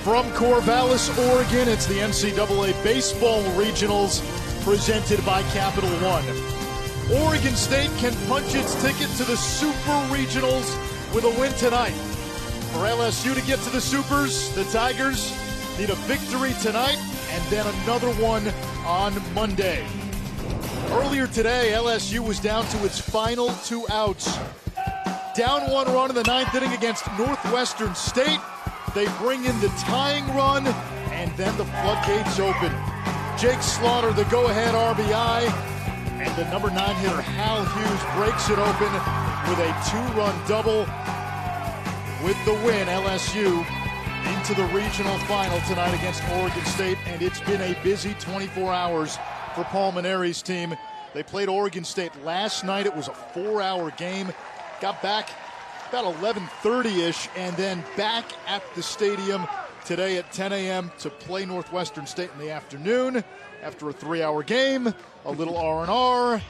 From Corvallis, Oregon, it's the NCAA Baseball Regionals presented by Capital One. Oregon State can punch its ticket to the Super Regionals with a win tonight. For LSU to get to the Supers, the Tigers need a victory tonight and then another one on Monday. Earlier today, LSU was down to its final 2 outs. Down 1 run in the 9th inning against Northwestern State. They bring in the tying run, and then the floodgates open. Jake Slaughter, the go-ahead RBI, and the number 9 hitter, Hal Hughes, breaks it open with a 2-run double. With the win, LSU into the regional final tonight against Oregon State, and it's been a busy 24 hours for Paul Mainieri's team. They played Oregon State last night. It was a 4-hour game. Got back about 11:30-ish, and then back at the stadium today at 10 a.m. to play Northwestern State in the afternoon after a 3-hour game, a little R&R,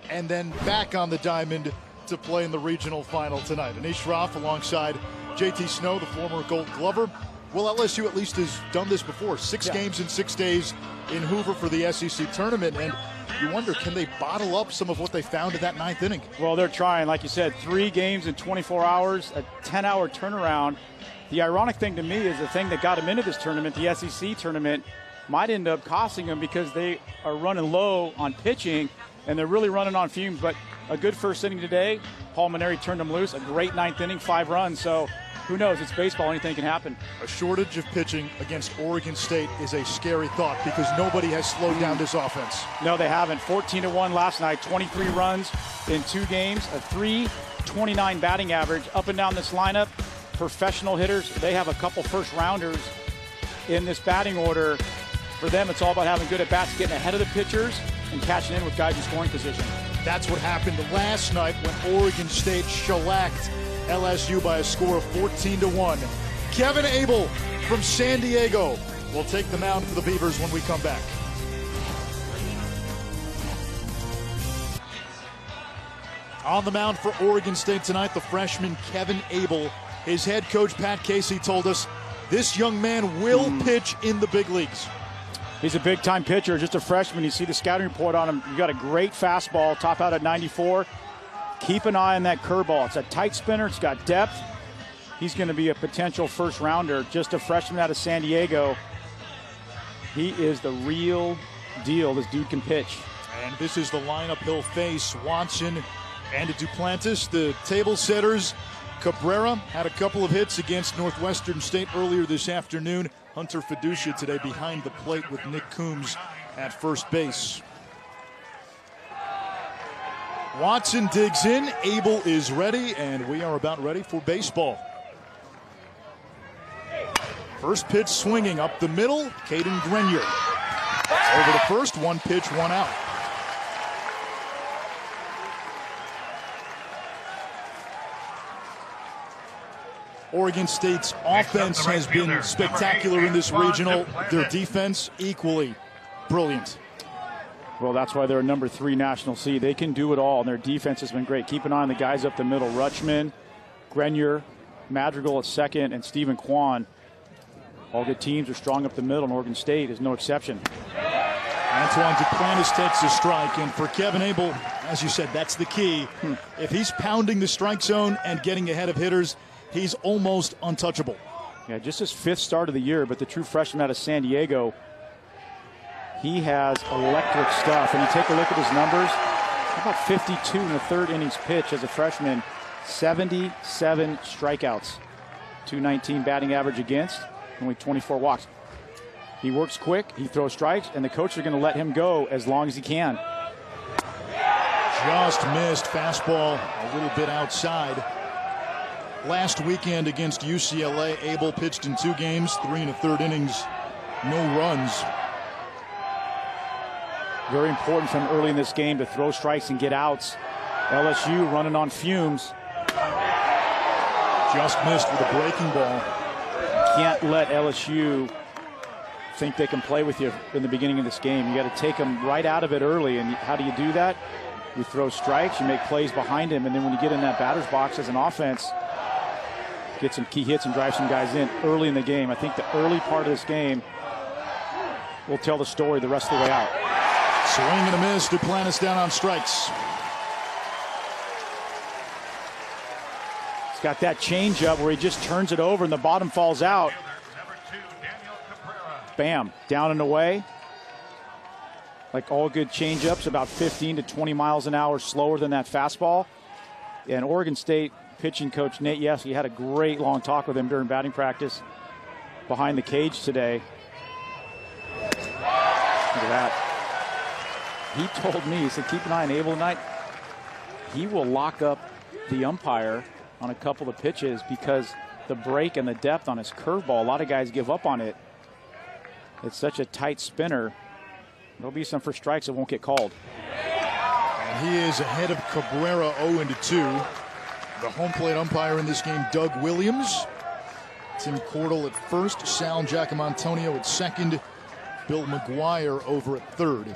and then back on the diamond to play in the regional final tonight. Anish Raff alongside JT Snow, the former Gold Glover. Well, LSU at least has done this before. 6 games in 6 days in Hoover for the SEC tournament, and you wonder, can they bottle up some of what they found in that 9th inning? Well, they're trying. Like you said, 3 games in 24 hours, a 10-hour turnaround. The ironic thing to me is the thing that got them into this tournament, the SEC tournament, might end up costing them because they are running low on pitching, and they're really running on fumes. But a good first inning today. Paul Mainieri turned them loose. A great 9th inning, 5 runs. So who knows? It's baseball. Anything can happen. A shortage of pitching against Oregon State is a scary thought because nobody has slowed down this offense. No, they haven't. 14-1 last night, 23 runs in 2 games, a .329 batting average. Up and down this lineup, professional hitters. They have a couple first-rounders in this batting order. For them, it's all about having good at-bats, getting ahead of the pitchers, and catching in with guys in scoring position. That's what happened last night when Oregon State shellacked LSU by a score of 14-1. Kevin Abel from San Diego will take the mound for the Beavers when we come back. On the mound for Oregon State tonight, the freshman Kevin Abel. His head coach Pat Casey told us this young man will pitch in the big leagues. He's a big-time pitcher, just a freshman. You see the scouting report on him. You got a great fastball, top out at 94. Keep an eye on that curveball. It's a tight spinner. It's got depth. He's going to be a potential first-rounder. Just a freshman out of San Diego. He is the real deal. This dude can pitch. And this is the lineup he'll face. Watson and Duplantis, the table setters. Cabrera had a couple of hits against Northwestern State earlier this afternoon. Hunter Fiducia today behind the plate with Nick Coombs at first base. Watson digs in, Abel is ready, and we are about ready for baseball. First pitch swinging up the middle, Caden Grenier. Over the first, 1 pitch, 1 out. Oregon State's offense has been spectacular in this regional. Their defense equally brilliant. Well, that's why they're a number 3 national seed. They can do it all, and their defense has been great. Keep an eye on the guys up the middle. Rutschman, Grenier, Madrigal at second, and Stephen Kwan. All good teams are strong up the middle, and Oregon State is no exception. Antoine Duplantis takes a strike, and for Kevin Abel, as you said, that's the key. If he's pounding the strike zone and getting ahead of hitters, he's almost untouchable. Yeah, just his 5th start of the year, but the true freshman out of San Diego, he has electric stuff. And you take a look at his numbers, about 52 in the 3rd innings pitch as a freshman, 77 strikeouts, .219 batting average against, only 24 walks. He works quick, he throws strikes, and the coach are going to let him go as long as he can. Just missed fastball a little bit outside. Last weekend against UCLA, Abel pitched in 2 games, 3 1/3 innings, no runs. Very important for him early in this game to throw strikes and get outs. LSU running on fumes. Just missed with a breaking ball. Can't let LSU think they can play with you in the beginning of this game. You got to take them right out of it early. And how do you do that? You throw strikes, you make plays behind him, and then when you get in that batter's box as an offense, get some key hits and drive some guys in early in the game. I think the early part of this game will tell the story the rest of the way out. Swing and a miss. Duplantis down on strikes. He's got that changeup where he just turns it over and the bottom falls out. Bam, down and away. Like all good changeups, about 15 to 20 miles an hour slower than that fastball. And Oregon State pitching coach Nate Yesky had a great long talk with him during batting practice behind the cage today. Look at that. He told me, he said, keep an eye on Abel tonight. He will lock up the umpire on a couple of pitches because the break and the depth on his curveball, a lot of guys give up on it. It's such a tight spinner. There'll be some for strikes that won't get called. And he is ahead of Cabrera 0-2. The home plate umpire in this game, Doug Williams. Tim Cordell at first, Sal Giacomontonio at second, Bill McGuire over at third.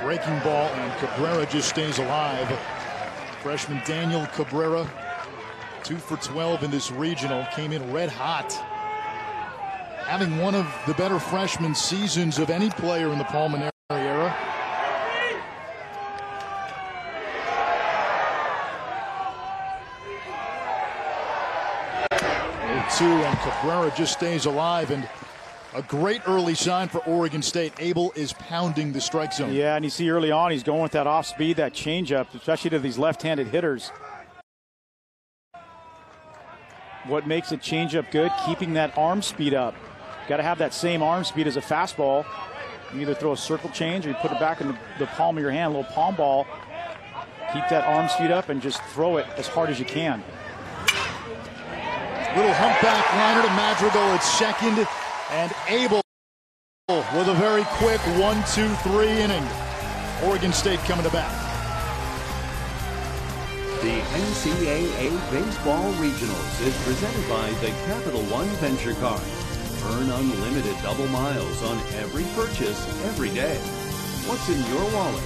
Breaking ball, and Cabrera just stays alive. Freshman Daniel Cabrera, 2 for 12 in this regional, came in red hot. Having one of the better freshman seasons of any player in the Palmineri era. And Cabrera just stays alive, and a great early sign for Oregon State. Abel is pounding the strike zone. Yeah, and you see early on he's going with that off speed, that changeup, especially to these left-handed hitters. What makes a changeup good? Keeping that arm speed up. Got to have that same arm speed as a fastball. You either throw a circle change or you put it back in the palm of your hand, a little palm ball. Keep that arm speed up and just throw it as hard as you can. Little humpback liner to Madrigal at second, and Abel with a very quick 1-2-3 inning. Oregon State coming to bat. The NCAA Baseball Regionals is presented by the Capital One Venture Card. Earn unlimited double miles on every purchase every day. What's in your wallet?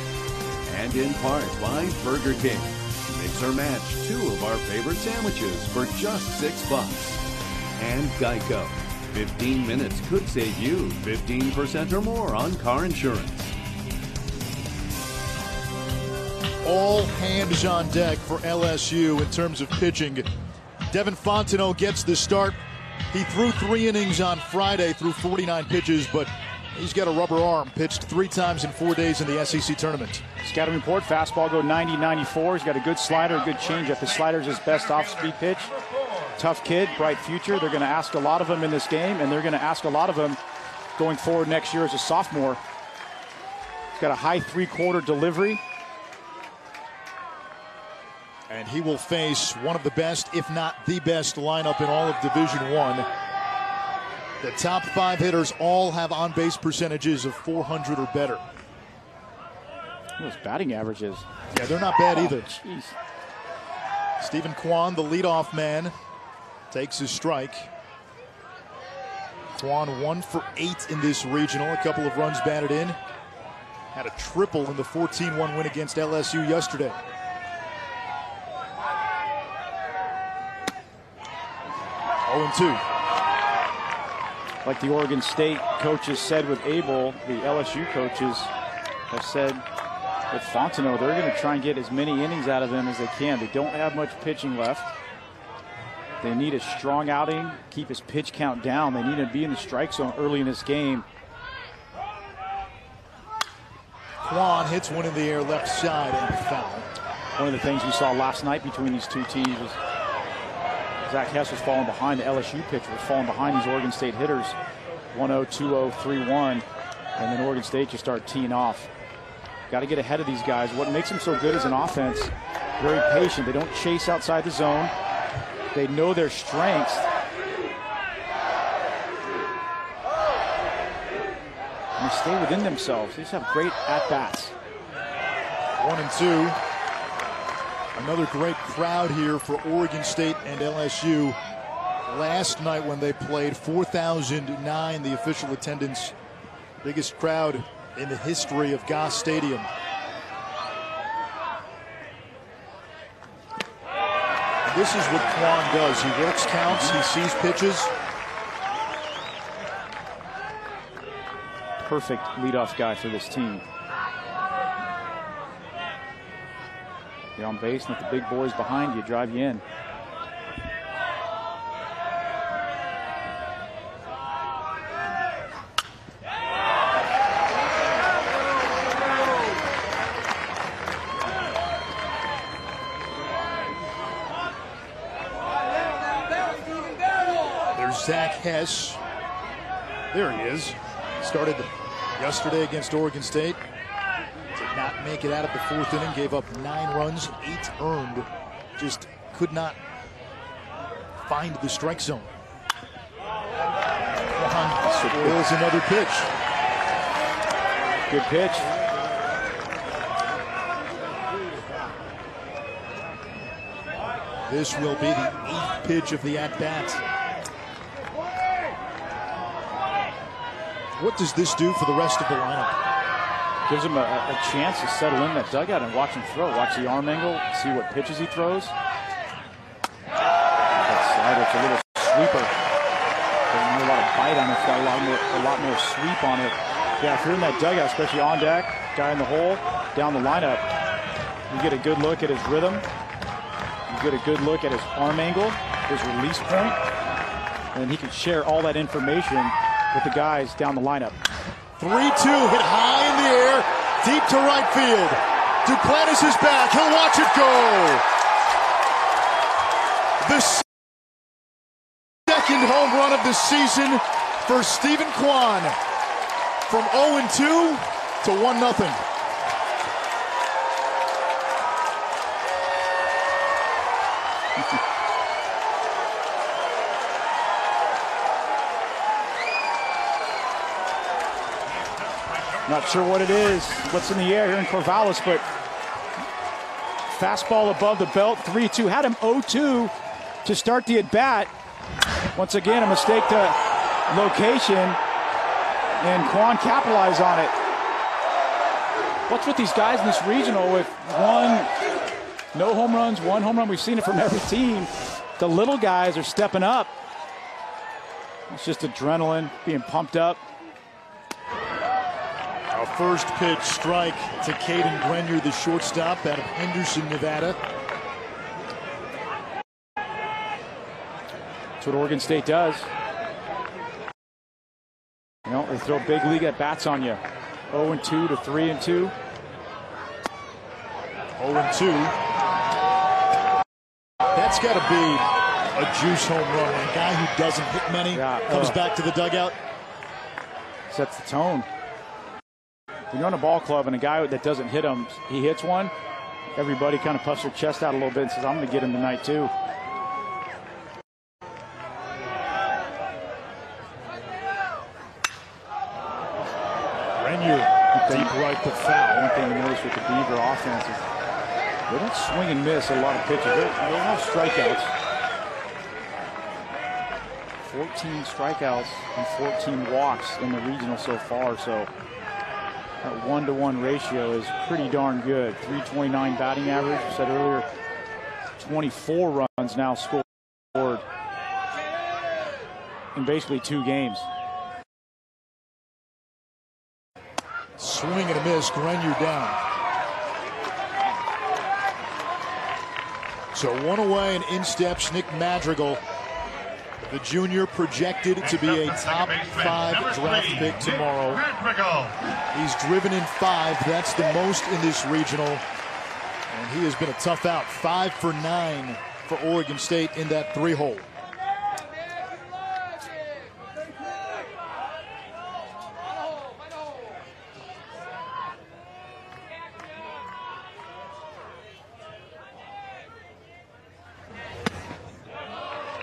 And in part by Burger King. Mix or match 2 of our favorite sandwiches for just $6. And Geico. 15 minutes could save you 15% or more on car insurance. All hands on deck for LSU in terms of pitching. Devin Fontenot gets the start. He threw 3 innings on Friday, threw 49 pitches, but he's got a rubber arm. Pitched 3 times in 4 days in the SEC tournament. Scouting report, fastball go 90-94. He's got a good slider, a good changeup. His slider's his best off-speed pitch. Tough kid, bright future. They're going to ask a lot of him in this game, and they're going to ask a lot of him going forward next year as a sophomore. He's got a high 3/4 delivery. And he will face one of the best, if not the best, lineup in all of Division I. The top 5 hitters all have on-base percentages of 400 or better. Those batting averages. Yeah, they're not bad either. Jeez. Stephen Kwan, the leadoff man, takes his strike. Kwan 1 for 8 in this regional. A couple of runs batted in. Had a triple in the 14-1 win against LSU yesterday. Oh, 2. Like the Oregon State coaches said with Abel, the LSU coaches have said with Fontenot, they're going to try and get as many innings out of him as they can. They don't have much pitching left. They need a strong outing, keep his pitch count down. They need to be in the strike zone early in this game. Kwan hits one in the air left side and foul. One of the things we saw last night between these two teams was Zach Hess was falling behind. The LSU pitcher was falling behind these Oregon State hitters. 1-0, 2-0, 3-1. And then Oregon State just started teeing off. Got to get ahead of these guys. What makes them so good as an offense, very patient. They don't chase outside the zone. They know their strengths. And they stay within themselves. They just have great at-bats. 1-2. Another great crowd here for Oregon State and LSU. Last night when they played, 4,009 the official attendance Biggest crowd in the history of Goss Stadium. And this is what Quan does. He works counts, he sees pitches. Perfect leadoff guy for this team. You're on base, and let the big boys behind you drive you in. There's Zach Hess. There he is. Started yesterday against Oregon State. Did not make it out of the fourth inning. Gave up 9 runs, 8 earned. Just could not find the strike zone. Spoils another pitch. Good pitch. This will be the 8th pitch of the at-bat. What does this do for the rest of the lineup? Gives him a chance to settle in that dugout and watch him throw. Watch the arm angle, see what pitches he throws. That slider, it's a little sweeper. Doesn't have a lot of bite on it. It's got a lot more sweep on it. Yeah, if you're in that dugout, especially on deck, guy in the hole, down the lineup, you get a good look at his rhythm. You get a good look at his arm angle, his release point, and he can share all that information with the guys down the lineup. 3-2 hit high in the air, deep to right field. Duplantis is back. He'll watch it go. The second home run of the season for Stephen Quan. From 0-2 to 1-0. Not sure what it is, what's in the air here in Corvallis, but fastball above the belt, 3-2. Had him 0-2 to start the at-bat. Once again, a mistake to location, and Quan capitalized on it. What's with these guys in this regional with no home runs, 1 home run? We've seen it from every team. The little guys are stepping up. It's just adrenaline being pumped up. A first pitch strike to Caden Grenier, the shortstop out of Henderson, Nevada. That's what Oregon State does. You know, they throw big league at bats on you. 0-2 to 3-2. 0-2. That's got to be a juice home run. When a guy who doesn't hit many comes back to the dugout. Sets the tone. When you're on a ball club and a guy that doesn't hit him, he hits one, everybody kind of puffs their chest out a little bit and says, I'm going to get him tonight too. Grenier, deep right to foul. One thing you notice with the Beaver offense is they don't swing and miss a lot of pitches. They don't have strikeouts. 14 strikeouts and 14 walks in the regional so far, so that 1-to-1 ratio is pretty darn good. 329 batting average. I said earlier, 24 runs now scored in basically 2 games. Swing and a miss, Grenier down. So 1 away and in steps Nick Madrigal. The junior projected to be a top 5 draft pick tomorrow. He's driven in 5. That's the most in this regional. And he has been a tough out. 5 for 9 for Oregon State in that 3-hole.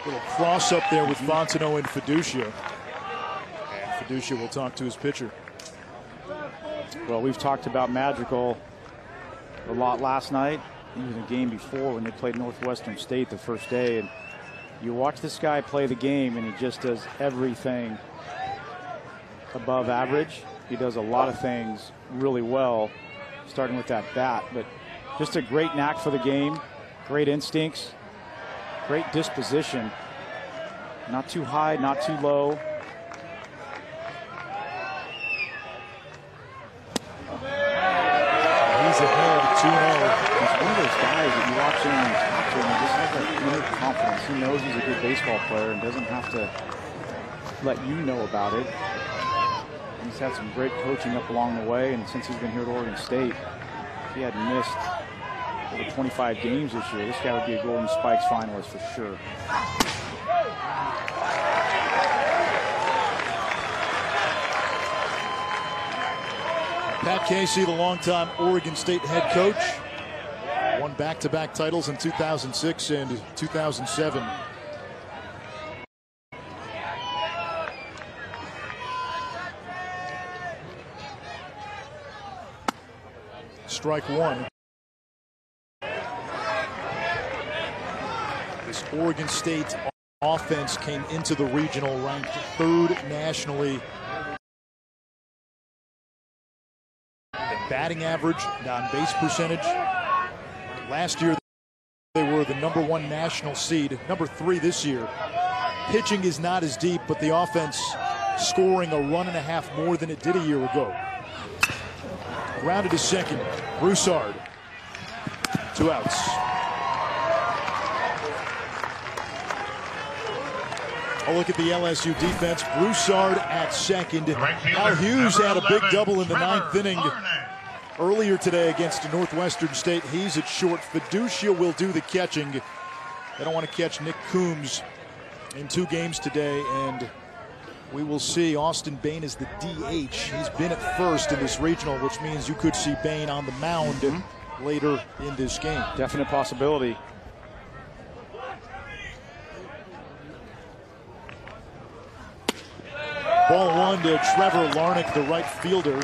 Little cross up there with Fontenot and Fiducia. And Fiducia will talk to his pitcher. Well, we've talked about Madrigal a lot last night, even the game before when they played Northwestern State the first day. And you watch this guy play the game, and he just does everything above average. He does a lot of things really well, starting with that bat, but just a great knack for the game, great instincts, great disposition. Not too high, not too low. He's ahead 2-0. He's one of those guys that you watch him and talk to him and just have that inner confidence. He knows he's a good baseball player and doesn't have to let you know about it. He's had some great coaching up along the way, and since he's been here at Oregon State, if he had missed over 25 games this year, this guy would be a Golden Spikes finalist for sure. Pat Casey, the longtime Oregon State head coach, won back-to-back titles in 2006 and 2007. Strike one. This Oregon State offense came into the regional ranked 3rd nationally in batting average, on-base percentage. Last year they were the #1 national seed, #3 this year. Pitching is not as deep, but the offense scoring a run and a half more than it did a year ago. Grounded to second, Broussard. 2 outs. A look at the LSU defense. Broussard at second. Al Hughes had a big double in the 9th inning earlier today against Northwestern State. He's at short. Fiducia will do the catching. They don't want to catch Nick Coombs in 2 games today, and we will see. Austin Bain is the DH. He's been at first in this regional, which means you could see Bain on the mound later in this game. Definite possibility. Ball 1 to Trevor Larnach, the right fielder.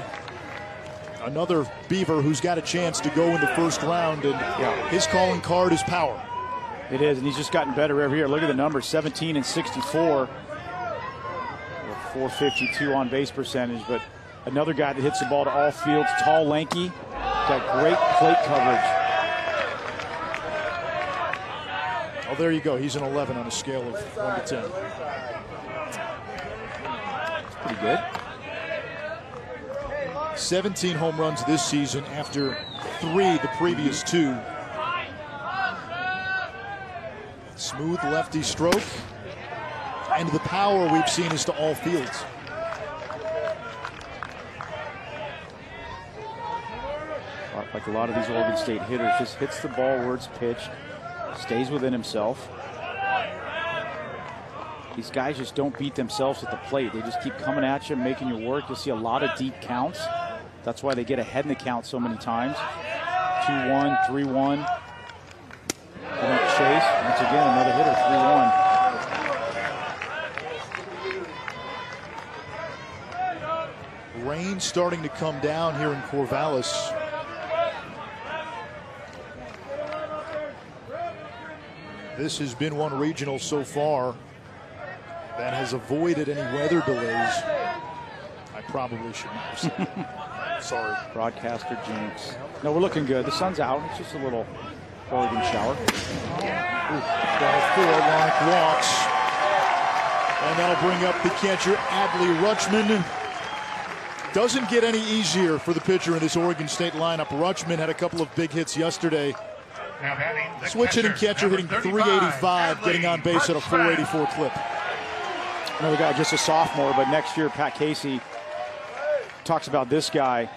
Another Beaver who's got a chance to go in the first round, and his calling card is power. It is, and he's just gotten better every year. Look at the numbers, 17 and 64. 452 on base percentage, but another guy that hits the ball to all fields, tall, lanky, got great plate coverage. Oh, there you go. He's an 11 on a scale of 1 to 10. That's pretty good. 17 home runs this season after 3 the previous 2. Smooth lefty stroke. And the power we've seen is to all fields. Like a lot of these Oregon State hitters, just hits the ball where it's pitched, stays within himself. These guys just don't beat themselves at the plate. They just keep coming at you, making you work. You'll see a lot of deep counts. That's why they get ahead in the count so many times. 2-1, 3-1. They don't chase. Once again, another hitter, 3-1. Rain starting to come down here in Corvallis. This has been one regional so far that has avoided any weather delays. I probably should not have said that. Sorry. Broadcaster jinx. No, we're looking good. The sun's out. It's just a little Oregon shower. Ball 4, Larnach walks. And that'll bring up the catcher, Adley Rutschman. Doesn't get any easier for the pitcher in this Oregon State lineup. Rutschman had a couple of big hits yesterday. Switch hitting catcher hitting 385, getting on base at a 484 clip. Another guy, just a sophomore, but next year Pat Casey talks about this guy,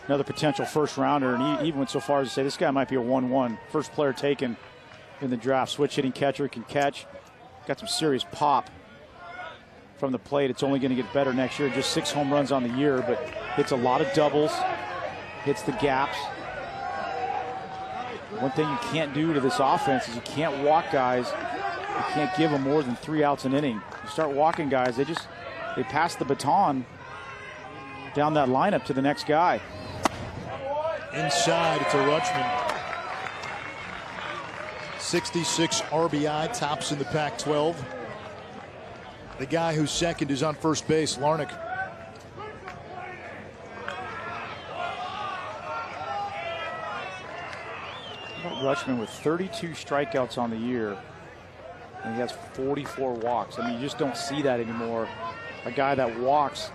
another potential first rounder, and he even went so far as to say this guy might be a 1-1. First player taken in the draft. Switch hitting catcher, can catch, got some serious pop from the plate. It's only going to get better next year. Just 6 home runs on the year, but hits a lot of doubles, hits the gaps. One thing you can't do to this offense is you can't walk guys. You can't give them more than 3 outs an inning. You start walking guys, they pass the baton down that lineup to the next guy. Inside to Rutschman. 66 RBI, tops in the Pac-12. The guy who's second is on first base, Larnach. Rutschman with 32 strikeouts on the year, and he has 44 walks. I mean, you just don't see that anymore. A guy that walks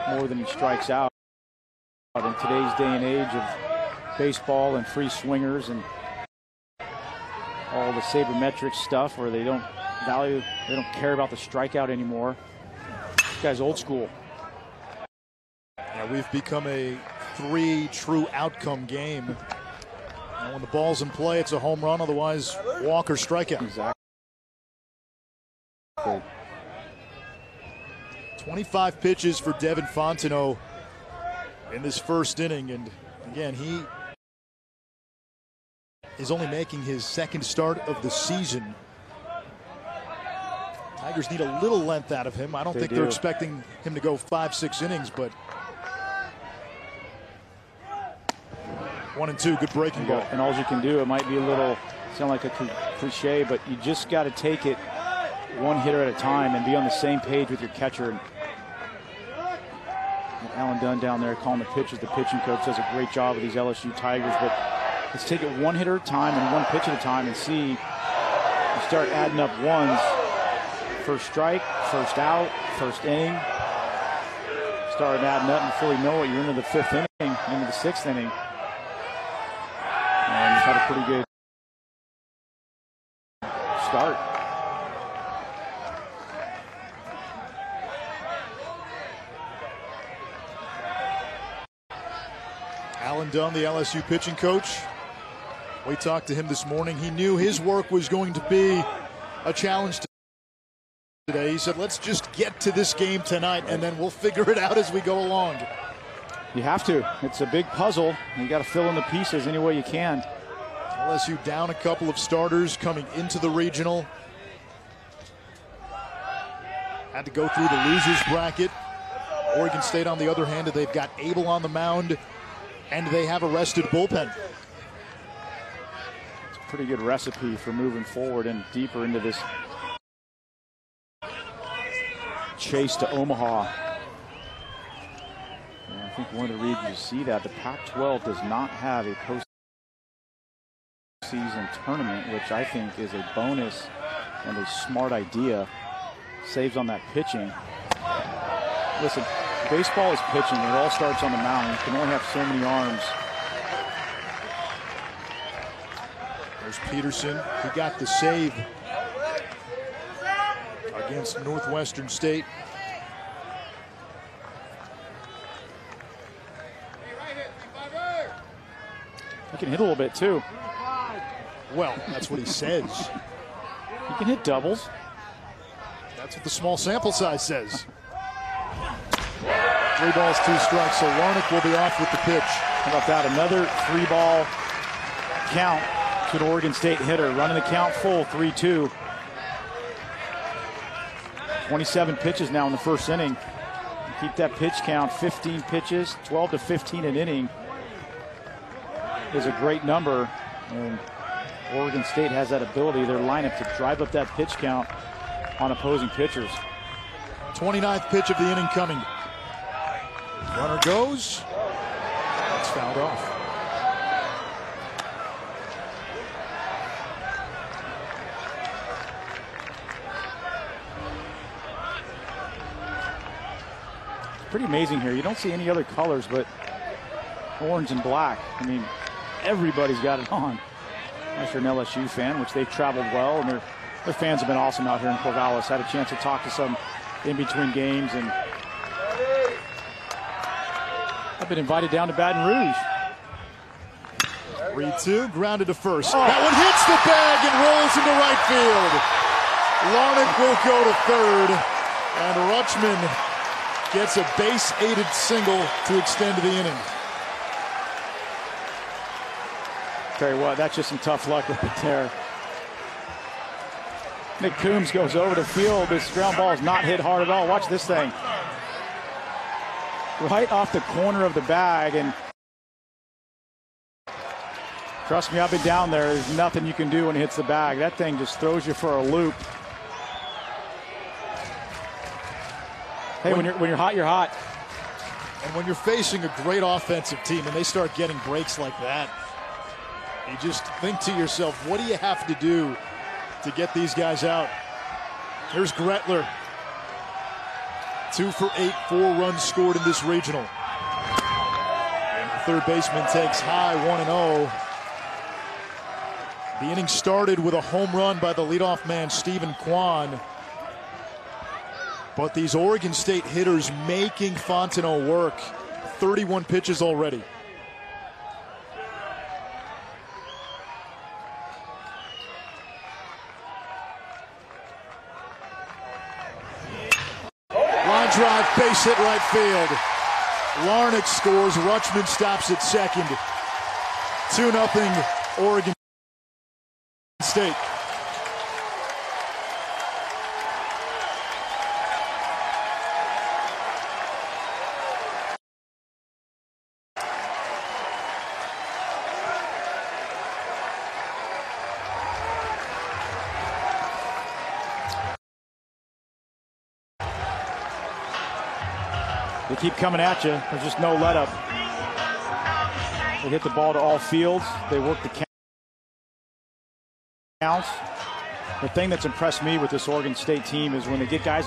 more than he strikes out in today's day and age of baseball and free swingers and all the sabermetric stuff where they don't care about the strikeout anymore. This guy's old school. Yeah, we've become a 3 true outcome game. And when the ball's in play, it's a home run, otherwise walk or strikeout. Exactly. 25 pitches for Devin Fontenot in this first inning, and again, he is only making his second start of the season. Tigers need a little length out of him. I don't think they're expecting him to go 5-6 innings, but 1-2, good breaking ball. And all you can do, it might be a little, sound like a cliche, but you just got to take it one hitter at a time and be on the same page with your catcher. And Alan Dunn down there calling the pitches. The pitching coach does a great job with these LSU Tigers, but let's take it one hitter at a time and one pitch at a time and see. You start adding up ones. First strike, first out, first inning. Start adding up and before you know it, you're into the 5th inning, into the 6th inning. And you've had a pretty good start. Alan Dunn, the LSU pitching coach. We talked to him this morning. He knew his work was going to be a challenge today. He said, let's just get to this game tonight, and then we'll figure it out as we go along. You have to. It's a big puzzle. You got to fill in the pieces any way you can. LSU down a couple of starters coming into the regional. Had to go through the losers bracket. Oregon State, on the other hand, they've got Abel on the mound, and they have a rested bullpen. It's a pretty good recipe for moving forward and deeper into this chase to Omaha. And I think one of the reasons you see that, the Pac-12 does not have a postseason tournament, which I think is a bonus and a smart idea. Saves on that pitching. Listen, baseball is pitching. It all starts on the mound. You can only have so many arms. There's Peterson. He got the save against Northwestern State. He can hit a little bit too. Well, that's what he says. He can hit doubles. That's what the small sample size says. 3 balls, 2 strikes, so Larnick will be off with the pitch. How about that? Another 3-ball count to an Oregon State hitter. Running the count full, 3-2. 27 pitches now in the first inning. Keep that pitch count, 15 pitches, 12 to 15 an inning is a great number. And Oregon State has that ability, their lineup, to drive up that pitch count on opposing pitchers. 29th pitch of the inning coming. Runner goes. It's fouled off. It's pretty amazing here. You don't see any other colors but orange and black. I mean, everybody's got it on. Unless you're an LSU fan, which they've traveled well, and their fans have been awesome out here in Corvallis. Had a chance to talk to some in between games, and I've been invited down to Baton Rouge. 3-2, grounded to first. Oh. That one hits the bag and rolls into right field. Larnick will go to third, and Rutschman gets a base-aided single to extend the inning. Tell you what, that's just some tough luck right there. Nick Coombs goes over the field. This ground ball is not hit hard at all. Watch this thing. Right off the corner of the bag, and trust me, I've been down there. There's nothing you can do when it hits the bag. That thing just throws you for a loop. Hey, when you're hot, you're hot. And when you're facing a great offensive team and they start getting breaks like that, You just think to yourself, what do you have to do to get these guys out? Here's Gretler. 2 for 8, 4 runs scored in this regional. And the third baseman takes high, 1-0. The inning started with a home run by the leadoff man, Stephen Kwan. But these Oregon State hitters making Fontenot work. 31 pitches already. Line drive, base hit right field. Larnach scores. Rutschman stops at second. 2-0 Oregon State. They keep coming at you. There's just no let up. They hit the ball to all fields. They work the counts. The thing that's impressed me with this Oregon State team is when they get guys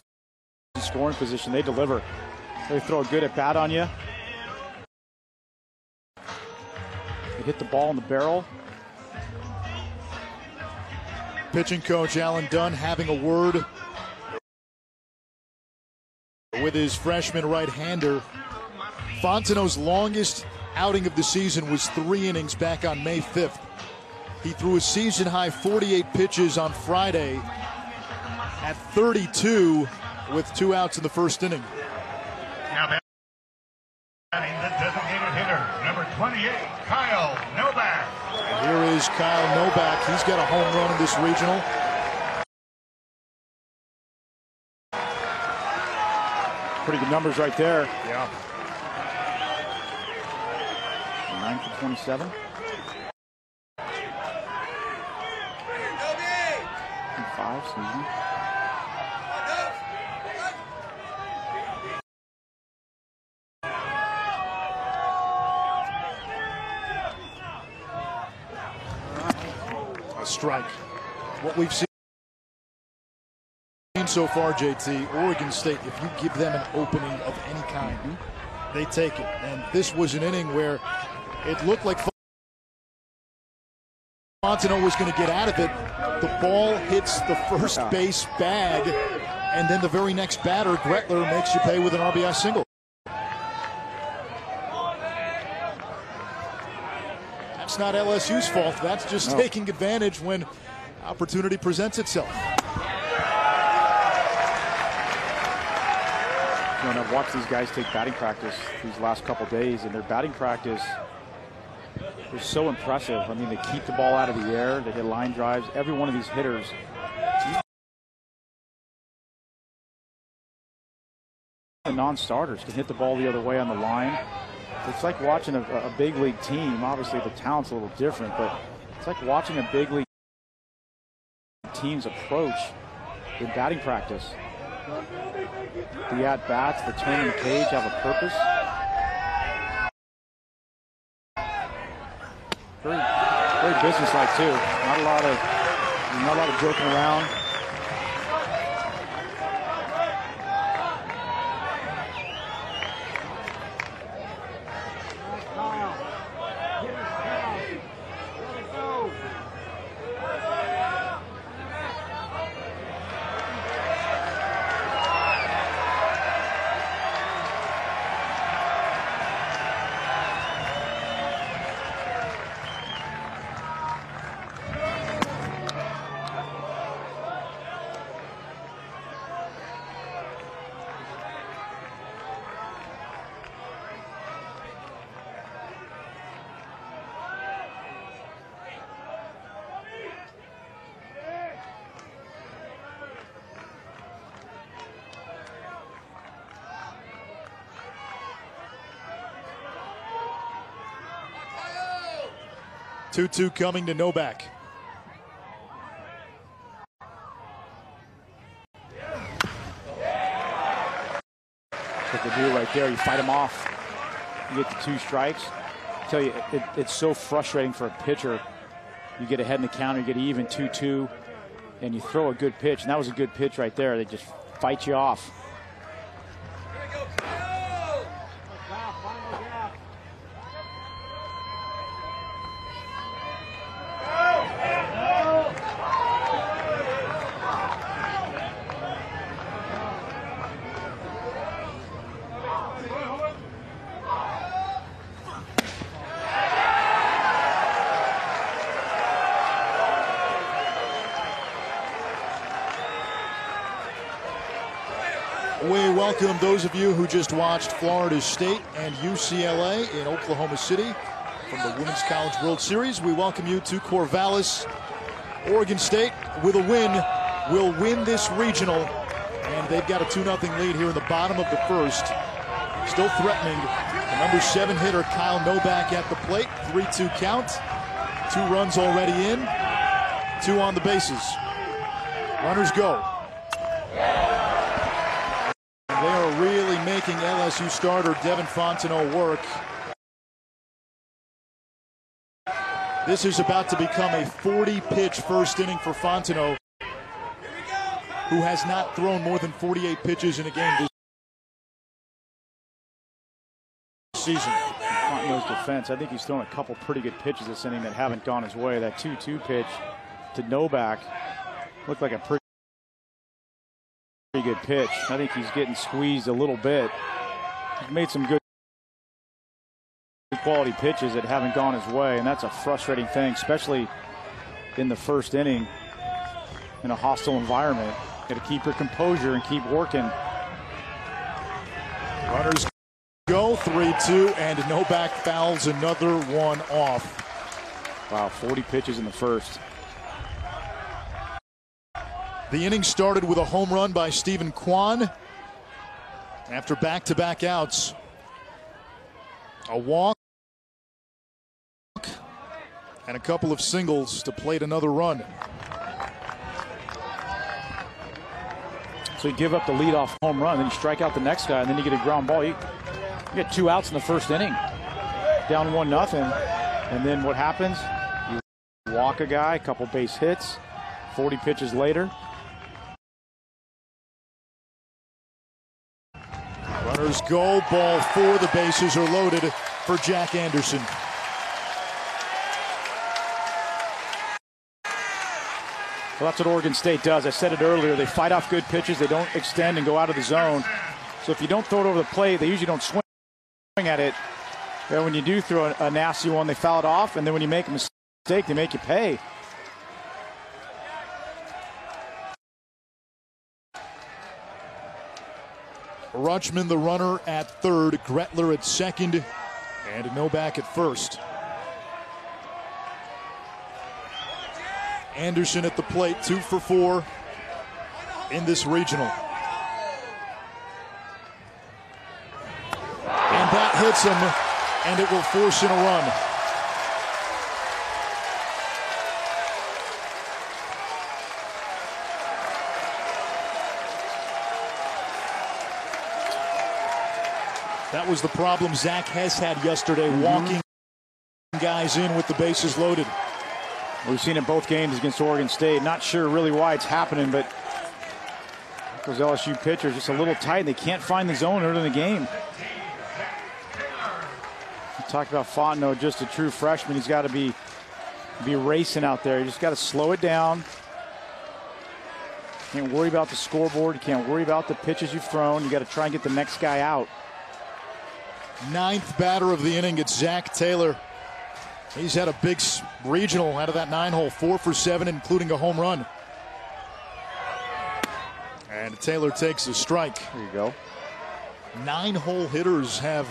in scoring position, they deliver. They throw a good at bat on you. They hit the ball in the barrel. Pitching coach Alan Dunn having a word with his freshman right-hander. Fontenot's longest outing of the season was 3 innings back on May 5th. He threw a season-high 48 pitches on Friday at 32 with 2 outs in the first inning. Now batting the designated hitter, number 28, Kyle Novak. And here is Kyle Novak. He's got a home run in this regional. Pretty good numbers right there. Yeah. 9 for 27. 5, season. A strike. What we've seen so far, JT, Oregon State, if you give them an opening of any kind, they take it. And this was an inning where it looked like Fontenot was going to get out of it. The ball hits the first base bag, and then the very next batter, Gretler, makes you pay with an RBI single. That's not LSU's fault. That's just taking advantage when opportunity presents itself. And I've watched these guys take batting practice these last couple days, and their batting practice is so impressive. I mean, they keep the ball out of the air. They hit line drives. Every one of these hitters, the non-starters, can hit the ball the other way on the line. It's like watching a big league team. Obviously, the talent's a little different, but it's like watching a big league team's approach in batting practice. The at-bats, the turn in the cage have a purpose. Very businesslike too. Not a lot of joking around. Two coming to Novak. What they do right there, you fight them off. You get the 2 strikes. I tell you, it's so frustrating for a pitcher you get ahead in the counter, you get even 2-2, and you throw a good pitch. And that was a good pitch right there. They just fight you off. We welcome those of you who just watched Florida State and UCLA in Oklahoma City from the Women's College World Series. We welcome you to Corvallis. Oregon State, with a win, will win this regional, and they've got a 2-0 lead here in the bottom of the first. Still threatening. The number 7 hitter, Kyle Novak, at the plate. 3-2 count. 2 runs already in. 2 on the bases. Runners go. They are really making LSU starter Devin Fontenot work. This is about to become a 40-pitch first inning for Fontenot, who has not thrown more than 48 pitches in a game this season. Fontenot's defense, I think he's thrown a couple pretty good pitches this inning that haven't gone his way. That 2-2 pitch to Novak looked like a pretty good pitch. I think he's getting squeezed a little bit. He's made some good quality pitches that haven't gone his way, and that's a frustrating thing, especially in the first inning in a hostile environment. Got to keep your composure and keep working. Runners go. 3-2, and Novak fouls another one off. Wow, 40 pitches in the first. The inning started with a home run by Stephen Kwan after back-to-back outs. A walk and a couple of singles to plate another run. So you give up the leadoff home run, then you strike out the next guy, and then you get a ground ball. You get 2 outs in the first inning, down 1-0, and then what happens? You walk a guy, a couple base hits, 40 pitches later. Runners go, ball 4. The bases are loaded for Jack Anderson. Well, that's what Oregon State does. I said it earlier. They fight off good pitches. They don't extend and go out of the zone. So if you don't throw it over the plate, they usually don't swing at it. And when you do throw a nasty one, they foul it off. And then when you make a mistake, they make you pay. Rutschman, the runner, at third. Gretler at second. And Novak at first. Anderson at the plate, 2 for 4 in this regional. And that hits him, and it will force in a run. That was the problem Zach Hess had yesterday, walking guys in with the bases loaded. We've seen it both games against Oregon State. Not sure really why it's happening, but those LSU pitchers just a little tight. They can't find the zone early in the game. We talked about Fontenot, just a true freshman. He's got to be racing out there. You just got to slow it down. Can't worry about the scoreboard. You can't worry about the pitches you've thrown. You got to try and get the next guy out. 9th batter of the inning, it's Zach Taylor. He's had a big regional out of that 9-hole, 4 for 7, including a home run. And Taylor takes a strike. There you go. 9-hole hitters have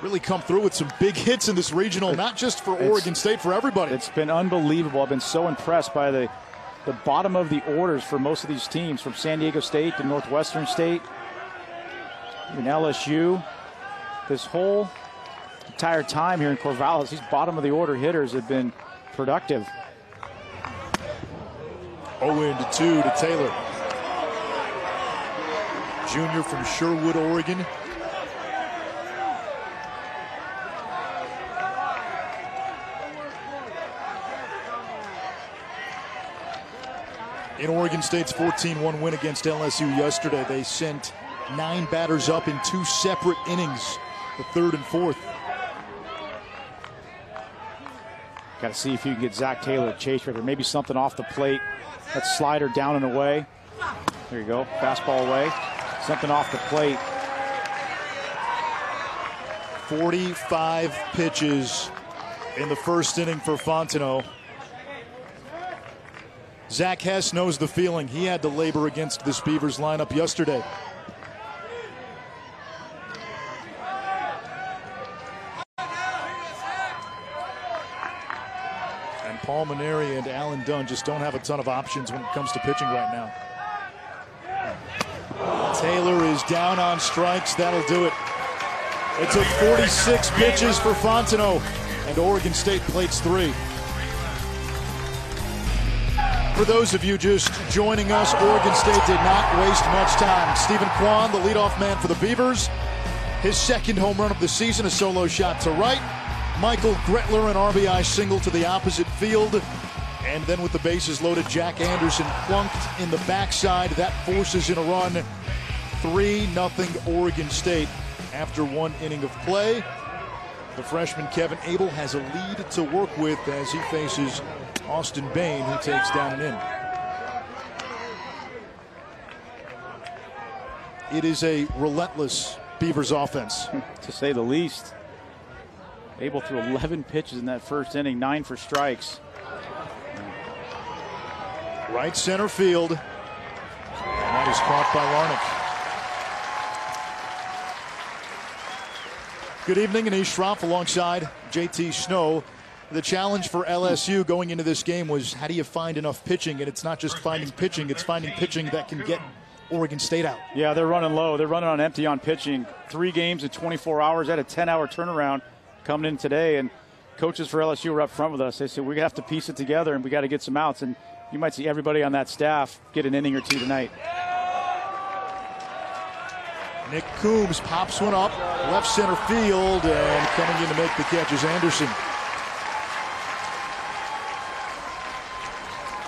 really come through with some big hits in this regional, not just for Oregon State, for everybody. It's been unbelievable. I've been so impressed by the bottom of the orders for most of these teams, from San Diego State to Northwestern State, even LSU. This whole entire time here in Corvallis, these bottom of the order hitters have been productive. 0-2 to Taylor. Junior from Sherwood, Oregon. In Oregon State's 14-1 win against LSU yesterday, they sent 9 batters up in 2 separate innings, the 3rd and 4th. Got to see if you can get Zach Taylor to chase right there. Maybe something off the plate. That slider down and away. There you go. Fastball away. Something off the plate. 45 pitches in the first inning for Fontenot. Zach Hess knows the feeling. He had to labor against this Beavers lineup yesterday. And Paul Maneri and Alan Dunn just don't have a ton of options when it comes to pitching right now. Taylor is down on strikes. That'll do it. It took 46 pitches for Fontenot, and Oregon State plates 3. For those of you just joining us, Oregon State did not waste much time. Stephen Kwan, the leadoff man for the Beavers. His 2nd home run of the season, a solo shot to right. Michael Gretler, an RBI single to the opposite field. And then with the bases loaded, Jack Anderson plunked in the backside. That forces in a run. 3-0 Oregon State after 1 inning of play. The freshman Kevin Abel has a lead to work with as he faces Austin Bain, who takes down an in. It is a relentless Beavers offense, to say the least. Abel threw 11 pitches in that first inning, 9 for strikes. Right center field. And that is caught by Larnach. Good evening, Anish Shroff alongside JT Snow. The challenge for LSU going into this game was, how do you find enough pitching? And it's not just finding pitching, it's finding pitching that can get Oregon State out. Yeah, they're running low. They're running on empty on pitching. 3 games in 24 hours. Had a 10-hour turnaround coming in today. And coaches for LSU were up front with us. They said, we have to piece it together and we got to get some outs. And you might see everybody on that staff get an inning or 2 tonight. Nick Coombs pops one up, left center field, and coming in to make the catch is Anderson.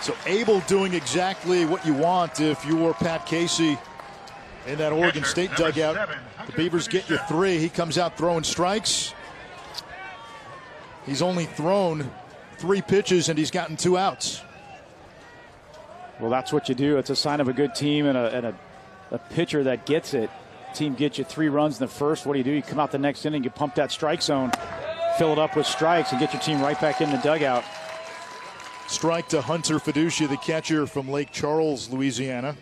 So Abel doing exactly what you want if you were Pat Casey in that Oregon State dugout. The Beavers get you 3. He comes out throwing strikes. He's only thrown 3 pitches and he's gotten 2 outs. Well, that's what you do. It's a sign of a good team and a pitcher that gets it. Team gets you 3 runs in the first. What do? You come out the next inning, you pump that strike zone, fill it up with strikes, and get your team right back in the dugout. Strike to Hunter Fiducia, the catcher from Lake Charles, Louisiana.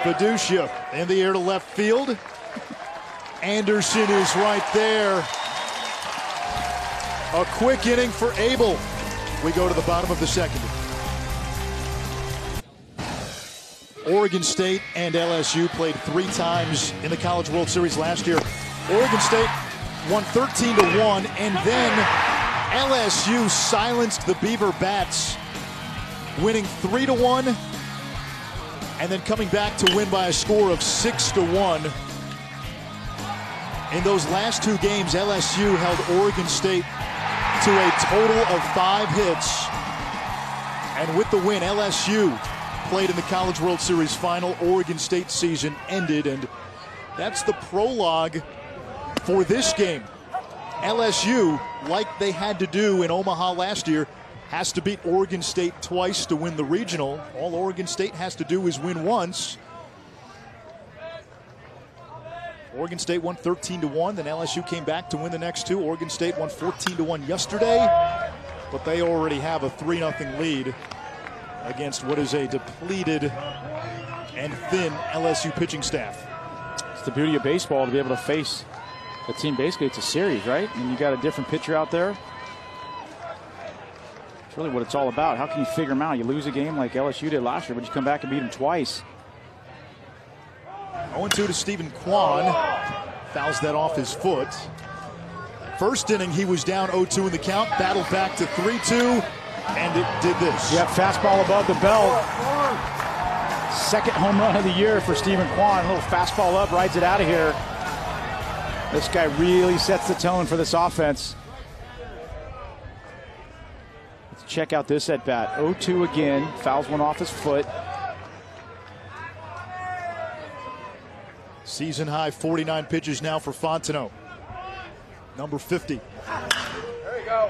Fiducia in the air to left field. Anderson is right there. A quick inning for Abel. We go to the bottom of the 2nd. Oregon State and LSU played 3 times in the College World Series last year. Oregon State won 13-1, and then LSU silenced the Beaver Bats, winning 3-1, and then coming back to win by a score of 6-1. In those last 2 games, LSU held Oregon State to a total of 5 hits. And with the win, LSU played in the College World Series final. Oregon State season ended, and that's the prologue for this game. LSU, like they had to do in Omaha last year, has to beat Oregon State twice to win the regional. All Oregon State has to do is win once. Oregon State won 13-1, then LSU came back to win the next 2. Oregon State won 14-1 yesterday, but they already have a 3-0 lead against what is a depleted and thin LSU pitching staff. It's the beauty of baseball to be able to face a team. Basically, it's a series, right? And you got a different pitcher out there. It's really what it's all about. How can you figure them out? You lose a game like LSU did last year, but you come back and beat them twice. 0-2 to Stephen Kwan. Fouls that off his foot. First inning, he was down 0-2 in the count. Battled back to 3-2, and it did this. Yep, fastball above the belt. 2nd home run of the year for Stephen Kwan. A little fastball up, rides it out of here. This guy really sets the tone for this offense. Let's check out this at bat. 0-2 again. Fouls one off his foot. Season high 49 pitches now for Fontenot. Number 50. There you go.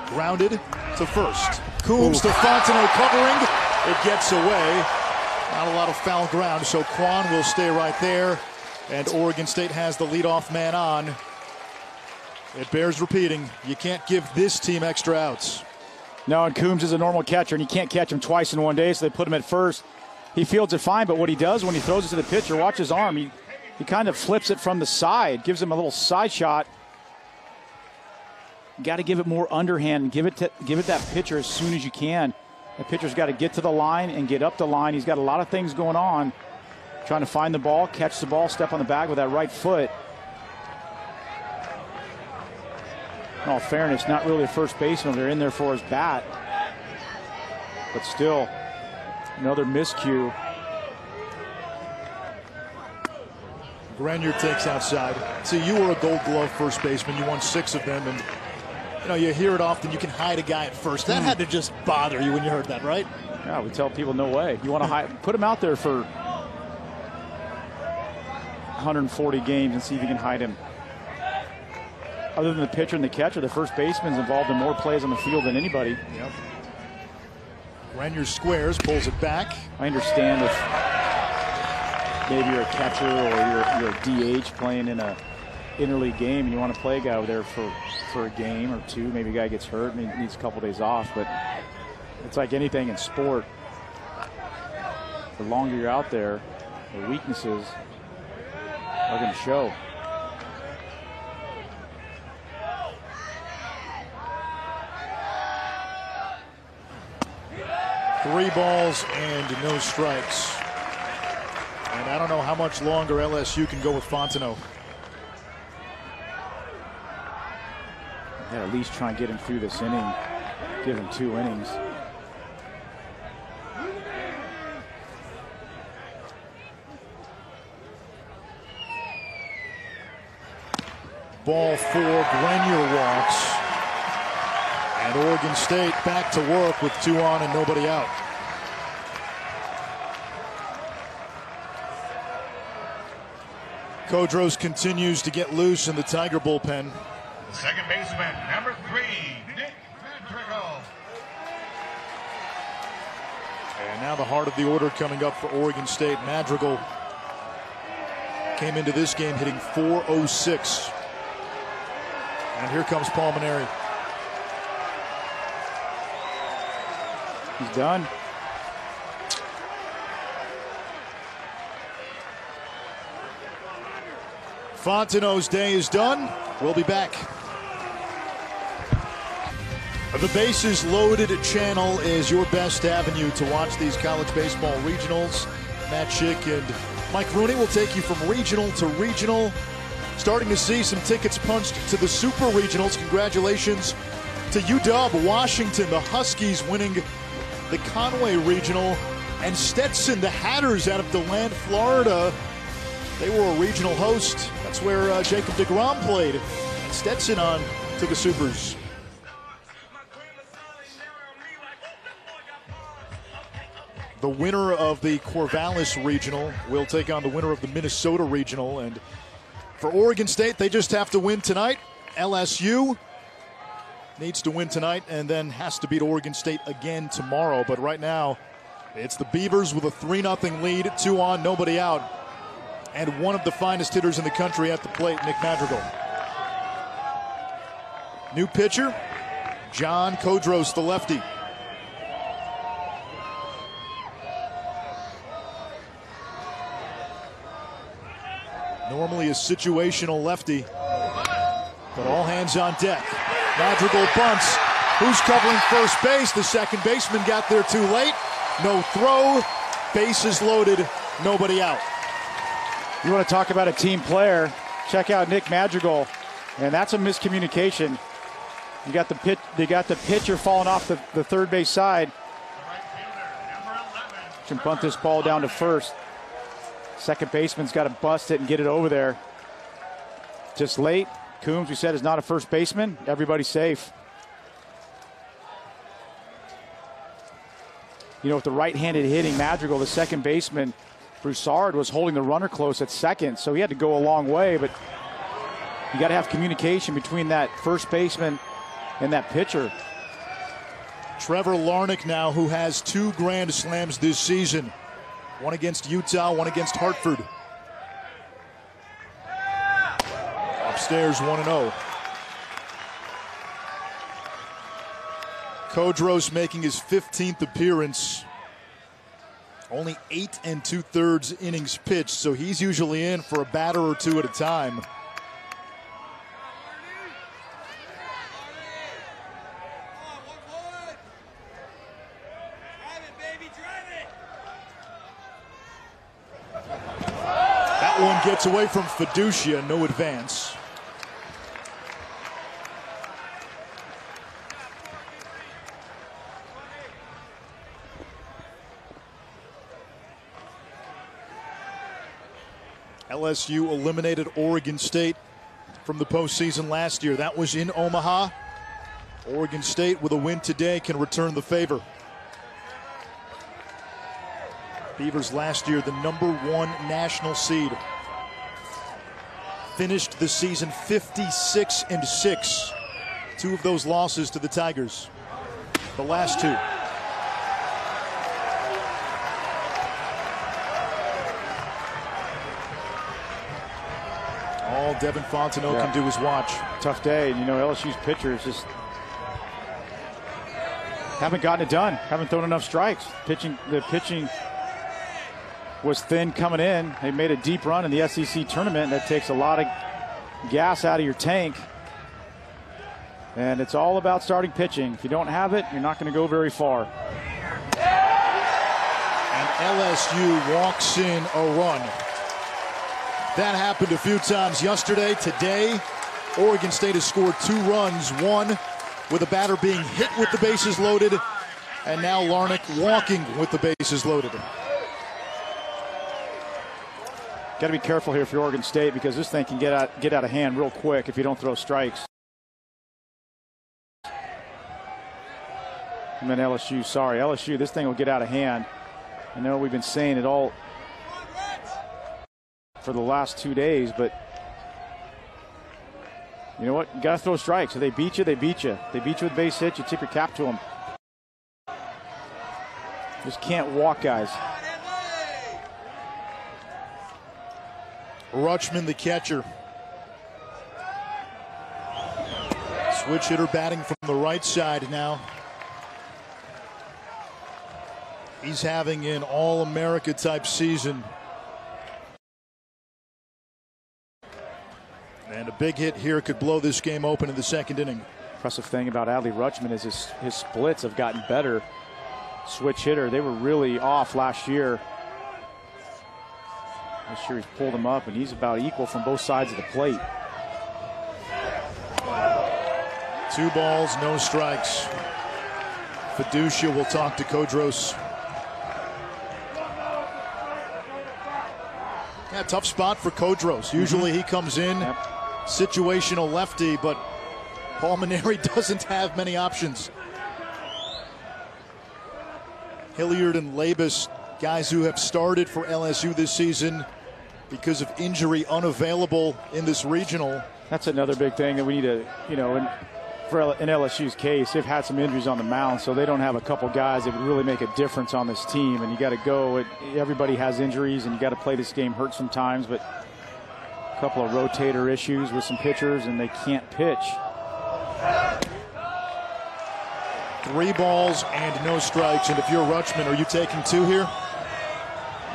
Grounded to first. Coombs to Fontenot covering. It gets away. Not a lot of foul ground, so Quan will stay right there. And Oregon State has the leadoff man on. It bears repeating, you can't give this team extra outs. No, and Coombs is a normal catcher, and you can't catch him twice in one day, so they put him at first. He fields it fine, but what he does when he throws it to the pitcher, watch his arm, he kind of flips it from the side, gives him a little side shot. You got to give it more underhand and give it that pitcher as soon as you can. The pitcher's got to get to the line and get up the line. He's got a lot of things going on. Trying to find the ball, catch the ball, step on the bag with that right foot. In all fairness, not really a first baseman. They're in there for his bat. But still, another miscue. Grenier takes outside. See, you were a Gold Glove first baseman. You won 6 of them, and you know you hear it often. You can hide a guy at first. That had to just bother you when you heard that, right? Yeah, we tell people no way. You want to hide, put him out there for 140 games and see if you can hide him. Other than the pitcher and the catcher, the first baseman's involved in more plays on the field than anybody. Yep. Grenier squares, pulls it back. I understand if maybe you're a catcher or you're a DH playing in a interleague game and you want to play a guy over there for a game or two. Maybe a guy gets hurt and he needs a couple days off, but it's like anything in sport. The longer you're out there, the weaknesses are going to show. Three balls and no strikes. And I don't know how much longer LSU can go with Fontenot. Yeah, at least try and get him through this inning. Give him 2 innings. Ball 4, Grenier walks. And Oregon State back to work with 2 on and nobody out. Kodros continues to get loose in the Tiger bullpen. Second baseman, number 3, Nick Madrigal. And now the heart of the order coming up for Oregon State. Madrigal came into this game hitting .406. And here comes Palmineri. He's done. Fontenot's day is done. We'll be back. The Bases Loaded channel is your best avenue to watch these college baseball regionals. Matt Schick and Mike Rooney will take you from regional to regional. Starting to see some tickets punched to the Super Regionals. Congratulations to UW Washington, the Huskies winning the Conway Regional, and Stetson, the Hatters out of DeLand, Florida. They were a regional host. That's where Jacob deGrom played. And Stetson on to the Supers. The winner of the Corvallis Regional will take on the winner of the Minnesota Regional. And for Oregon State, they just have to win tonight. LSU needs to win tonight and then has to beat Oregon State again tomorrow. But right now, it's the Beavers with a 3-0 lead, 2 on, nobody out. And one of the finest hitters in the country at the plate, Nick Madrigal. New pitcher, John Kodros, the lefty. Normally a situational lefty, but all hands on deck. Madrigal bunts. Who's covering first base? The second baseman got there too late. No throw. Bases loaded. Nobody out. You want to talk about a team player? Check out Nick Madrigal, and that's a miscommunication. You got the pitch. They got the pitcher falling off the third base side. Can bunt this ball down to first. Second baseman's got to bust it and get it over there. Just late. Coombs, we said, is not a first baseman. Everybody's safe. You know, with the right-handed hitting Madrigal, the second baseman, Broussard, was holding the runner close at second, so he had to go a long way, but you got to have communication between that first baseman and that pitcher. Trevor Larnach now, who has 2 grand slams this season. One against Utah, one against Hartford. Upstairs 1-0. Kodros making his 15th appearance. Only 8 2/3 innings pitched, so he's usually in for a batter or 2 at a time. That one gets away from Fiducia, no advance. LSU eliminated Oregon State from the postseason last year. That was in Omaha. Oregon State, with a win today, can return the favor. Beavers last year, the #1 national seed. Finished the season 56-6. 2 of those losses to the Tigers. The last 2. All Devin Fontenot can do is watch. Tough day. You know, LSU's pitchers just haven't gotten it done. Haven't thrown enough strikes. The pitching was thin coming in. They made a deep run in the SEC tournament. That takes a lot of gas out of your tank. And it's all about starting pitching. If you don't have it, you're not going to go very far. And LSU walks in a run. That happened a few times yesterday. Today, Oregon State has scored 2 runs, one with a batter being hit with the bases loaded, and now Larnach walking with the bases loaded. Got to be careful here for Oregon State, because this thing can get out of hand real quick if you don't throw strikes. And then LSU, this thing will get out of hand. I know we've been saying it all for the last 2 days, but you know what? You got to throw strikes. If they beat you, they beat you. They beat you with base hits, you tip your cap to them. Just can't walk guys. Rutschman, the catcher. Switch hitter batting from the right side now. He's having an All-America type season. And a big hit here could blow this game open in the second inning. Impressive thing about Adley Rutschman is his splits have gotten better. Switch hitter, they were really off last year. This year he's pulled them up, and he's about equal from both sides of the plate. 2 balls, no strikes. Fiducia will talk to Kodros. Yeah, tough spot for Kodros. Usually he comes in, situational lefty, but Paul Maneri doesn't have many options. Hilliard and Labus, guys who have started for LSU this season because of injury, unavailable in this regional. That's another big thing that we need to, you know, in LSU's case, they've had some injuries on the mound, so they don't have a couple guys that would really make a difference on this team. And you got to go. Everybody has injuries, and you got to play this game hurt sometimes. But a couple of rotator issues with some pitchers, and they can't pitch. 3 balls and no strikes. And if you're Rutschman, are you taking 2 here?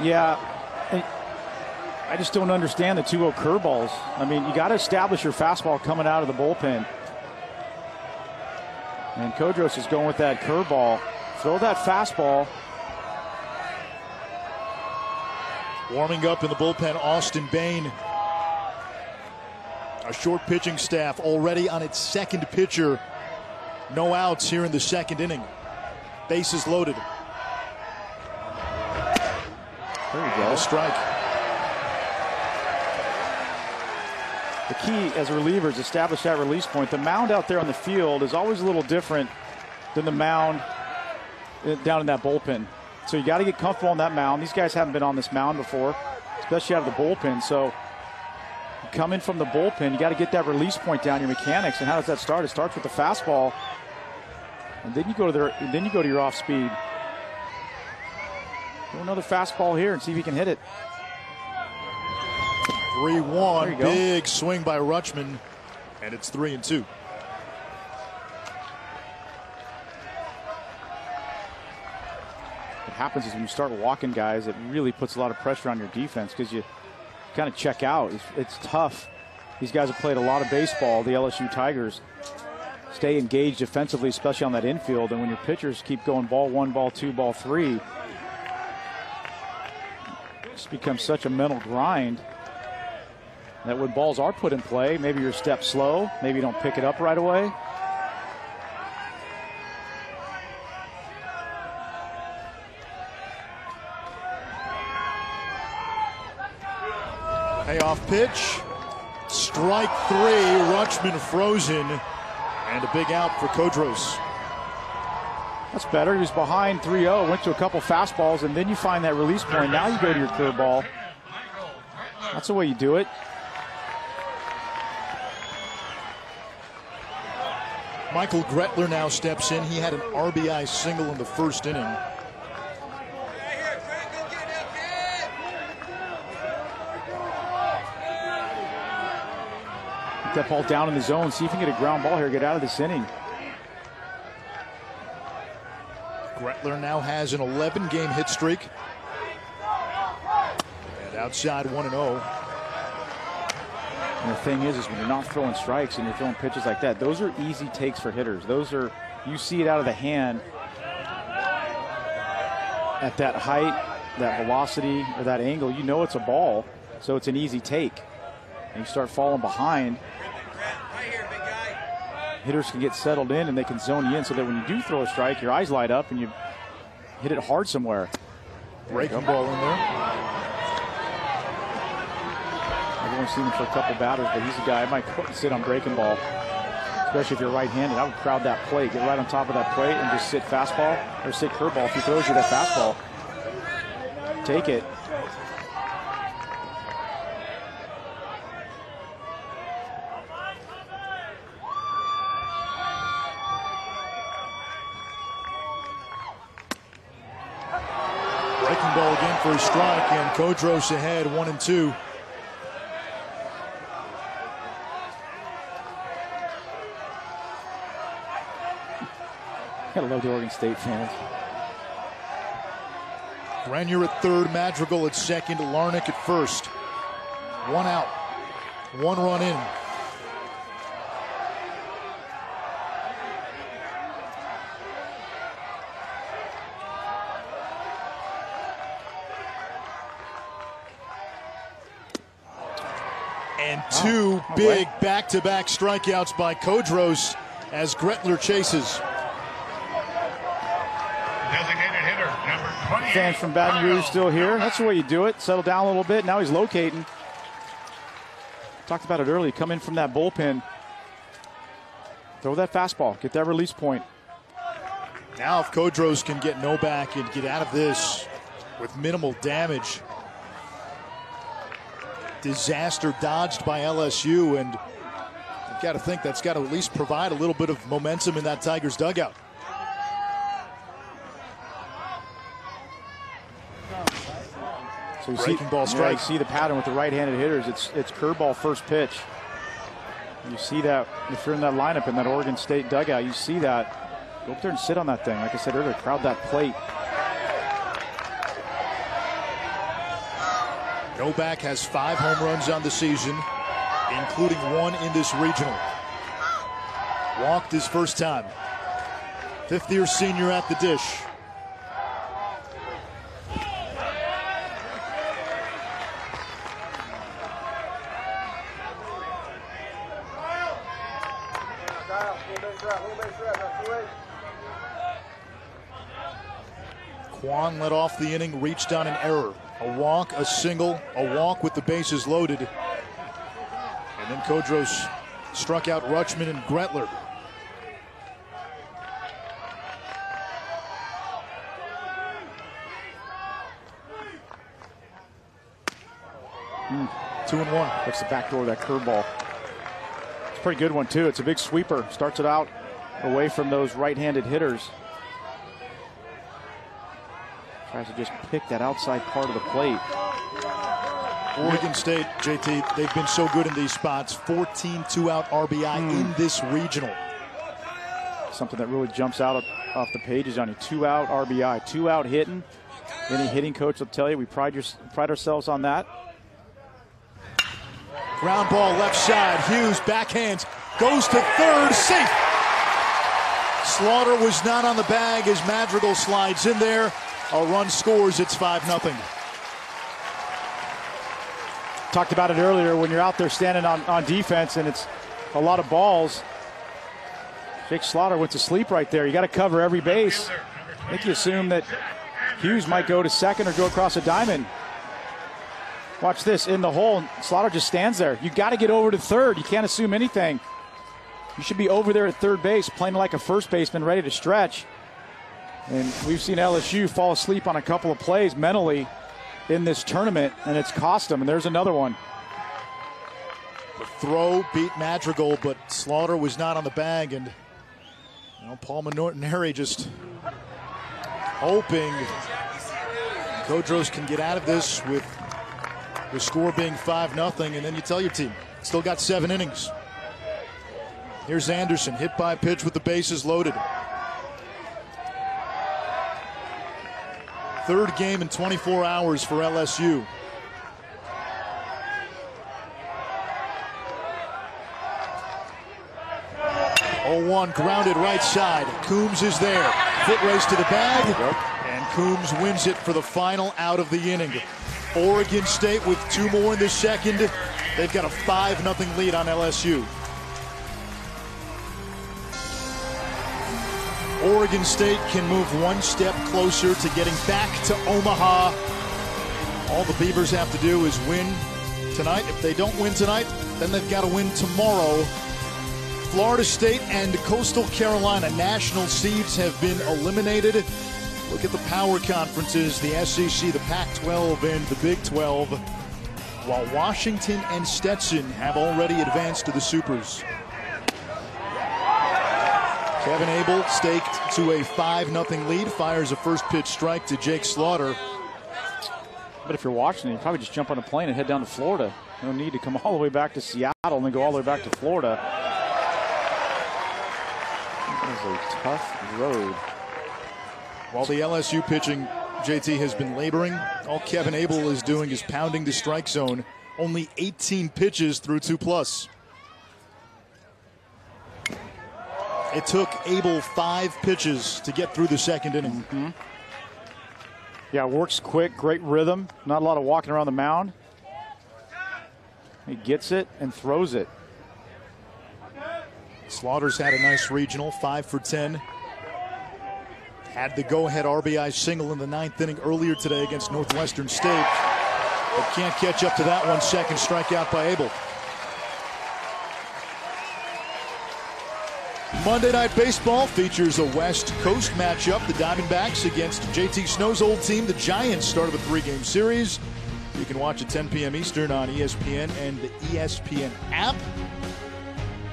Yeah. I just don't understand the 2-0 curveballs. I mean, you got to establish your fastball coming out of the bullpen. And Kodros is going with that curveball. Throw that fastball. Warming up in the bullpen, Austin Bain. A short pitching staff already on its second pitcher. No outs here in the second inning. Bases loaded. There you go. A strike. the key as a reliever is establish that release point. The mound out there on the field is always a little different than the mound down in that bullpen. So you got to get comfortable on that mound. These guys haven't been on this mound before, especially out of the bullpen. So coming from the bullpen, you got to get that release point down, your mechanics. And how does that start? It starts with the fastball, and then you go to your off speed. Throw another fastball here and see if you can hit it. 3-1, big swing by Rutschman, and it's 3-2. What happens is when you start walking guys, it really puts a lot of pressure on your defense because you kind of check out. It's tough. These guys have played a lot of baseball, the LSU Tigers. Stay engaged defensively, especially on that infield, and when your pitchers keep going ball one, ball two, ball three, it's become such a mental grind that when balls are put in play, maybe you're a step slow, maybe you don't pick it up right away. Payoff pitch, strike 3, Rutschman frozen, and a big out for Kodros. That's better. He was behind 3-0, went to a couple fastballs, and then you find that release point. Now you go to your curveball. That's the way you do it. Michael Gretler now steps in. He had an RBI single in the first inning. Get that ball down in the zone. See if you can get a ground ball here. Get out of this inning. Gretler now has an 11-game hit streak. And outside 1-0. And the thing is when you're not throwing strikes and you're throwing pitches like that, those are easy takes for hitters. Those are, you see it out of the hand at that height, that velocity, or that angle, you know it's a ball, so it's an easy take. And you start falling behind, hitters can get settled in and they can zone you in so that when you do throw a strike, your eyes light up and you hit it hard somewhere. Breaking ball in there. I've only seen him for a couple batters, but he's a guy I might sit on breaking ball, especially if you're right-handed. I would crowd that plate, get right on top of that plate, and just sit fastball or sit curveball. If he throws you that fastball, take it. Breaking ball again for a strike, and Kodros ahead 1-2. Gotta love the Oregon State fans. Grenier at third, Madrigal at second, Larnick at first. 1 out, 1 run in. And 2 big back-to-back strikeouts by Kodros as Gretler chases. Designated hitter, number 28. Fans from Baton Rouge still here. That's the way you do it. Settle down a little bit. Now he's locating. Talked about it earlier. Come in from that bullpen. Throw that fastball. Get that release point. Now if Kodros can get no back and get out of this with minimal damage. Disaster dodged by LSU, and you've got to think that's got to at least provide a little bit of momentum in that Tigers dugout. So you Breaking ball strike. You see the pattern with the right-handed hitters. It's curveball first pitch. You see that if you're in that lineup in that Oregon State dugout, you see that. Go up there and sit on that thing. Like I said earlier, crowd that plate. Novak has 5 home runs on the season, including 1 in this regional. Walked his first time. 5th-year senior at the dish. Quan led off the inning, reached on an error. A walk, a single, a walk with the bases loaded. And And Kodros struck out Rutschman and Gretler. Mm. 2-1. That's the back door of that curveball. It's a pretty good one, too. It's a big sweeper. Starts it out away from those right-handed hitters. Tries to just pick that outside part of the plate. Oregon State, JT, they've been so good in these spots. 14 two-out RBI in this regional. Something that really jumps out off the pages on you. 2-out RBI, 2-out hitting. Any hitting coach will tell you we pride ourselves on that. Ground ball left side. Hughes backhand goes to third, safe. Slaughter was not on the bag as Madrigal slides in there. A run scores. It's 5-0. Talked about it earlier when you're out there standing on defense and it's a lot of balls. Jake Slaughter went to sleep right there. You got to cover every base. I think you assume that Hughes might go to second or go across a diamond. Watch this, in the hole, Slaughter just stands there. You got to get over to third. You can't assume anything. You should be over there at third base, playing like a first baseman, ready to stretch. And we've seen LSU fall asleep on a couple of plays mentally in this tournament, and it's cost them. And there's another one. The throw beat Madrigal, but Slaughter was not on the bag, and Paul Manortoneri just hoping Kodros can get out of this with the score being 5-0, and then you tell your team, still got 7 innings. Here's Anderson, hit by pitch with the bases loaded. Third game in 24 hours for LSU. Oh-1 grounded right side. Coombs is there. Foot race to the bag, and Coombs wins it for the final out of the inning. Oregon State with 2 more in the second. They've got a 5-0 lead on LSU. Oregon State can move 1 step closer to getting back to Omaha. All the Beavers have to do is win tonight. If they don't win tonight, then they've got to win tomorrow. Florida State and Coastal Carolina national seeds have been eliminated. Look at the power conferences, the SEC, the Pac-12, and the Big 12. While Washington and Stetson have already advanced to the Supers. Kevin Abel staked to a 5-0 lead, fires a first pitch strike to Jake Slaughter. But if you're watching, you probably just jump on a plane and head down to Florida. No need to come all the way back to Seattle and then go all the way back to Florida. That is a tough road. While the LSU pitching, JT, has been laboring, all Kevin Abel is doing is pounding the strike zone. Only 18 pitches through 2+. It took Abel 5 pitches to get through the second inning. Yeah, works quick, great rhythm. Not a lot of walking around the mound. He gets it and throws it. Slaughter's had a nice regional, 5 for 10. Had the go-ahead RBI single in the 9th inning earlier today against Northwestern State. But can't catch up to that one. Second strikeout by Abel. Monday Night Baseball features a West Coast matchup. The Diamondbacks against JT Snow's old team, the Giants, start of a 3-game series. You can watch at 10 p.m. Eastern on ESPN and the ESPN app.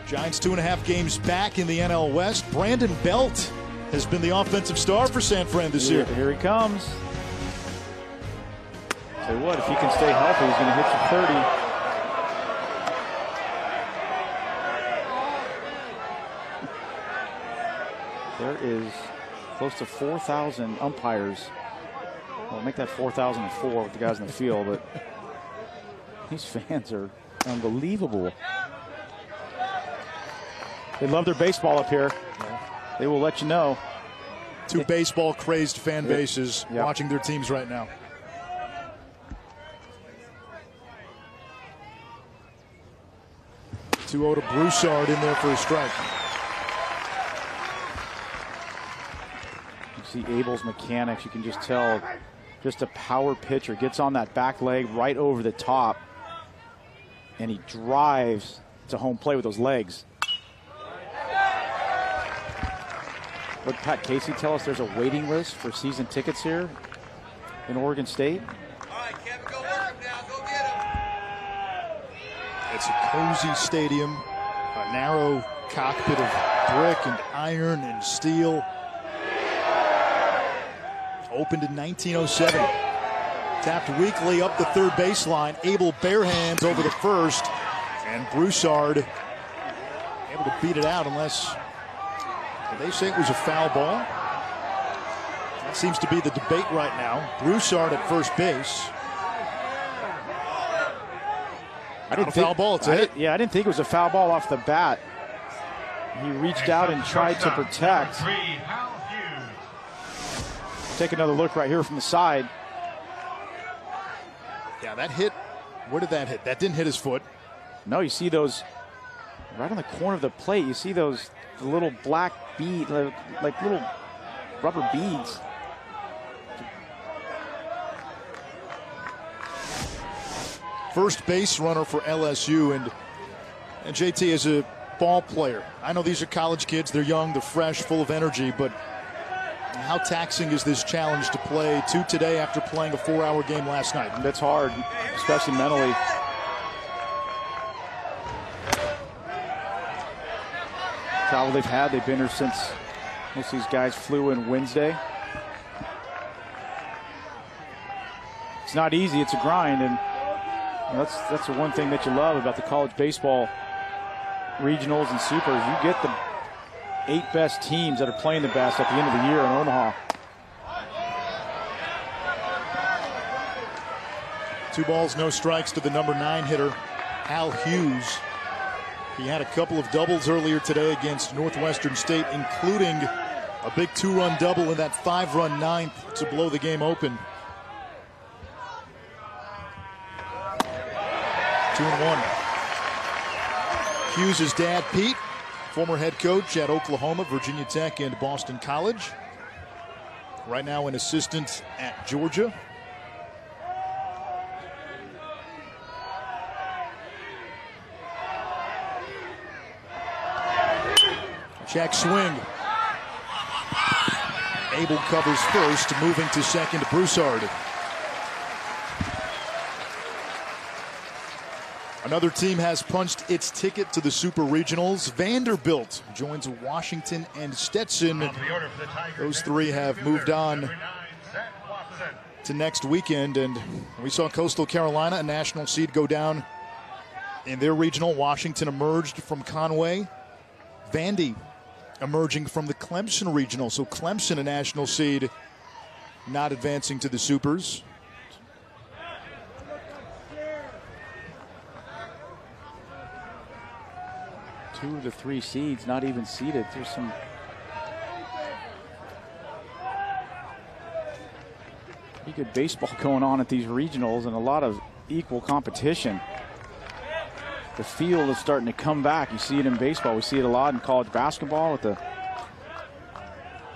Giants 2.5 games back in the NL West. Brandon Belt has been the offensive star for San Fran this year. Here he comes. Tell you what, if he can stay healthy, he's going to hit you 30. There is close to 4,000 umpires. Well, make that 4,004 with the guys in the field, but these fans are unbelievable. They love their baseball up here. They will let you know. 2 baseball-crazed fan bases watching their teams right now. To Broussard in there for a strike. See Abel's mechanics, you can just tell, just a power pitcher, gets on that back leg right over the top, and he drives it's a home play with those legs. What did Pat Casey tell us? There's a waiting list for season tickets here in Oregon State. All right, Kevin, go work him now. Go get him. It's a cozy stadium, a narrow cockpit of brick and iron and steel. Opened in 1907. Tapped weakly up the third baseline. Abel bare hands over the first. And Broussard able to beat it out unless they say it was a foul ball. That seems to be the debate right now. Broussard at first base. I didn't think, foul ball, it's a hit. Yeah, I didn't think it was a foul ball off the bat. He reached out and tried to protect. Take another look right here from the side. Yeah, that hit. Where did that hit? That didn't hit his foot. No, you see those right on the corner of the plate. You see those little black beads, like little rubber beads. First base runner for LSU, and JT is a ball player. I know these are college kids. They're young, they're fresh, full of energy, but how taxing is this challenge to play two today after playing a 4-hour game last night? That's hard, especially mentally. Travel they've had, they've been here since most of these guys flew in Wednesday. It's not easy, it's a grind, and that's the one thing that you love about the college baseball regionals and supers. You get the 8 best teams that are playing the best at the end of the year in Omaha. 2 balls, no strikes to the number 9 hitter, Al Hughes. He had a couple of doubles earlier today against Northwestern State, including a big 2-run double in that 5-run 9th to blow the game open. 2-1. Hughes' dad, Pete, former head coach at Oklahoma, Virginia Tech, and Boston College. Right now an assistant at Georgia. Check swing. Abel covers first, moving to second, Broussard. Another team has punched its ticket to the Super Regionals. Vanderbilt joins Washington and Stetson. Those 3 have moved on to next weekend. And we saw Coastal Carolina, a national seed, go down in their regional. Washington emerged from Conway. Vandy emerging from the Clemson regional. So Clemson, a national seed, not advancing to the Supers. Two of the 3 seeds not even seeded. There's some pretty good baseball going on at these regionals and a lot of equal competition. The field is starting to come back. You see it in baseball. We see it a lot in college basketball with I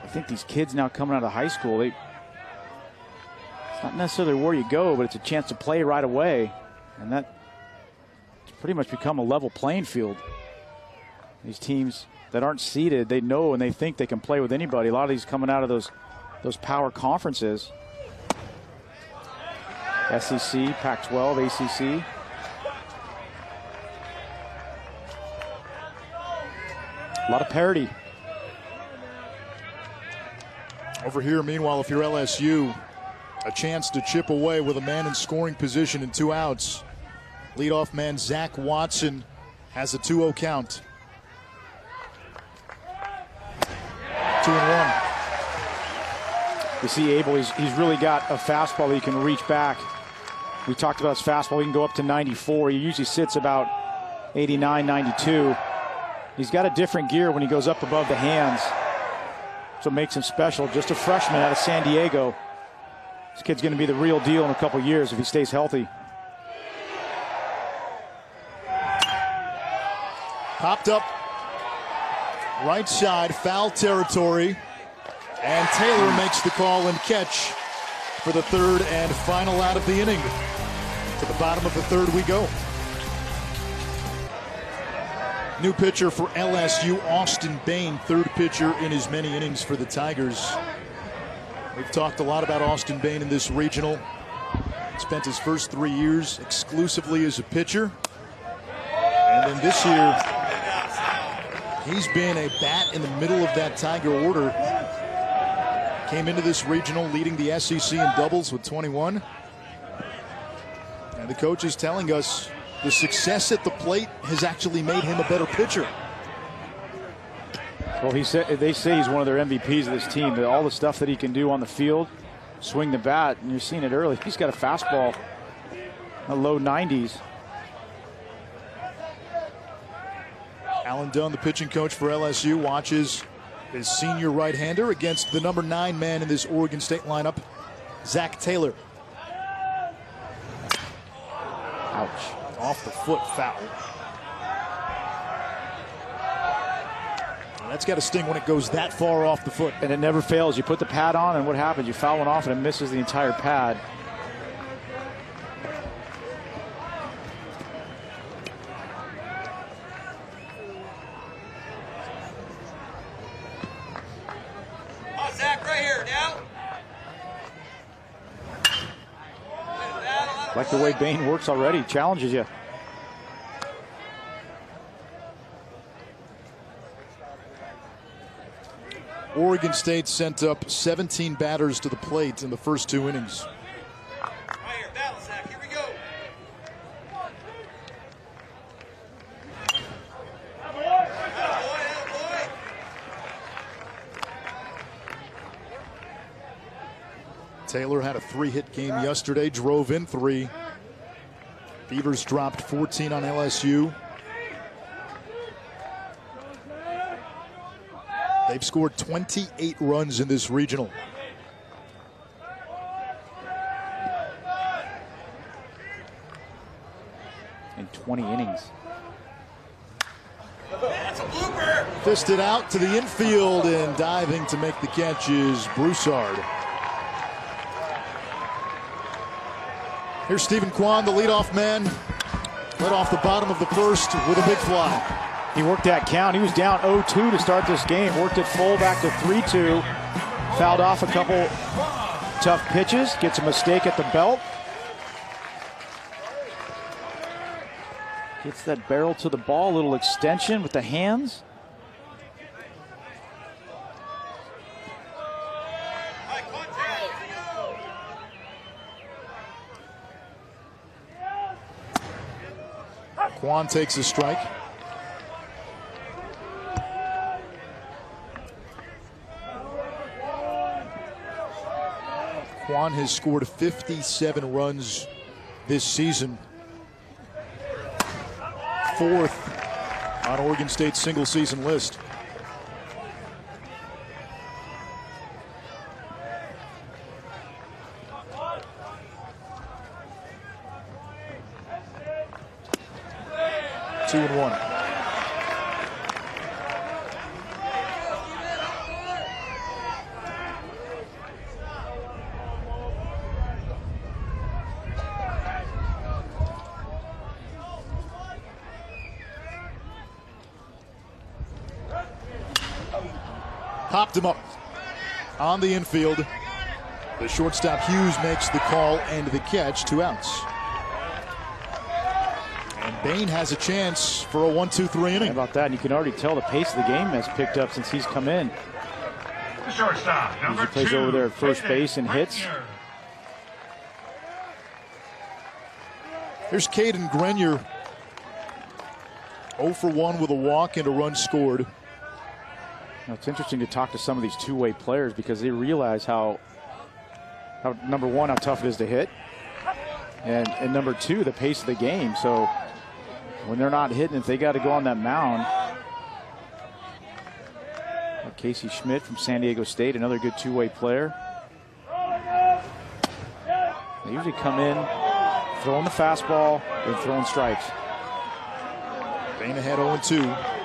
think these kids now coming out of high school, it's not necessarily where you go, but it's a chance to play right away. And that's pretty much become a level playing field. These teams that aren't seeded, they know and they think they can play with anybody. A lot of these coming out of those power conferences. SEC, Pac-12, ACC. A lot of parity. Over here, meanwhile, if you're LSU, a chance to chip away with a man in scoring position and 2 outs. Leadoff man Zach Watson has a 2-0 count. 2-1. You see Abel, he's really got a fastball that he can reach back. We talked about his fastball. He can go up to 94. He usually sits about 89, 92. He's got a different gear when he goes up above the hands. So it makes him special. Just a freshman out of San Diego. This kid's going to be the real deal in a couple years if he stays healthy. Popped up right side, foul territory. And Taylor makes the call and catch for the 3rd and final out of the inning. To the bottom of the 3rd we go. New pitcher for LSU, Austin Bain, third pitcher in as many innings for the Tigers. We've talked a lot about Austin Bain in this regional. Spent his first 3 years exclusively as a pitcher. And then this year, he's been a bat in the middle of that Tiger order. Came into this regional leading the SEC in doubles with 21. And the coach is telling us the success at the plate has actually made him a better pitcher. Well, they say he's one of their MVPs of this team. All the stuff that he can do on the field, swing the bat, and you're seeing it early. He's got a fastball, a low 90s. Alan Dunn, the pitching coach for LSU, watches his senior right-hander against the number 9 man in this Oregon State lineup, Zach Taylor. Ouch. Off the foot foul. Well, that's got to sting when it goes that far off the foot. And it never fails. You put the pad on, and what happens? You foul one off, and it misses the entire pad. Oh, Zach, right here now. Like the way Bain works already, challenges you. Oregon State sent up 17 batters to the plate in the first 2 innings. Right here, battle, Zach. Here we go. Attaboy. Taylor had a 3-hit game yesterday, drove in 3. Beavers dropped 14 on LSU. They've scored 28 runs in this regional. In 20 innings. That's a blooper. Fisted out to the infield, and diving to make the catch is Broussard. Here's Stephen Kwan, the leadoff man. Led off the bottom of the first with a big fly. He worked that count. He was down 0-2 to start this game. Worked it full back to 3-2. Fouled off a couple tough pitches. Gets a mistake at the belt. Gets that barrel to the ball. A little extension with the hands. Kwan takes a strike. Kwan has scored 57 runs this season. 4th on Oregon State's single season list. Two and one. Popped him up on the infield. The shortstop Hughes makes the call and the catch, 2 outs. And Bain has a chance for a 1-2-3 inning. How about that? And you can already tell the pace of the game has picked up since he's come in. The shortstop, number He plays 2, over there at first base and hits. Here's Caden Grenier. 0 for 1 with a walk and a run scored. Now, it's interesting to talk to some of these two-way players because they realize how number one, how tough it is to hit, and number 2, the pace of the game. So when they're not hitting, if they got to go on that mound. Casey Schmidt from San Diego State, another good two-way player. They usually come in, throwing the fastball, and throwing strikes. Bain ahead 0-2.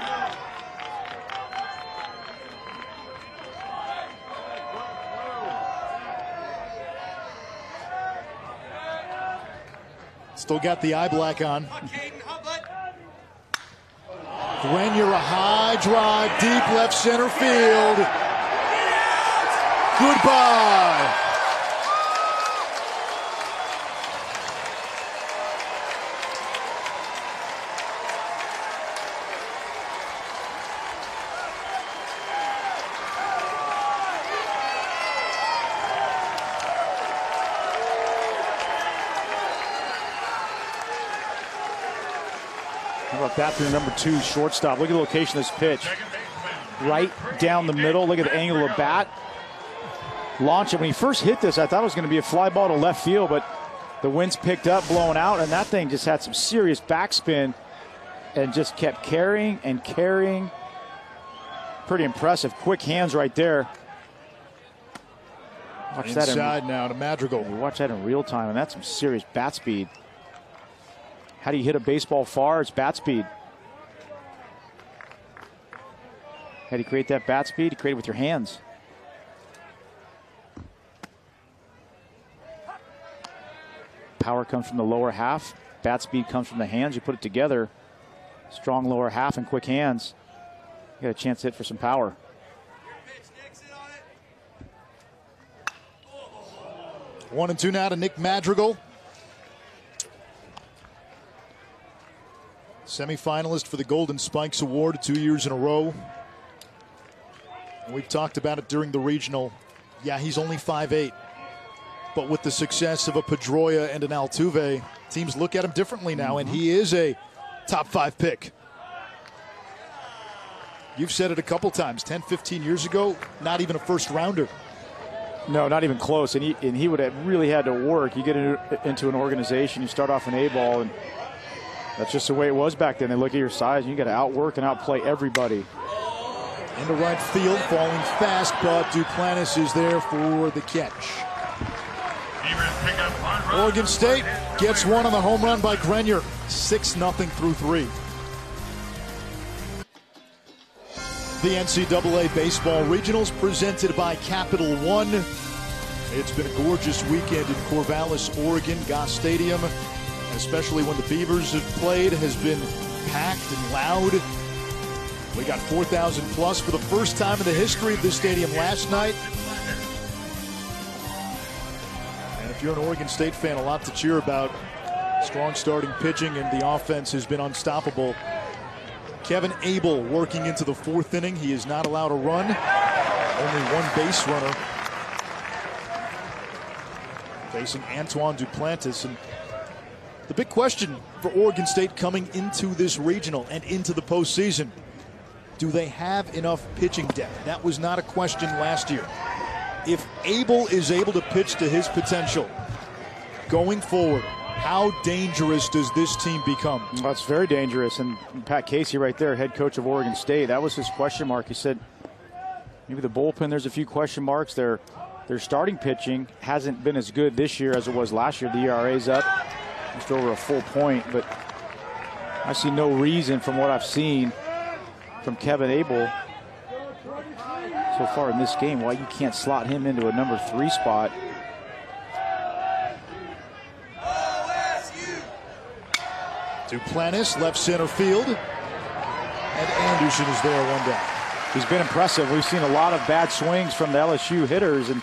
Still got the eye black on. 3 Grenier, a high drive, deep left center field. Goodbye. How about that through number 2, shortstop? Look at the location of this pitch. Right down the middle. Look at the angle of the bat. Launch it. When he first hit this, I thought it was going to be a fly ball to left field, but the wind's picked up, blowing out, and that thing just had some serious backspin and just kept carrying and carrying. Pretty impressive. Quick hands right there. Watch that inside now to Madrigal. Watch that in real time, and that's some serious bat speed. How do you hit a baseball far? It's bat speed. How do you create that bat speed? You create it with your hands. Power comes from the lower half. Bat speed comes from the hands. You put it together. Strong lower half and quick hands. You got a chance to hit for some power. 1-2 now to Nick Madrigal. Semi-finalist for the Golden Spikes Award 2 years in a row. And we've talked about it during the regional. Yeah, he's only 5'8". But with the success of a Pedroia and an Altuve, teams look at him differently now, and he is a top 5 pick. You've said it a couple times. 10, 15 years ago, not even a first rounder. No, not even close. And he would have really had to work. You get into an organization, you start off an A-ball, and that's just the way it was back then. They look at your size, and you got to outwork and outplay everybody. Into right field, falling fast, but Duplantis is there for the catch. Oregon State gets one on the home run by Grenier. 6-0 through 3. The NCAA Baseball Regionals presented by Capital One. It's been a gorgeous weekend in Corvallis, Oregon. Goss Stadium, especially when the Beavers have played, has been packed and loud. We got 4,000 plus for the first time in the history of this stadium last night. And if you're an Oregon State fan, a lot to cheer about. Strong starting pitching, and the offense has been unstoppable. Kevin Abel working into the 4th inning. He is not allowed a run. Only one base runner. Facing Antoine Duplantis. And the big question for Oregon State coming into this regional and into the postseason, do they have enough pitching depth? That was not a question last year. If Abel is able to pitch to his potential going forward, how dangerous does this team become? Well, it's very dangerous. And Pat Casey right there, head coach of Oregon State, that was his question mark. He said maybe the bullpen, there's a few question marks. Their starting pitching hasn't been as good this year as it was last year. The ERA's up just over a full point, but I see no reason from what I've seen from Kevin Abel so far in this game why you can't slot him into a number 3 spot. Duplantis, left center field. And Anderson is there, one down. He's been impressive. We've seen a lot of bad swings from the LSU hitters. And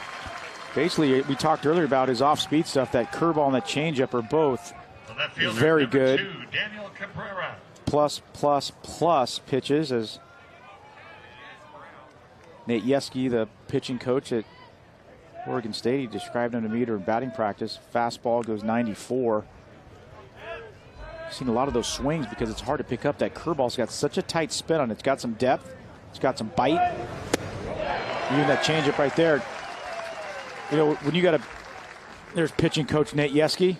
basically, we talked earlier about his off-speed stuff. That curveball and that changeup are both very good. Plus pitches, as Nate Yeske, the pitching coach at Oregon State, he described him to me during batting practice. Fastball goes 94. Seen a lot of those swings because it's hard to pick up. That curveball's got such a tight spin on it. It's got some depth. It's got some bite. Even that changeup right there. You know, when you got there's pitching coach Nate Yeske.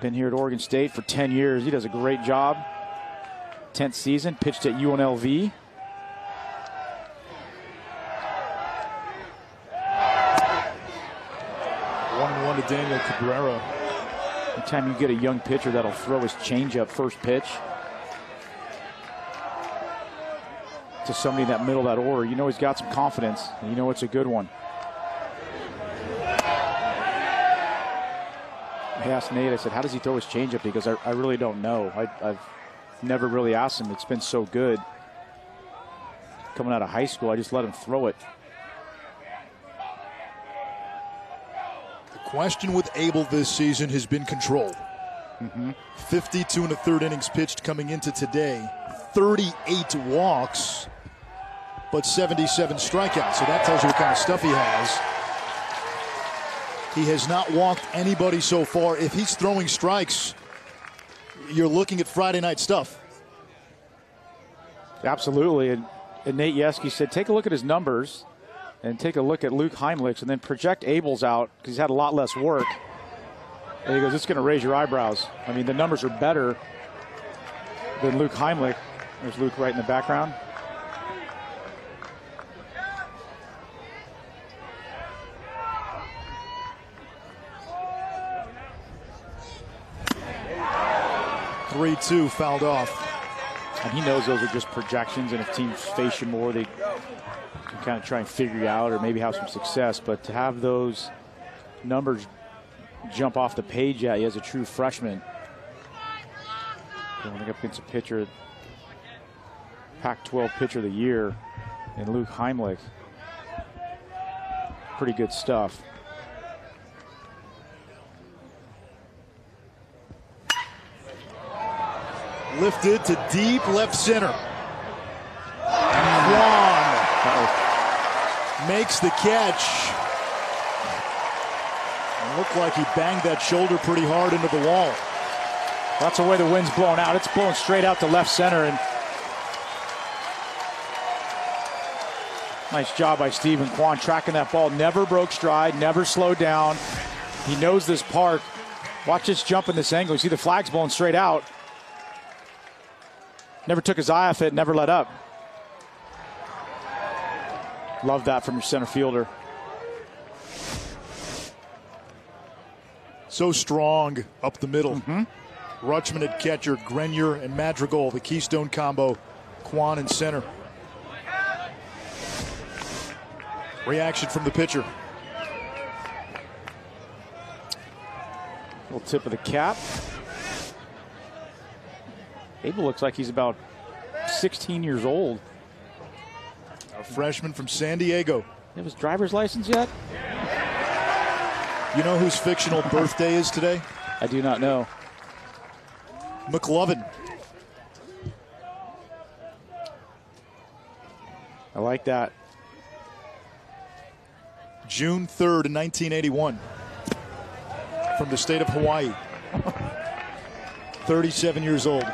Been here at Oregon State for 10 years. He does a great job. 10th season, pitched at UNLV. One to Daniel Cabrera. Anytime you get a young pitcher that'll throw his changeup first pitch to somebody in that middle of that order, you know he's got some confidence, and you know it's a good one. I asked Nate, I said, how does he throw his changeup? Because I really don't know. never really asked him. It's been so good. Coming out of high school, I just let him throw it. The question with Abel this season has been control. 52 and a third innings pitched coming into today. 38 walks, but 77 strikeouts. So that tells you what kind of stuff he has. He has not walked anybody so far. If he's throwing strikes, you're looking at Friday night stuff. Absolutely. And Nate Yeske said, take a look at his numbers and take a look at Luke Heimlich's and then project Abel's out because he's had a lot less work. And he goes, it's going to raise your eyebrows. I mean, the numbers are better than Luke Heimlich. There's Luke right in the background. (3-2) fouled off. And he knows those are just projections, and if teams face you more, they can kind of try and figure you out or maybe have some success. But to have those numbers jump off the page at you as a true freshman, going up against a pitcher, Pac-12 pitcher of the year, and Luke Heimlich, pretty good stuff. Lifted to deep left center. Juan makes the catch. It looked like he banged that shoulder pretty hard into the wall. That's the way the wind's blowing out. It's blowing straight out to left center. And nice job by Stephen Kwan tracking that ball. Never broke stride, never slowed down. He knows this park. Watch this jump in this angle. You see the flag's blowing straight out. Never took his eye off it, never let up. Love that from your center fielder. So strong up the middle. Rutschman at catcher, Grenier and Madrigal, the Keystone combo, Kwan in center. Reaction from the pitcher. Little tip of the cap. Abel looks like he's about 16 years old. A freshman from San Diego. You have his driver's license yet? You know whose fictional birthday is today? I do not know. McLovin. I like that. June 3rd, 1981. From the state of Hawaii. 37 years old.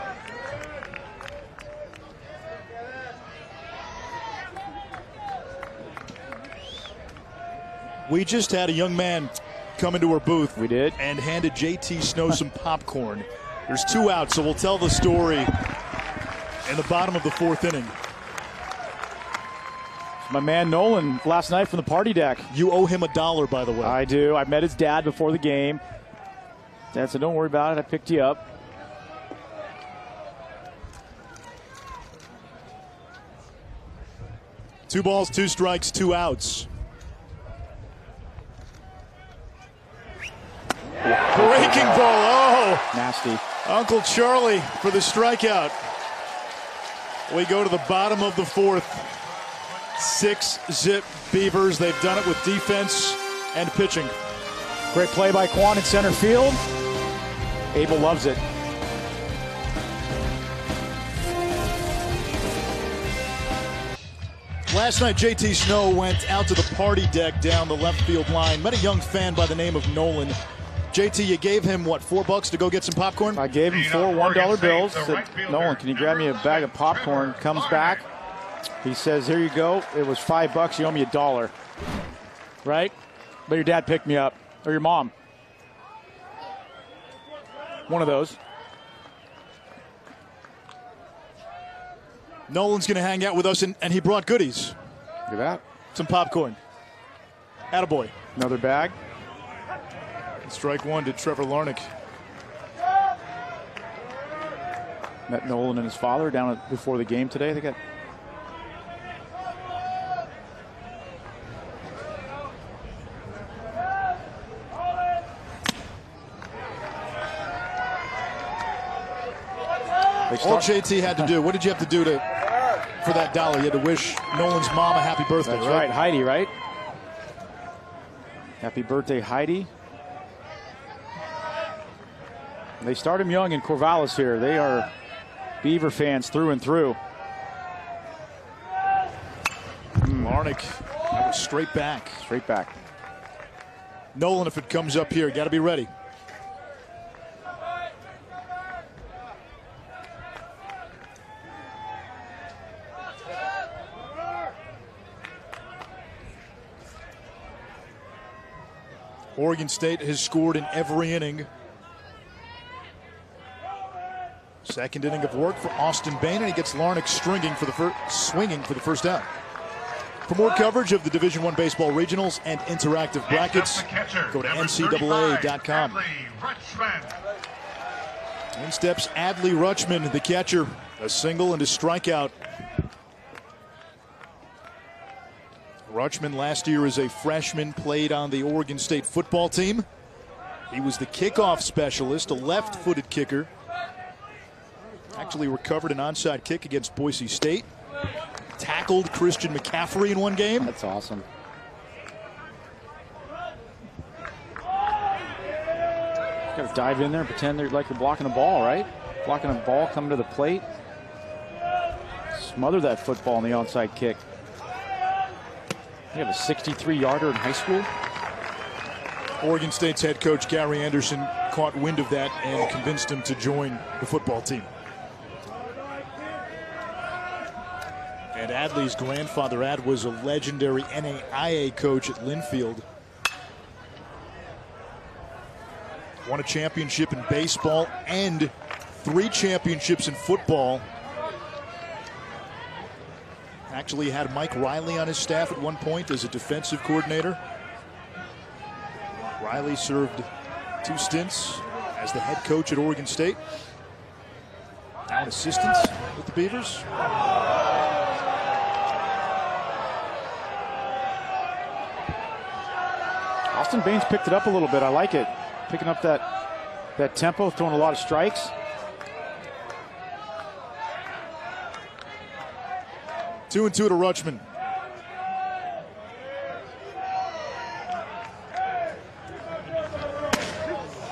We just had a young man come into our booth. We did. And handed JT Snow some popcorn. There's 2 outs, so we'll tell the story in the bottom of the 4th inning. My man Nolan last night from the party deck. You owe him $1, by the way. I do. I met his dad before the game. Dad said, don't worry about it. I picked you up. Two balls, 2 strikes, 2 outs. Breaking ball. Oh, nasty. Uncle Charlie for the strikeout. We go to the bottom of the 4th. 6-zip Beavers. They've done it with defense and pitching. Great play by Kwan in center field. Abel loves it. Last night, JT Snow went out to the party deck down the left field line. Met a young fan by the name of Nolan. JT, you gave him, what, $4 to go get some popcorn? I gave him 4 $1 bills. Said, Nolan, can you grab me a bag of popcorn? Comes back. He says, here you go. It was $5. You owe me $1. Right? But your dad picked me up. Or your mom. One of those. Nolan's going to hang out with us, and he brought goodies. Look at that. Some popcorn. Attaboy. Another bag. Strike 1 to Trevor Larnach. Met Nolan and his father down before the game today. They got All JT had to do, what did you have to do for that dollar? You had to wish Nolan's mom a happy birthday, That's right, Heidi, right? Happy birthday, Heidi. They start him young in Corvallis here. They are Beaver fans through and through. Larnick, that was straight back. Straight back. Nolan, if it comes up here, got to be ready. Oregon State has scored in every inning. Second inning of work for Austin Bain, and he gets Larnick swinging for the first out. For more coverage of the Division I Baseball Regionals and interactive brackets, go to NCAA.com. In steps Adley Rutschman, the catcher. A single and a strikeout. Rutschman last year as a freshman played on the Oregon State football team. He was the kickoff specialist, a left-footed kicker. Actually recovered an onside kick against Boise State. Tackled Christian McCaffrey in one game. That's awesome. Got to dive in there and pretend they're like you're blocking a ball, right? Blocking a ball, coming to the plate. Smother that football in the onside kick. You have a 63-yarder in high school. Oregon State's head coach Gary Anderson caught wind of that and convinced him to join the football team. And Adley's grandfather, Ad, was a legendary NAIA coach at Linfield. Won a championship in baseball and 3 championships in football. Actually had Mike Riley on his staff at one point as a defensive coordinator. Riley served 2 stints as the head coach at Oregon State. Now an assistant with the Beavers. Austin Bain's picked it up a little bit. I like it. Picking up that tempo, throwing a lot of strikes. 2-2 to Rutschman.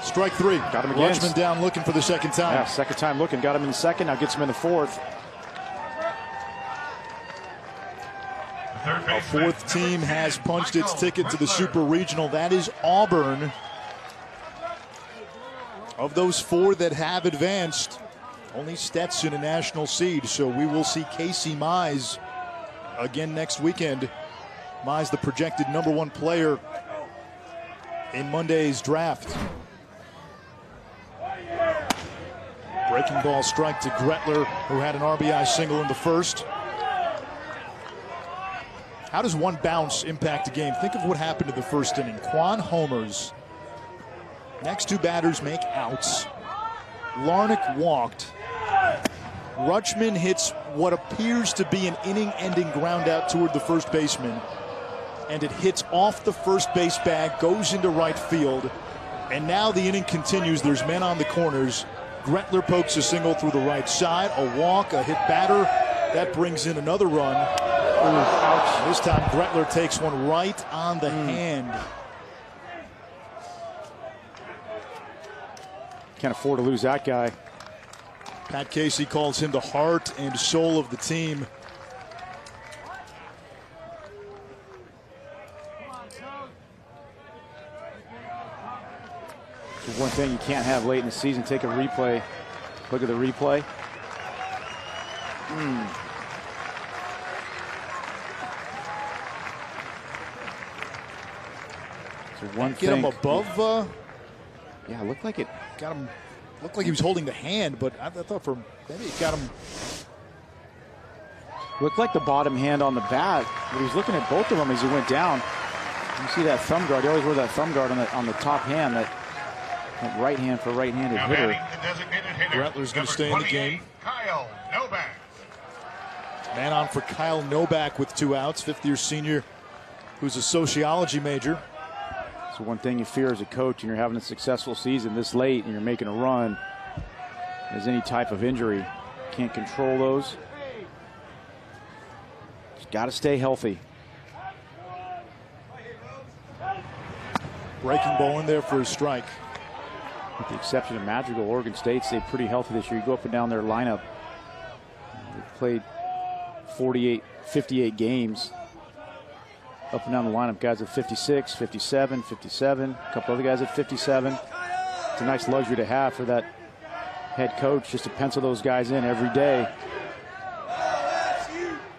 Strike 3. Got him again. Rutschman down looking for the second time. Yeah, second time looking. Got him in the second. Now gets him in the fourth. A fourth team has punched its ticket to the Super Regional. That is Auburn. Of those 4 that have advanced, only Stetson a national seed. So we will see Casey Mize again next weekend. Mize, the projected #1 player in Monday's draft. Breaking ball strike to Gretler, who had an RBI single in the first. How does one bounce impact a game? Think of what happened in the first inning. Quan homers. Next 2 batters make outs. Larnick walked. Rutschman hits what appears to be an inning-ending ground out toward the first baseman. And it hits off the first base bag, goes into right field. And now the inning continues. There's men on the corners. Gretler pokes a single through the right side. A walk, a hit batter. That brings in another run. Ouch. This time Gretler takes one right on the hand. Can't afford to lose that guy. Pat Casey calls him the heart and soul of the team. So one thing you can't have late in the season, take a replay. Look at the replay. So one Get him above. Yeah, looked like it. Got him. Looked like he was holding the hand, but I thought for maybe it got him. Looked like the bottom hand on the bat, but he was looking at both of them as he went down. You see that thumb guard. You always wear that thumb guard on the top hand. That right hand for right-handed hitter. Gretler's going to stay in the game. Kyle Novak. Man on for Kyle Novak with 2 outs. 5th-year senior who's a sociology major. So one thing you fear as a coach, and you're having a successful season this late, and you're making a run, is any type of injury. Can't control those. Just got to stay healthy. Breaking ball in there for a strike. With the exception of Madrigal, Oregon State stayed pretty healthy this year. You go up and down their lineup. They've played 58 games. Up and down the lineup, guys at 56, 57, 57. A couple other guys at 57. It's a nice luxury to have for that head coach, just to pencil those guys in every day.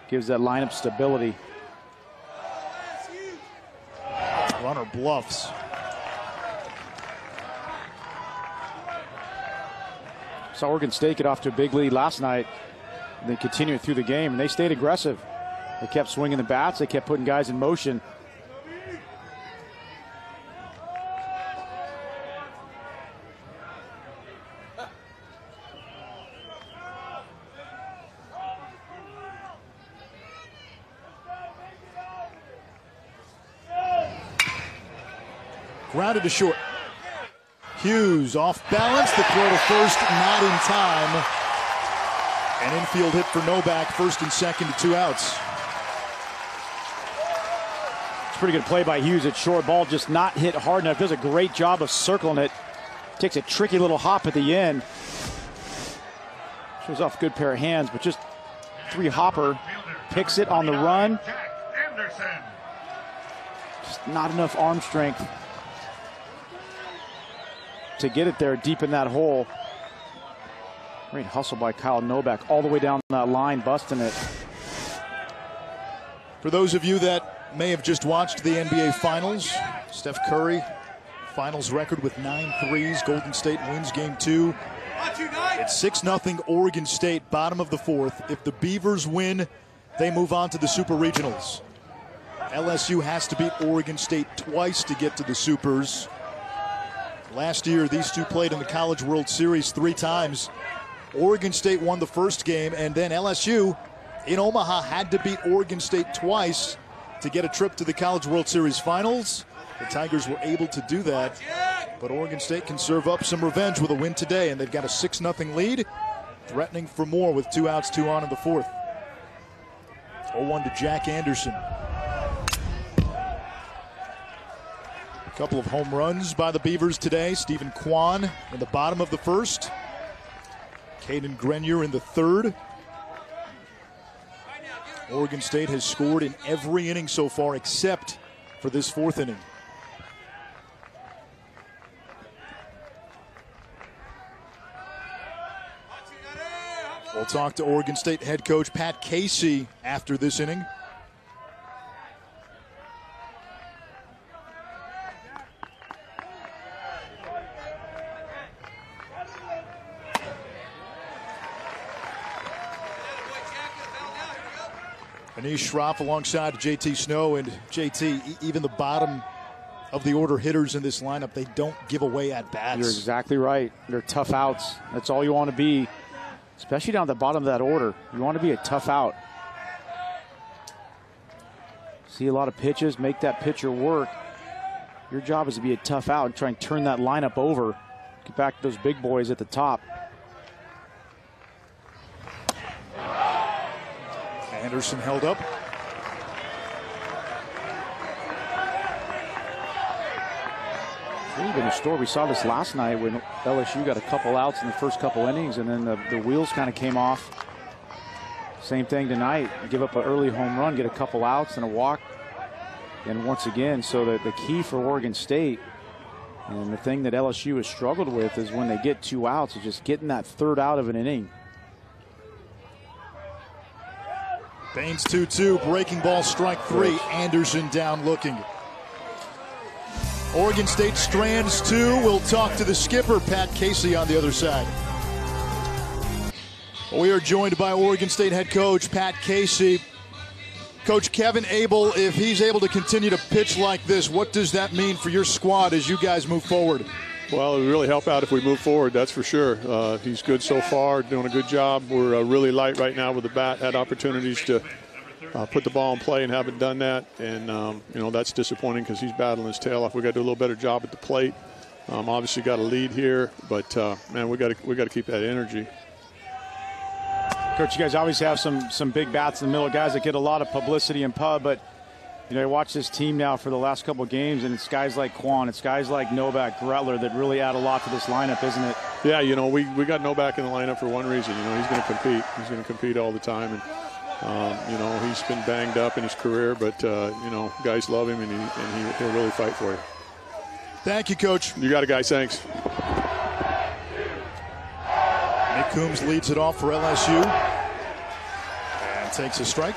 Gives that lineup stability. Runner bluffs. Saw Oregon State get off to a big lead last night. And they continued through the game, and they stayed aggressive. They kept swinging the bats. They kept putting guys in motion. Grounded to short. Hughes off balance. The throw to first, not in time. An infield hit for Novak, first and second to 2 outs. It's a pretty good play by Hughes at short. Ball just not hit hard enough. Does a great job of circling it. Takes a tricky little hop at the end. Shows off a good pair of hands, but just 3-hopper. Picks it on the run. Just not enough arm strength to get it there deep in that hole. Great hustle by Kyle Novak all the way down that line, busting it. For those of you that may have just watched the NBA Finals, Steph Curry, finals record with 9 threes. Golden State wins game 2. It's 6-0 Oregon State, bottom of the 4th. If the Beavers win, they move on to the Super Regionals. LSU has to beat Oregon State twice to get to the Supers. Last year, these two played in the College World Series 3 times. Oregon State won the first game, and then LSU in Omaha had to beat Oregon State twice to get a trip to the College World Series Finals. The Tigers were able to do that, but Oregon State can serve up some revenge with a win today, and they've got a 6-0 lead, threatening for more with 2 outs, 2 on in the 4th. 0-1 to Jack Anderson. A couple of home runs by the Beavers today. Stephen Kwan in the bottom of the 1st. Caden Grenier in the 3rd. Oregon State has scored in every inning so far except for this 4th inning. We'll talk to Oregon State head coach Pat Casey after this inning. Anish Shroff alongside JT Snow, and JT, even the bottom of the order hitters in this lineup, they don't give away at bats. You're exactly right. They're tough outs. That's all you want to be, especially down at the bottom of that order. You want to be a tough out. See a lot of pitches, make that pitcher work. Your job is to be a tough out and try and turn that lineup over. Get back to those big boys at the top. Anderson held up. Really been a story. We saw this last night when LSU got a couple outs in the first couple innings, and then the wheels kind of came off. Same thing tonight. Give up an early home run, get a couple outs and a walk. And once again, so the key for Oregon State, and the thing that LSU has struggled with, is when they get 2 outs, is just getting that 3rd out of an inning. Baines 2-2, breaking ball, strike 3. Anderson down looking. Oregon State strands 2. We'll talk to the skipper, Pat Casey, on the other side. We are joined by Oregon State head coach Pat Casey. Coach, Kevin Abel, if he's able to continue to pitch like this, what does that mean for your squad as you guys move forward? Well, it would really help out if we move forward, that's for sure. He's good so far, doing a good job. We're really light right now with the bat. Had opportunities to put the ball in play and haven't done that. And, you know, that's disappointing because he's battling his tail off. We've got to do a little better job at the plate. Obviously got a lead here, but, man, we got to keep that energy. Coach, you guys always have some big bats in the middle, guys that get a lot of publicity in pub, but you know, I watch this team now for the last couple of games, and it's guys like Quan, it's guys like Novak, Gretler that really add a lot to this lineup, isn't it? Yeah, you know, we got Novak in the lineup for one reason. You know, he's going to compete. He's going to compete all the time, and you know, he's been banged up in his career, but you know, guys love him, and he'll really fight for you. Thank you, Coach. You got it, guys. Thanks. Nick Coombs leads it off for LSU and takes a strike.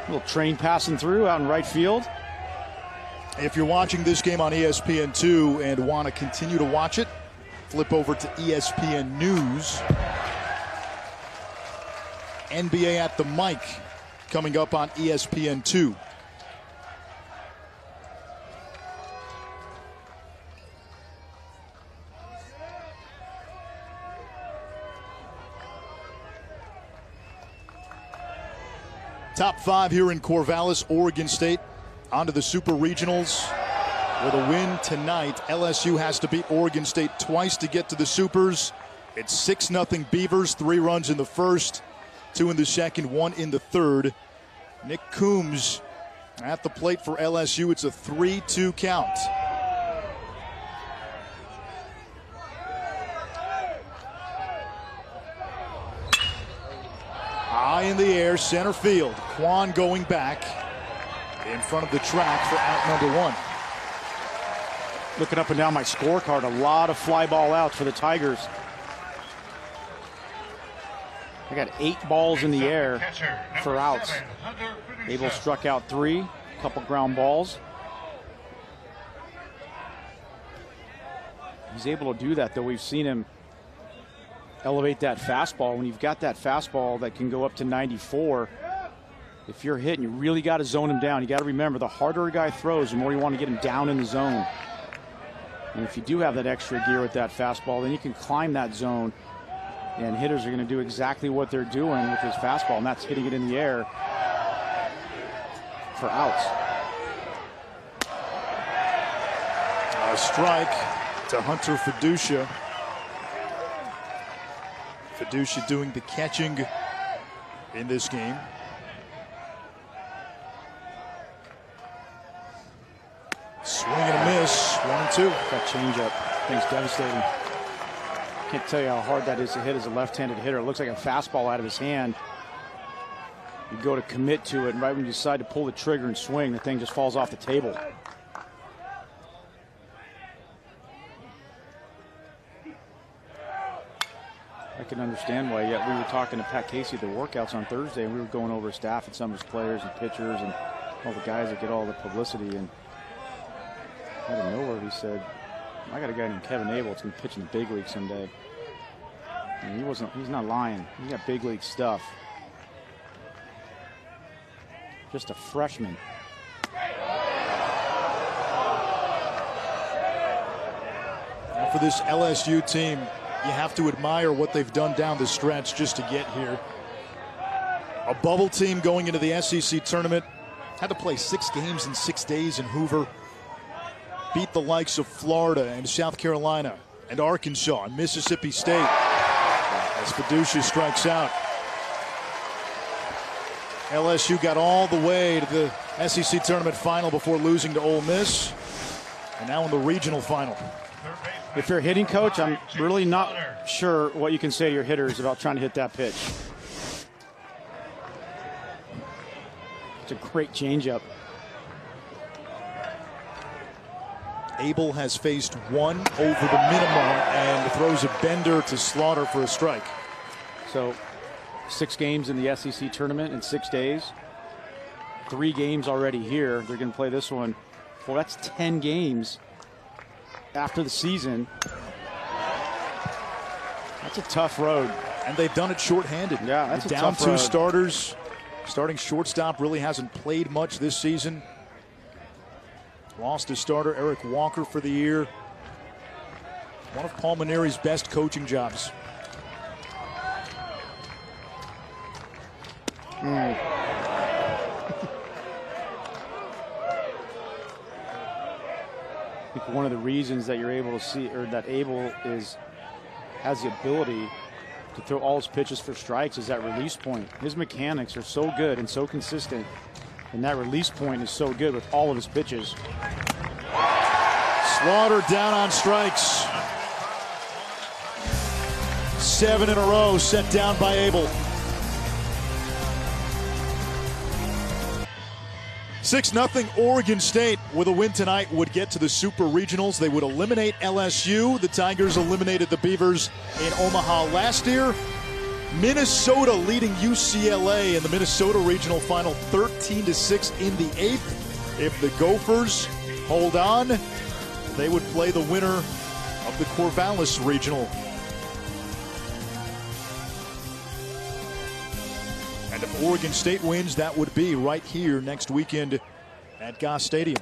Little train passing through out in right field. If you're watching this game on ESPN2 and want to continue to watch it, flip over to ESPN News. NBA at the mic coming up on ESPN2. Top 5 here in Corvallis, Oregon State. On to the Super Regionals. With a win tonight, LSU has to beat Oregon State twice to get to the Supers. It's 6-0 Beavers, 3 runs in the first, 2 in the second, 1 in the third. Nick Coombs at the plate for LSU. It's a 3-2 count. High in the air, center field. Quan going back in front of the track for out number 1. Looking up and down my scorecard, a lot of fly ball outs for the Tigers. I got 8 balls in the air for outs. Abel struck out 3, a couple ground balls. He's able to do that, though. We've seen him elevate that fastball. When you've got that fastball that can go up to 94, if you're hitting, you really got to zone him down. You got to remember, the harder a guy throws, the more you want to get him down in the zone. And if you do have that extra gear with that fastball, then you can climb that zone, and hitters are going to do exactly what they're doing with his fastball, and that's hitting it in the air for outs. A strike to Hunter Fiducia. Fiducia doing the catching in this game. Swing and a miss, 1-2. That changeup, thing's devastating. Can't tell you how hard that is to hit as a left-handed hitter. It looks like a fastball out of his hand. You go to commit to it, and right when you decide to pull the trigger and swing, the thing just falls off the table. I can understand why. Yet we were talking to Pat Casey at the workouts on Thursday, and we were going over staff and some of his players and pitchers and all the guys that get all the publicity. And out of nowhere, he said, "I got a guy named Kevin Abel that's going to pitch in the big league someday." And he's not lying. He's got big league stuff. Just a freshman. Now for this LSU team, you have to admire what they've done down the stretch just to get here. A bubble team going into the SEC tournament. Had to play 6 games in 6 days in Hoover. Beat the likes of Florida and South Carolina and Arkansas and Mississippi State. As Fiducia strikes out. LSU got all the way to the SEC tournament final before losing to Ole Miss. And now in the regional final. If you're a hitting coach, I'm really not sure what you can say to your hitters about trying to hit that pitch. It's a great changeup. Abel has faced 1 over the minimum and throws a bender to Slaughter for a strike. So 6 games in the SEC tournament in 6 days. 3 games already here. They're going to play this one. Well, that's 10 games after the season. That's a tough road. And they've done it shorthanded. Yeah, that's down a tough 2 road. starters. Starting shortstop really hasn't played much this season. Lost his starter, Eric Walker, for the year. One of Paul Maneri's best coaching jobs. I think one of the reasons that you're able to see, or that Abel has the ability to throw all his pitches for strikes is that release point. His mechanics are so good and so consistent, and that release point is so good with all of his pitches. Slaughter down on strikes. 7 in a row set down by Abel. 6-0 Oregon State with a win tonight would get to the Super Regionals. They would eliminate LSU. The Tigers eliminated the Beavers in Omaha last year. Minnesota leading UCLA in the Minnesota Regional Final 13-6 in the 8th. If the Gophers hold on, they would play the winner of the Corvallis Regional. And if Oregon State wins, that would be right here next weekend at Goss Stadium.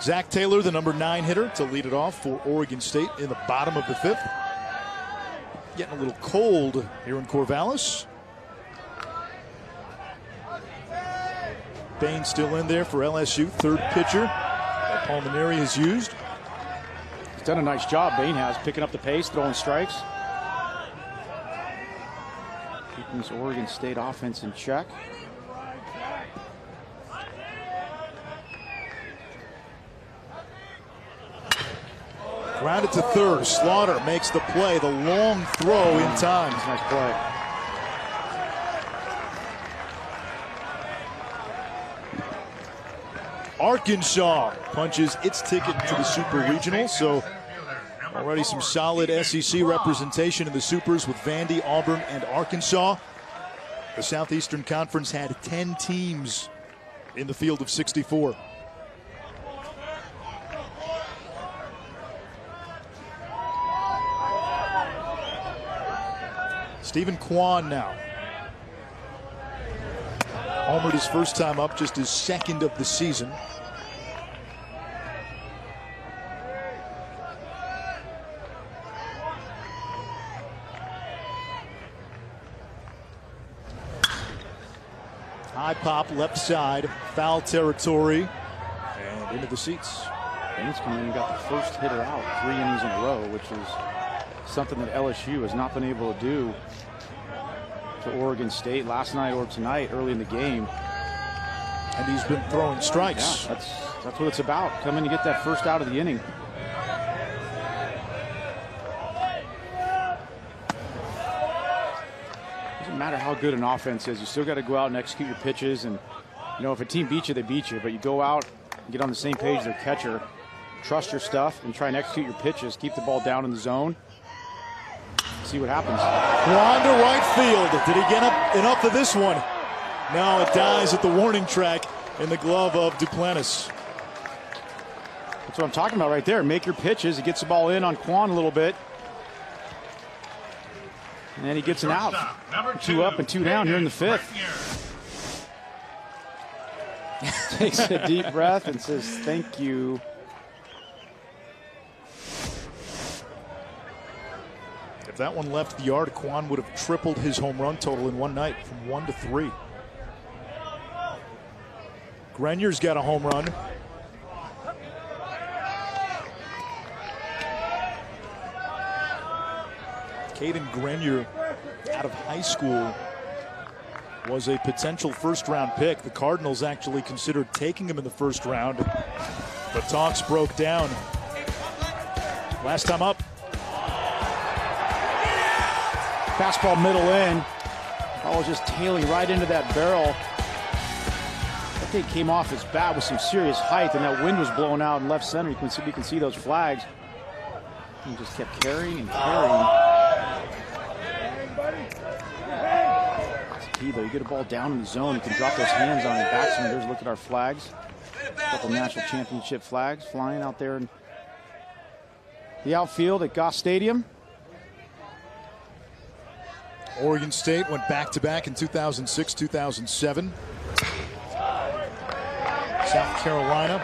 Zach Taylor, the number 9 hitter, to lead it off for Oregon State in the bottom of the 5th. Getting a little cold here in Corvallis. Bain still in there for LSU, third pitcher that Palmineri has used. He's done a nice job, Bain has, picking up the pace, throwing strikes. Keeping this Oregon State offense in check. Grounded to third. Slaughter makes the play. The long throw in time. That's a nice play. Arkansas punches its ticket to the Super Regional. So already some solid SEC representation in the Supers with Vandy, Auburn, and Arkansas. The Southeastern Conference had 10 teams in the field of 64. Stephen Kwan now. Homered his first time up, just his second of the season. High pop, left side, foul territory, and into the seats. Bain's come in and got the first hitter out 3 innings in a row, which is something that LSU has not been able to do to Oregon State last night or tonight early in the game. And he's been throwing strikes. Yeah, that's what it's about. Come in and get that first out of the inning. Doesn't matter how good an offense is, you still got to go out and execute your pitches. And you know, if a team beats you, they beat you. But you go out and get on the same page as their catcher, trust your stuff, and try and execute your pitches. Keep the ball down in the zone. See what happens. Kwan to right field. Did he get up enough for this one? No, it dies at the warning track in the glove of Duplantis. That's what I'm talking about right there. Make your pitches. He gets the ball in on Kwan a little bit. And then he gets an out. 2 up and 2 down here in the 5th. Takes a deep breath and says, thank you. If that one left the yard, Kwan would have tripled his home run total in one night from 1 to 3. Grenier's got a home run. Caden Grenier, out of high school, was a potential first-round pick. The Cardinals actually considered taking him in the first round, but talks broke down. Last time up. Fastball middle in. Ball was just tailing right into that barrel. That thing came off his bat with some serious height, and that wind was blowing out in left center. You can see those flags. He just kept carrying and carrying. That's key, though. You get a ball down in the zone, you can drop those hands on it. Batsmen, look at our flags. A couple national championship flags flying out there in the outfield at Goss Stadium. Oregon State went back-to-back in 2006, 2007. South Carolina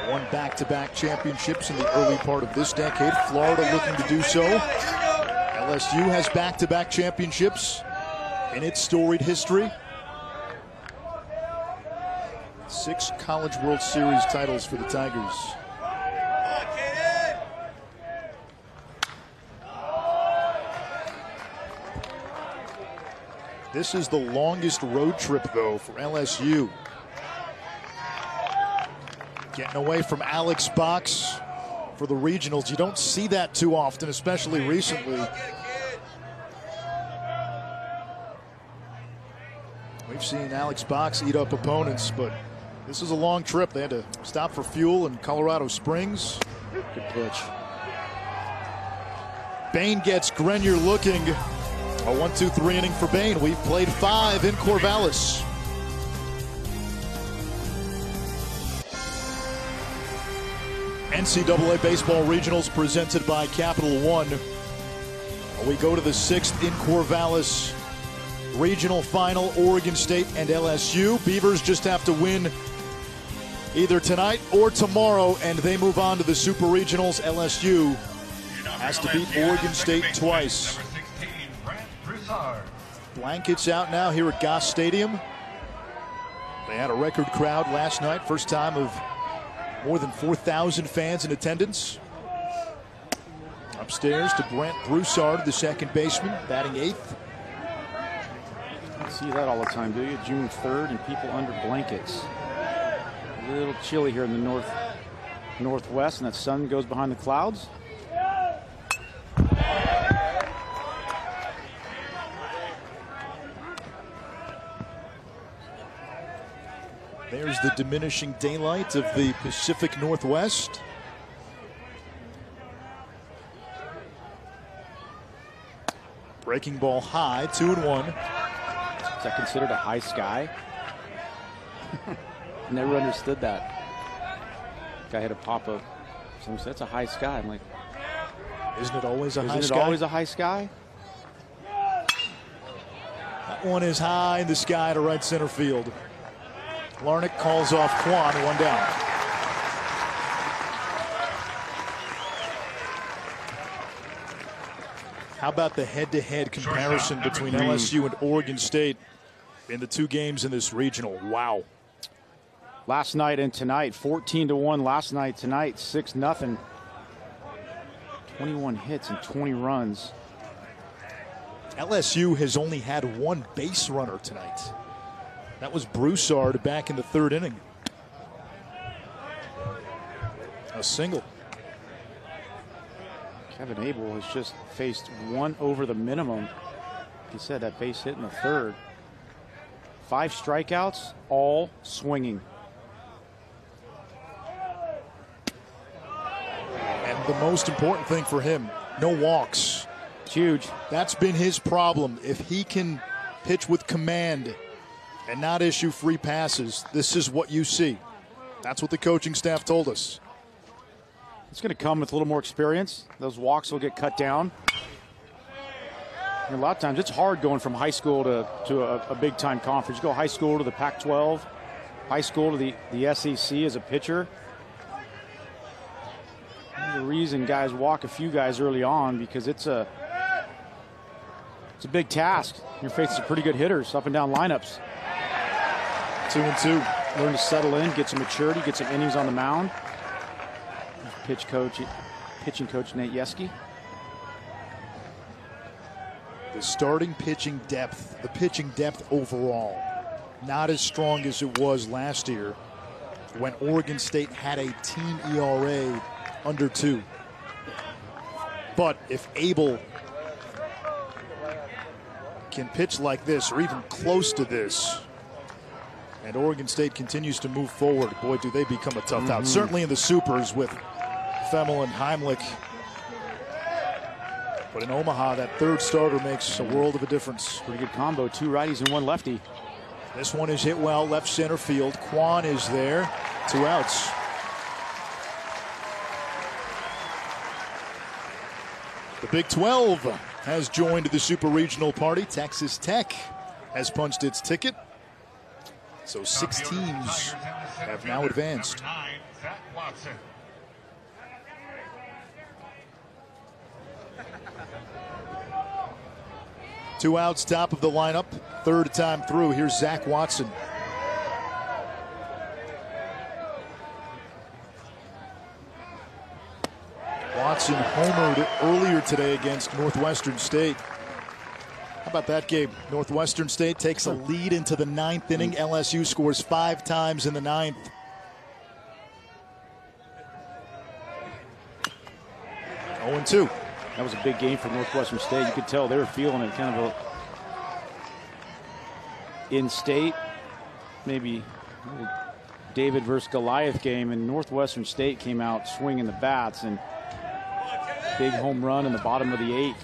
won back-to-back championships in the early part of this decade. Florida looking to do so. LSU has back-to-back championships in its storied history. 6 College World Series titles for the Tigers. This is the longest road trip, though, for LSU. Getting away from Alex Box for the regionals. You don't see that too often, especially recently. We've seen Alex Box eat up opponents, but this is a long trip. They had to stop for fuel in Colorado Springs. Good pitch. Bain gets Grenier looking. A 1-2-3 inning for Bain. We've played 5 in Corvallis. NCAA Baseball Regionals presented by Capital One. We go to the 6th in Corvallis. Regional final, Oregon State and LSU. Beavers just have to win either tonight or tomorrow, and they move on to the Super Regionals. LSU has to beat Oregon State twice. Blankets out now here at Goss Stadium. They had a record crowd last night. First time of more than 4,000 fans in attendance. Upstairs to Brent Broussard, the second baseman, batting 8th. Don't see that all the time, do you? June 3rd and people under blankets. A little chilly here in the northwest, and that sun goes behind the clouds. There's the diminishing daylight of the Pacific Northwest. Breaking ball high, 2-1. Is that considered a high sky? Never understood that. Guy had a pop-up. Someone said, that's a high sky. I'm like, isn't it always a high sky? Isn't it always a high sky? That one is high in the sky to right center field. Larnick calls off Quan, 1 down. How about the head-to-head comparison between LSU and Oregon State in the 2 games in this regional? Wow. Last night and tonight, 14-1 last night, tonight 6-0. 21 hits and 20 runs. LSU has only had 1 base runner tonight. That was Broussard back in the 3rd inning. A single. Kevin Abel has just faced 1 over the minimum. He said that base hit in the 3rd. 5 strikeouts, all swinging. And the most important thing for him, no walks. It's huge. That's been his problem. If he can pitch with command and not issue free passes, this is what you see. That's what the coaching staff told us. It's going to come with a little more experience. Those walks will get cut down. And a lot of times it's hard going from high school to a big-time conference. You go high school to the Pac-12, high school to the SEC as a pitcher. There's a reason guys walk a few guys early on, because it's a big task. You're facing some pretty good hitters up and down lineups. 2-2. Learn to settle in, get some maturity, get some innings on the mound. Pitching coach Nate Yeski. The starting pitching depth, the pitching depth overall, not as strong as it was last year when Oregon State had a team ERA under 2. But if Abel can pitch like this, or even close to this, and Oregon State continues to move forward, boy, do they become a tough out. Certainly in the supers with Femmel and Heimlich. But in Omaha, that 3rd starter makes a world of a difference. Pretty good combo, 2 righties and 1 lefty. This one is hit well, left center field. Quan is there, 2 outs. The Big 12 has joined the Super Regional party. Texas Tech has punched its ticket. So 6 teams have now advanced. Two outs, top of the lineup. 3rd time through. Here's Zach Watson. Watson homered earlier today against Northwestern State. How about that game? Northwestern State takes a lead into the 9th inning. LSU scores 5 times in the 9th. Oh, 0-2. That was a big game for Northwestern State. You could tell they were feeling it, kind of a in-state, maybe David versus Goliath game, and Northwestern State came out swinging the bats, and big home run in the bottom of the 8th.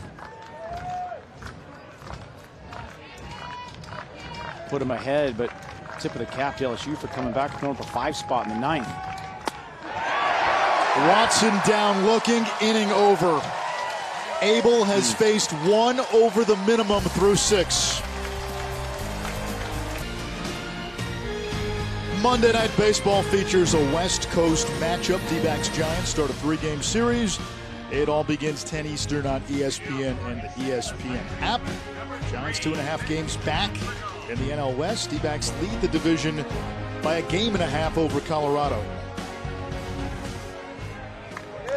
Put them ahead, but tip of the cap to LSU for coming back, throwing up a 5 spot in the 9th. Watson down looking, inning over. Abel has faced 1 over the minimum through 6. Monday Night Baseball features a West Coast matchup. D-backs Giants start a 3-game series. It all begins 10 Eastern on ESPN and the ESPN app. Giants 2.5 games back in the NL West. D-backs lead the division by 1.5 games over Colorado.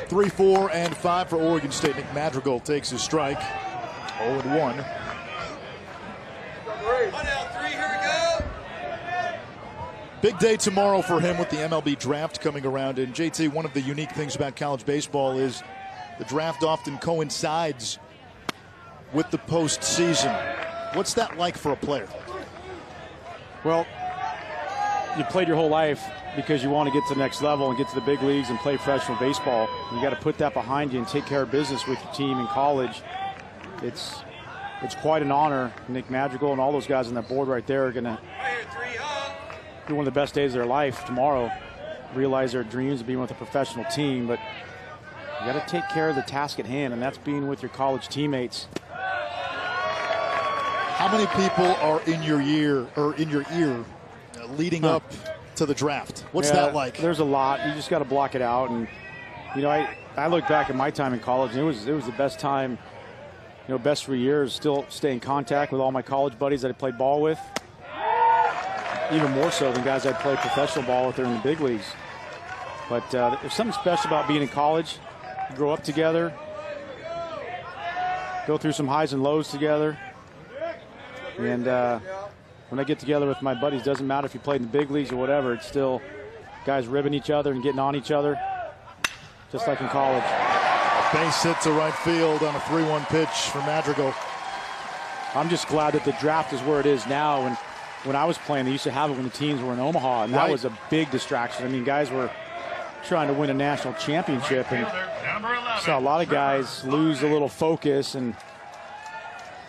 3, 4, and 5 for Oregon State. Nick Madrigal takes his strike. 0-1. Big day tomorrow for him with the MLB draft coming around. And JT, one of the unique things about college baseball is the draft often coincides with the postseason. What's that like for a player? Well, you played your whole life because you want to get to the next level and get to the big leagues and play professional baseball. You got to put that behind you and take care of business with your team in college. It's quite an honor. Nick Madrigal and all those guys on that board right there are going to do one of the best days of their life tomorrow. Realize their dreams of being with a professional team, but you got to take care of the task at hand, and that's being with your college teammates. How many people are in your ear leading up to the draft? What's that like? There's a lot. You just got to block it out. And you know, I look back at my time in college, and it was the best time. You know, best 3 years. Still stay in contact with all my college buddies that I played ball with. Even more so than guys I'd played professional ball with or in the big leagues. But there's something special about being in college. You grow up together, go through some highs and lows together. And when I get together with my buddies, doesn't matter if you played in the big leagues or whatever, it's still guys ribbing each other and getting on each other, just like in college. Base hit to right field on a 3-1 pitch for Madrigal. I'm just glad that the draft is where it is now. And when I was playing, they used to have it when the teams were in Omaha, and that was a big distraction. I mean, guys were trying to win a national championship, and saw a lot of guys lose a little focus, and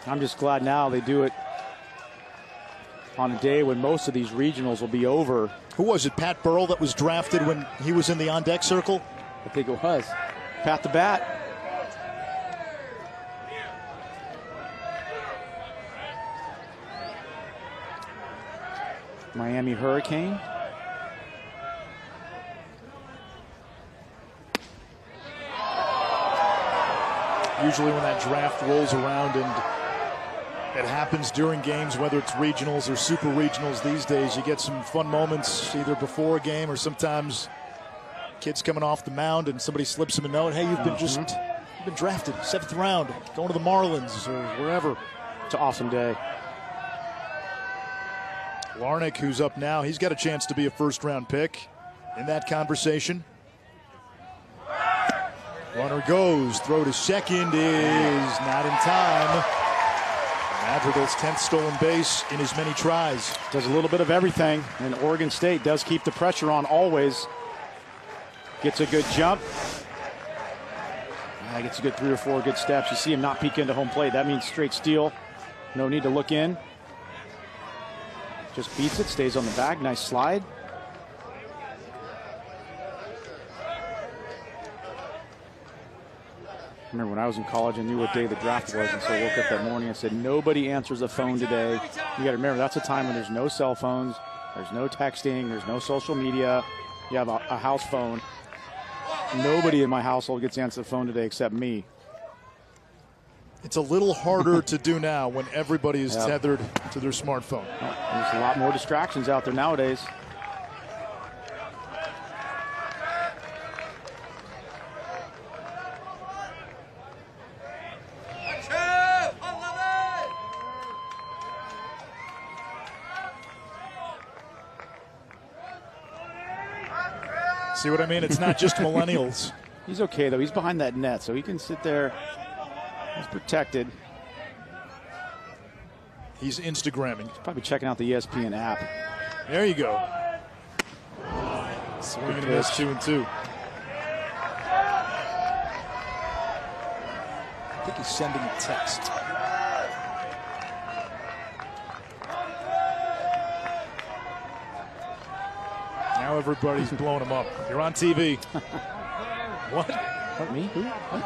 I'm just glad now they do it on a day when most of these regionals will be over. Who was it, Pat Burrell, that was drafted when he was in the on-deck circle? I think it was. Pat the Bat. Miami Hurricane. Usually when that draft rolls around and it happens during games, whether it's regionals or super regionals these days, you get some fun moments either before a game or sometimes kids coming off the mound and somebody slips them a note. Hey, you've been you've been drafted 7th round, going to the Marlins or wherever. It's an awesome day. Larnick, who's up now, he's got a chance to be a first-round pick in that conversation. Runner goes, throw to second is not in time. Madrigal's 10th stolen base in as many tries. Does a little bit of everything, and Oregon State does keep the pressure on always. Gets a good jump. Gets a good 3 or 4 good steps. You see him not peek into home plate. That means straight steal. No need to look in. Just beats it, stays on the bag. Nice slide. Remember when I was in college, I knew what day the draft was, and so I woke up that morning and said, nobody answers the phone today. You got to remember, that's a time when there's no cell phones, there's no texting, there's no social media. You have a house phone. Nobody in my household gets to answer the phone today except me. It's a little harder to do now when everybody is tethered to their smartphone. There's a lot more distractions out there nowadays. See what I mean? It's not just millennials. He's okay, though. He's behind that net, so he can sit there. He's protected. He's Instagramming. He's probably checking out the ESPN app. There you go. Swing and a miss, 2-2. I think he's sending a text. Now everybody's blowing him up. You're on TV. What? What, me? Who? What?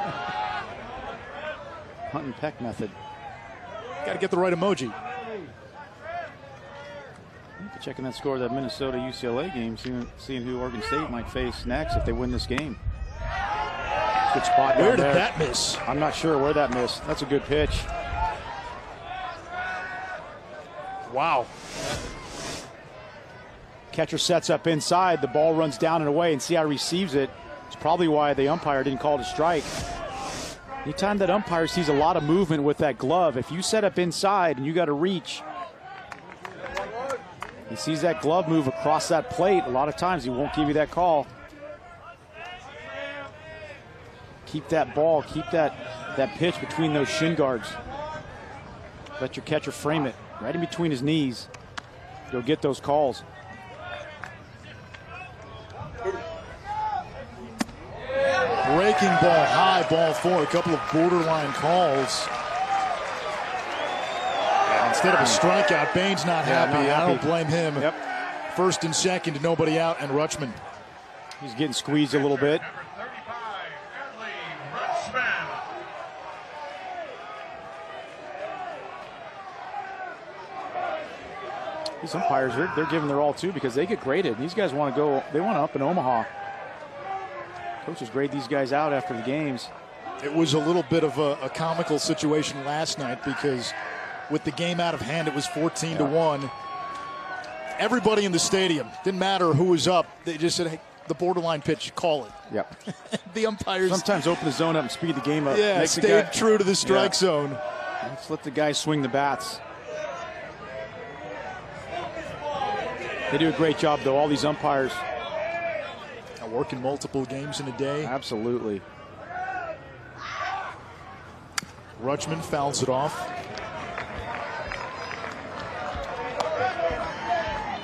Hunt and peck method. Got to get the right emoji. Checking that score of that Minnesota-UCLA game, seeing who Oregon State might face next if they win this game. Good spot down Where did there. that miss? I'm not sure where that missed. That's a good pitch. Wow. Catcher sets up inside. The ball runs down and away, and see how he receives it. It's probably why the umpire didn't call it a strike. Anytime that umpire sees a lot of movement with that glove, if you set up inside and you got to reach, he sees that glove move across that plate, a lot of times he won't give you that call. Keep that ball, keep that pitch between those shin guards. Let your catcher frame it right in between his knees. You'll get those calls. Breaking ball high, ball four, a couple of borderline calls. And instead of a strikeout, Bain's not happy. I don't blame him. Yep. First and second, nobody out, and Rutschman. He's getting squeezed a little bit. These umpires, they're giving their all too because they get graded. These guys want to go, they want to up in Omaha. Coaches grade these guys out after the games. It was a little bit of a comical situation last night because with the game out of hand, it was 14-1. Everybody in the stadium, didn't matter who was up, they just said, hey, the borderline pitch, call it. Yep. The umpires sometimes open the zone up and speed the game up. Yeah, stayed true to the strike zone. Let's let the guys swing the bats. They do a great job, though, all these umpires. Working multiple games in a day. Absolutely. Rutschman fouls it off.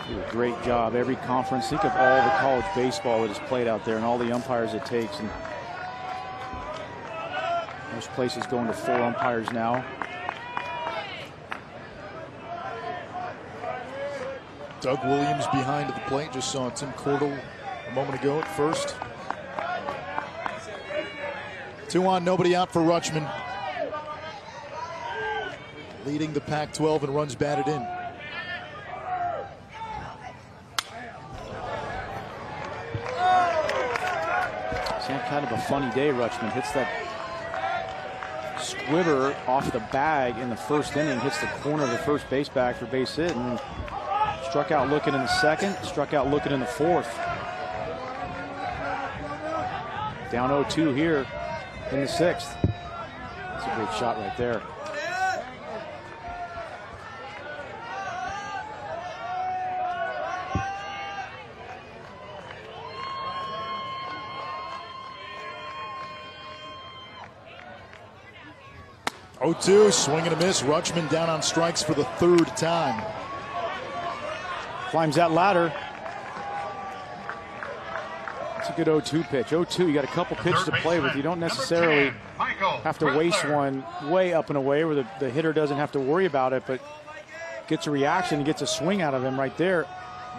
Do a great job. Every conference, think of all the college baseball that is played out there and all the umpires it takes. And most places going to 4 umpires now. Doug Williams behind the plate. Just saw Tim Cordell a moment ago at first. 2 on, nobody out for Rutschman. Leading the Pac-12 and runs batted in. It's kind of a funny day. Rutschman hits that squibber off the bag in the first inning, hits the corner of the first base bag for base hit, and struck out looking in the second, struck out looking in the fourth. Down 0-2 here in the 6th. That's a great shot right there. Oh-2, swing and a miss. Rutschman down on strikes for the 3rd time. Climbs that ladder. It's a good 0-2 pitch. 0-2, you got a couple pitches to play with. You don't necessarily have to waste one way up and away where the hitter doesn't have to worry about it, but gets a reaction and gets a swing out of him right there,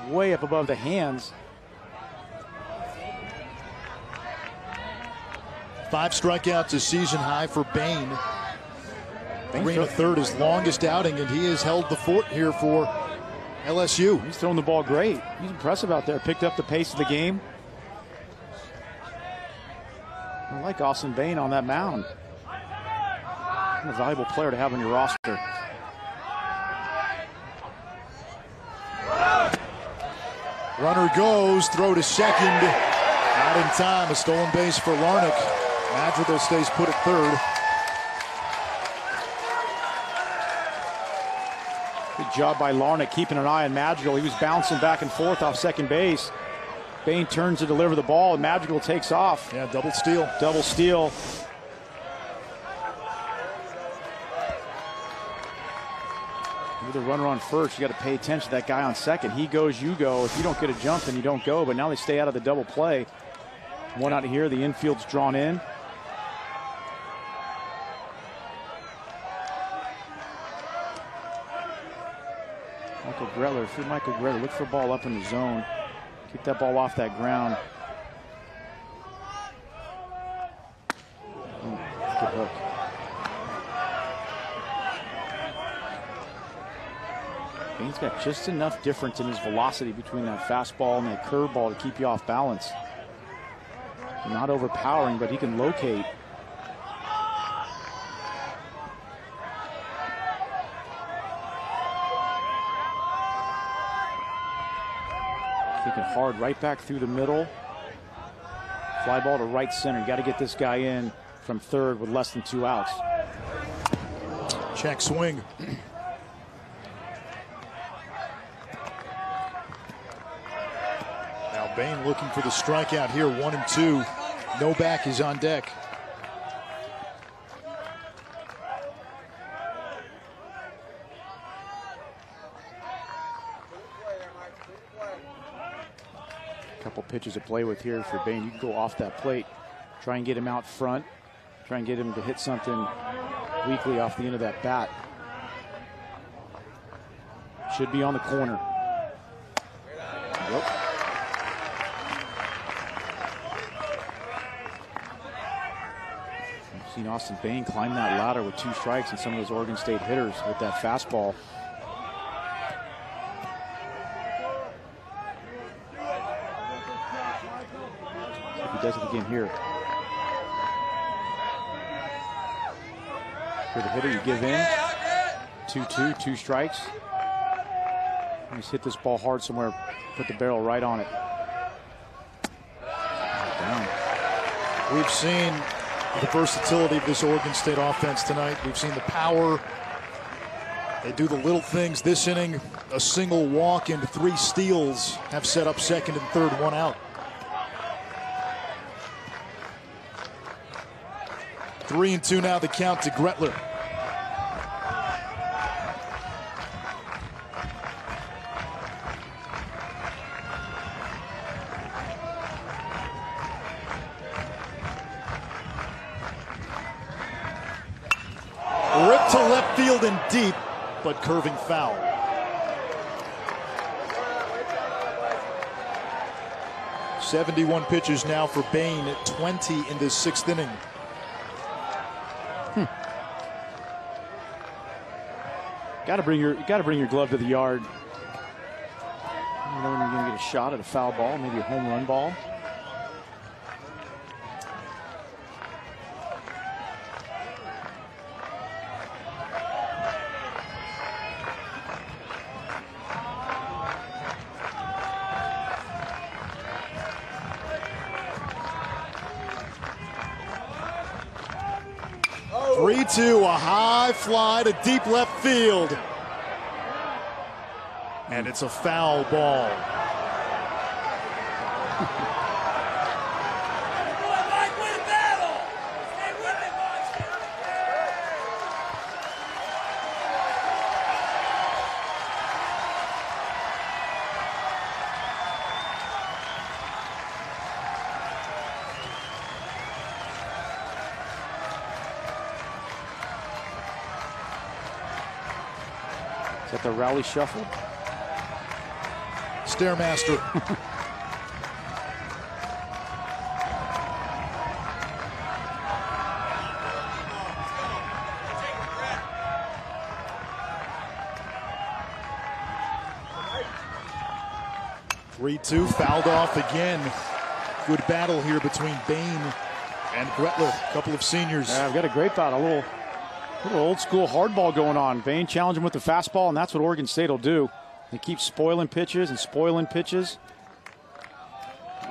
way up above the hands. 5 strikeouts, a season high for Bain. 3 1/3, his longest outing, and he has held the fort here for LSU. He's throwing the ball great. He's impressive out there. Picked up the pace of the game. I like Austin Bain on that mound. What a valuable player to have on your roster. Runner goes, throw to second. Not in time, a stolen base for Larnach. Madrigal stays put at 3rd. Good job by Larnach keeping an eye on Madrigal. He was bouncing back and forth off second base. Bain turns to deliver the ball, and Madrigal takes off. Yeah, double steal. Double steal. With a runner on first, you got to pay attention to that guy on second. He goes, you go. If you don't get a jump, then you don't go. But now they stay out of the double play. One out of here. The infield's drawn in. Michael Grettler, if you're Michael Grettler, look for a ball up in the zone. Keep that ball off that ground. Good hook. Bain's got just enough difference in his velocity between that fastball and that curveball to keep you off balance. Not overpowering, but he can locate. Kicking hard right back through the middle. Fly ball to right center. You got to get this guy in from third with less than 2 outs. Check swing. Now Bain looking for the strikeout here. 1-2. No back is on deck. Couple pitches to play with here for Bain. You can go off that plate, try and get him out front, try and get him to hit something weakly off the end of that bat. Should be on the corner. Yep. I've seen Austin Bain climb that ladder with 2 strikes and some of those Oregon State hitters with that fastball. Does it again here. For the hitter, you give in. 2-2, 2 strikes. Just hit this ball hard somewhere. Put the barrel right on it. Down. We've seen the versatility of this Oregon State offense tonight. We've seen the power. They do the little things. This inning, a single walk and 3 steals have set up second and third, 1 out. 3-2 now, the count to Grettler. Ripped to left field and deep, but curving foul. .71 pitches now for Bain at 20 in the 6th inning. Got to bring your glove to the yard. You know when you're going to get a shot at a foul ball, maybe a home run ball. A high fly to deep left field. And it's a foul ball. Is that the rally shuffle? Stairmaster. (3-2) fouled off again. Good battle here between Bain and Grettler. A couple of seniors. Yeah, I've got a great battle. A little old school hardball going on. Bain challenging with the fastball, and that's what Oregon State will do. They keep spoiling pitches and spoiling pitches.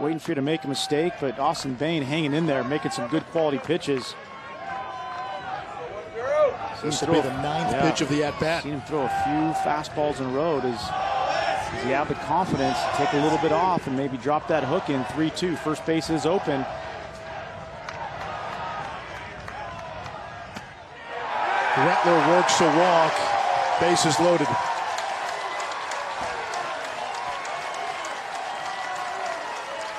Waiting for you to make a mistake, but Austin Bain hanging in there, making some good quality pitches. This will be the 9th pitch of the at-bat. Seen him throw a few fastballs in a row. Does Does he have the confidence to take a little bit off and maybe drop that hook in? 3-2. First base is open. Gretler works a walk. Bases loaded.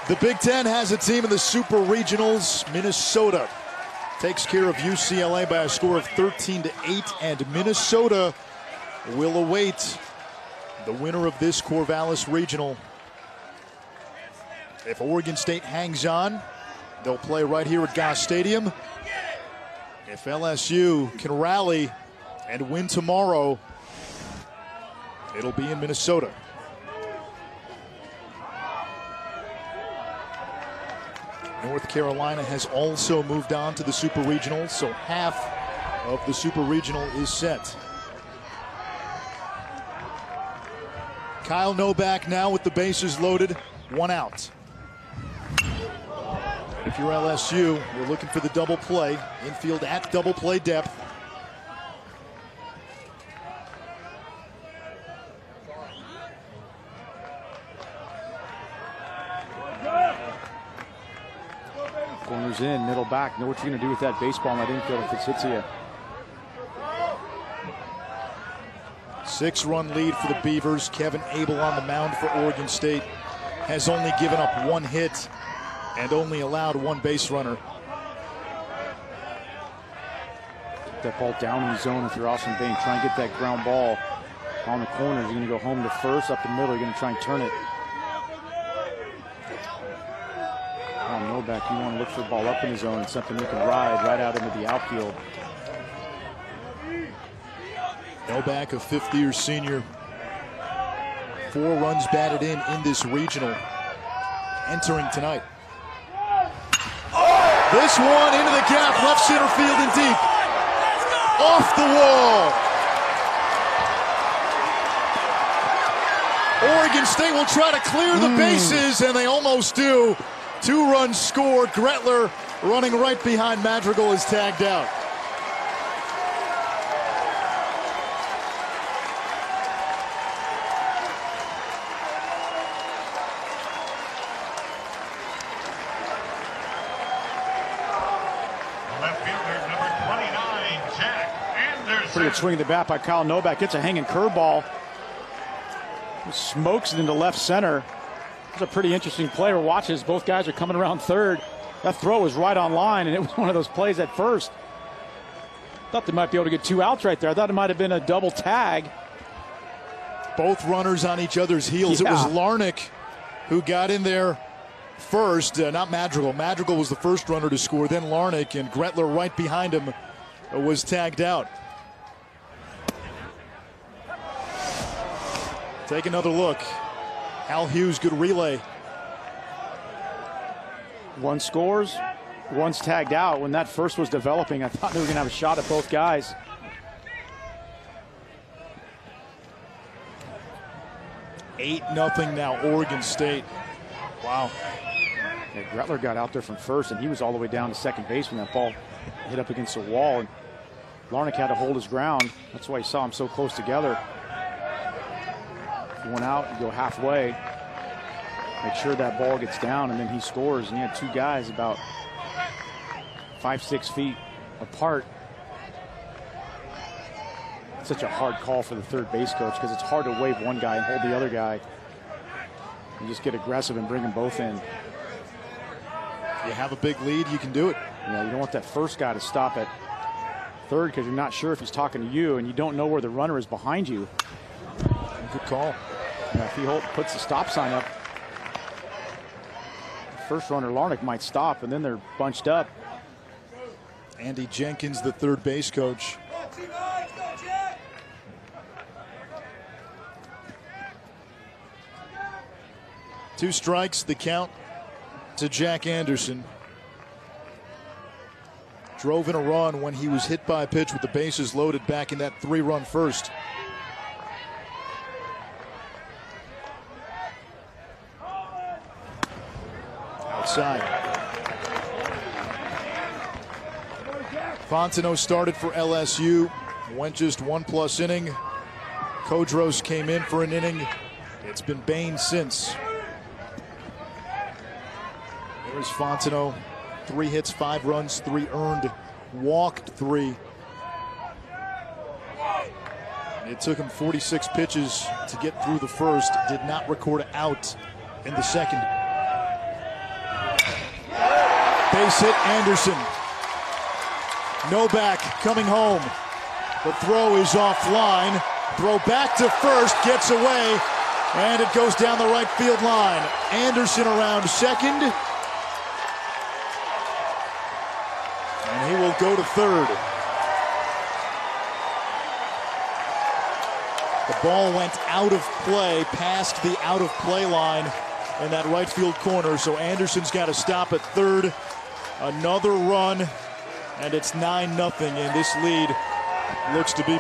The Big Ten has a team in the Super Regionals. Minnesota takes care of UCLA by a score of 13-8, and Minnesota will await the winner of this Corvallis Regional. If Oregon State hangs on, they'll play right here at Goss Stadium. If LSU can rally and win tomorrow, it'll be in Minnesota. North Carolina has also moved on to the Super Regional, so half of the Super Regional is set. Kyle Novak now with the bases loaded, 1 out. If you're LSU, you're looking for the double play. Infield at double play depth. Corners in, middle back. Know what you're going to do with that baseball in that infield if it hits you. 6-run lead for the Beavers. Kevin Abel on the mound for Oregon State has only given up 1 hit and only allowed 1 base runner. Get that ball down in the zone if you're Austin Bain. Try and get that ground ball on the corners. You're going to go home to first, up the middle. You're going to try and turn it. Novak, you want to look for the ball up in the zone. It's something you can ride right out into the outfield. Novak, a 5th-year senior. 4 runs batted in this regional. Entering tonight. This one into the gap, left center field and deep. Off the wall. Oregon State will try to clear the bases, and they almost do. 2 runs scored. Gretler running right behind Madrigal is tagged out. Left fielder number 29, Jack Anderson. Pretty good swing of the bat by Kyle Novak. Gets a hanging curveball. Smokes it into left center. It's a pretty interesting play. Watches both guys are coming around third. That throw was right on line, and it was one of those plays at first. Thought they might be able to get 2 outs right there. I thought it might have been a double tag. Both runners on each other's heels. Yeah. It was Larnick who got in there first, not Madrigal. Madrigal was the first runner to score, then Larnick, and Gretler right behind him was tagged out. Take another look. Al Hughes, good relay. 1 scores, 1's tagged out. When that first was developing, I thought they were going to have a shot at both guys. Eight nothing now, Oregon State. Wow. Yeah, Gretler got out there from first, and he was all the way down to second base when that ball hit up against the wall. And Larnick had to hold his ground. That's why you saw them so close together. 1 out, you go halfway, make sure that ball gets down, and then he scores. And you had 2 guys about 5-6 feet apart. It's such a hard call for the third base coach because it's hard to wave one guy and hold the other guy. You just get aggressive and bring them both in. You have a big lead, you can do it. Yeah, you don't want that first guy to stop at third because you're not sure if he's talking to you, and you don't know where the runner is behind you. Good call. Yeah, if he puts the stop sign up, the first runner, Larnick, might stop, and then they're bunched up. Andy Jenkins, the third base coach. 2 strikes, the count to Jack Anderson. Drove in a run when he was hit by a pitch with the bases loaded back in that 3-run first. Outside. Fontenot started for LSU, went just 1+ inning. Kodros came in for an inning It's been Bain since. There's Fontenot. 3 hits, 5 runs, 3 earned, walked 3. It took him 46 pitches to get through the first. Did not record an out in the second. Base hit, Anderson. Novak coming home. The throw is offline. Throw back to first, gets away, and it goes down the right field line. Anderson around second. And he will go to third. The ball went out of play, past the out of play line in that right field corner. So Anderson's got to stop at third. Another run, and it's 9-0. And this lead looks to be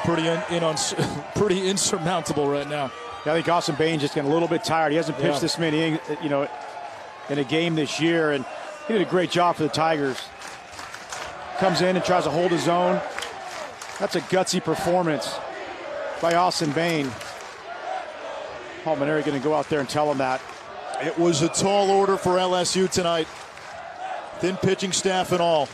pretty insurmountable right now. Yeah, I think Austin Bain's just getting a little bit tired. He hasn't pitched this many, in a game this year, and he did a great job for the Tigers. Comes in and tries to hold his own. That's a gutsy performance by Austin Bain. Paul Mainieri going to go out there and tell him that. It was a tall order for LSU tonight. Thin pitching staff and all.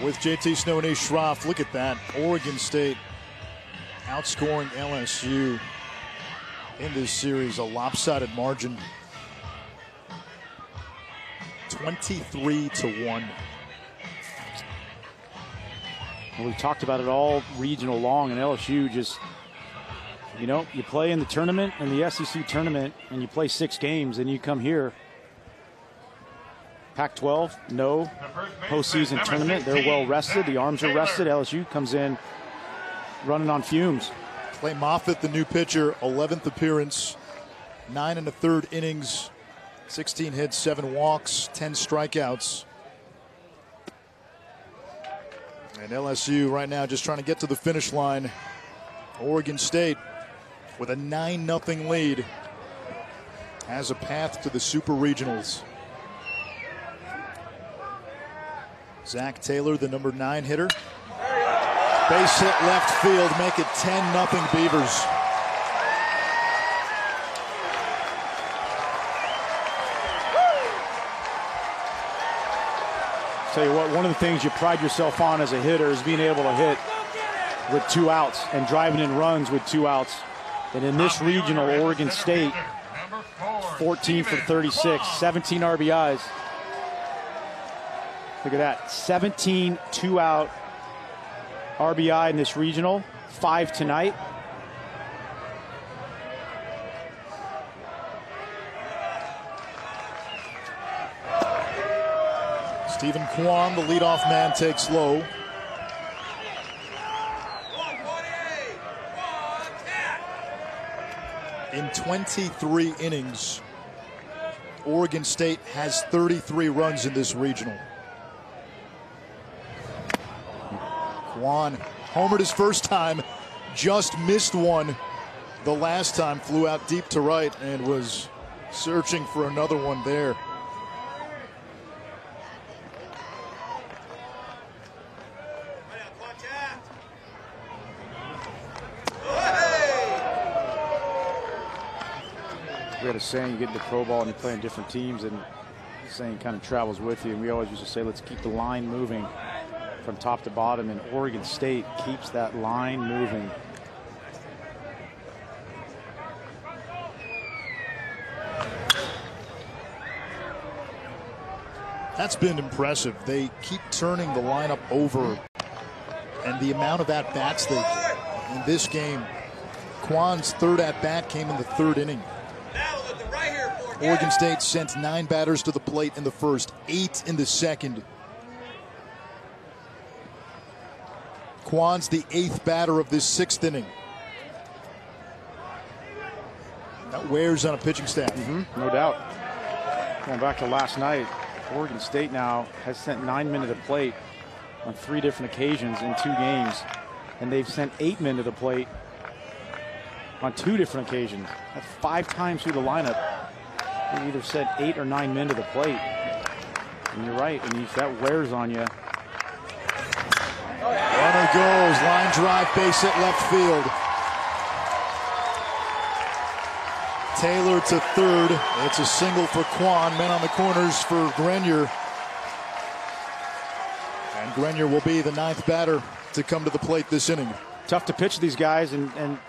With JT Snow and Ace Schroff, look at that. Oregon State outscoring LSU in this series, a lopsided margin. 23-1. Well, we talked about it all regional long, and LSU just, you play in the tournament, in the SEC tournament, and you play 6 games, and you come here. Pac-12, no postseason tournament. They're well rested. The arms are rested. LSU comes in running on fumes. Clay Moffitt, the new pitcher, 11th appearance, 9 1/3 innings, 16 hits, 7 walks, 10 strikeouts. And LSU right now just trying to get to the finish line. Oregon State with a 9-0 lead has a path to the Super Regionals. Zach Taylor, the number 9 hitter. Base hit left field, make it 10-0 Beavers. Tell you what, one of the things you pride yourself on as a hitter is being able to hit with 2 outs and driving in runs with 2 outs. And in this regional, Oregon State, 14 for 36, 17 RBIs. Look at that, 17 2-out RBI in this regional, 5 tonight. Stephen Kwan, the leadoff man, takes low. In 23 innings, Oregon State has 33 runs in this regional. Kwan homered his first time, just missed one the last time, flew out deep to right and was searching for another one there. We had a saying, you get into pro ball and you play in different teams, and the saying kind of travels with you. And we always used to say, let's keep the line moving from top to bottom, and Oregon State keeps that line moving. That's been impressive. They keep turning the lineup over, and the amount of at-bats they in this game. Kwan's 3rd at-bat came in the 3rd inning. Oregon State sent 9 batters to the plate in the first, 8 in the second. Kwan's the 8th batter of this 6th inning. That wears on a pitching staff. No doubt. Going back to last night, Oregon State now has sent 9 men to the plate on 3 different occasions in 2 games, and they've sent 8 men to the plate on 2 different occasions. That's 5 times through the lineup. They either sent 8 or 9 men to the plate. And you're right, and that wears on you. Runner goes, line drive, base hit left field. Taylor to third. It's a single for Quan. Men on the corners for Grenier. And Grenier will be the 9th batter to come to the plate this inning. Tough to pitch these guys, and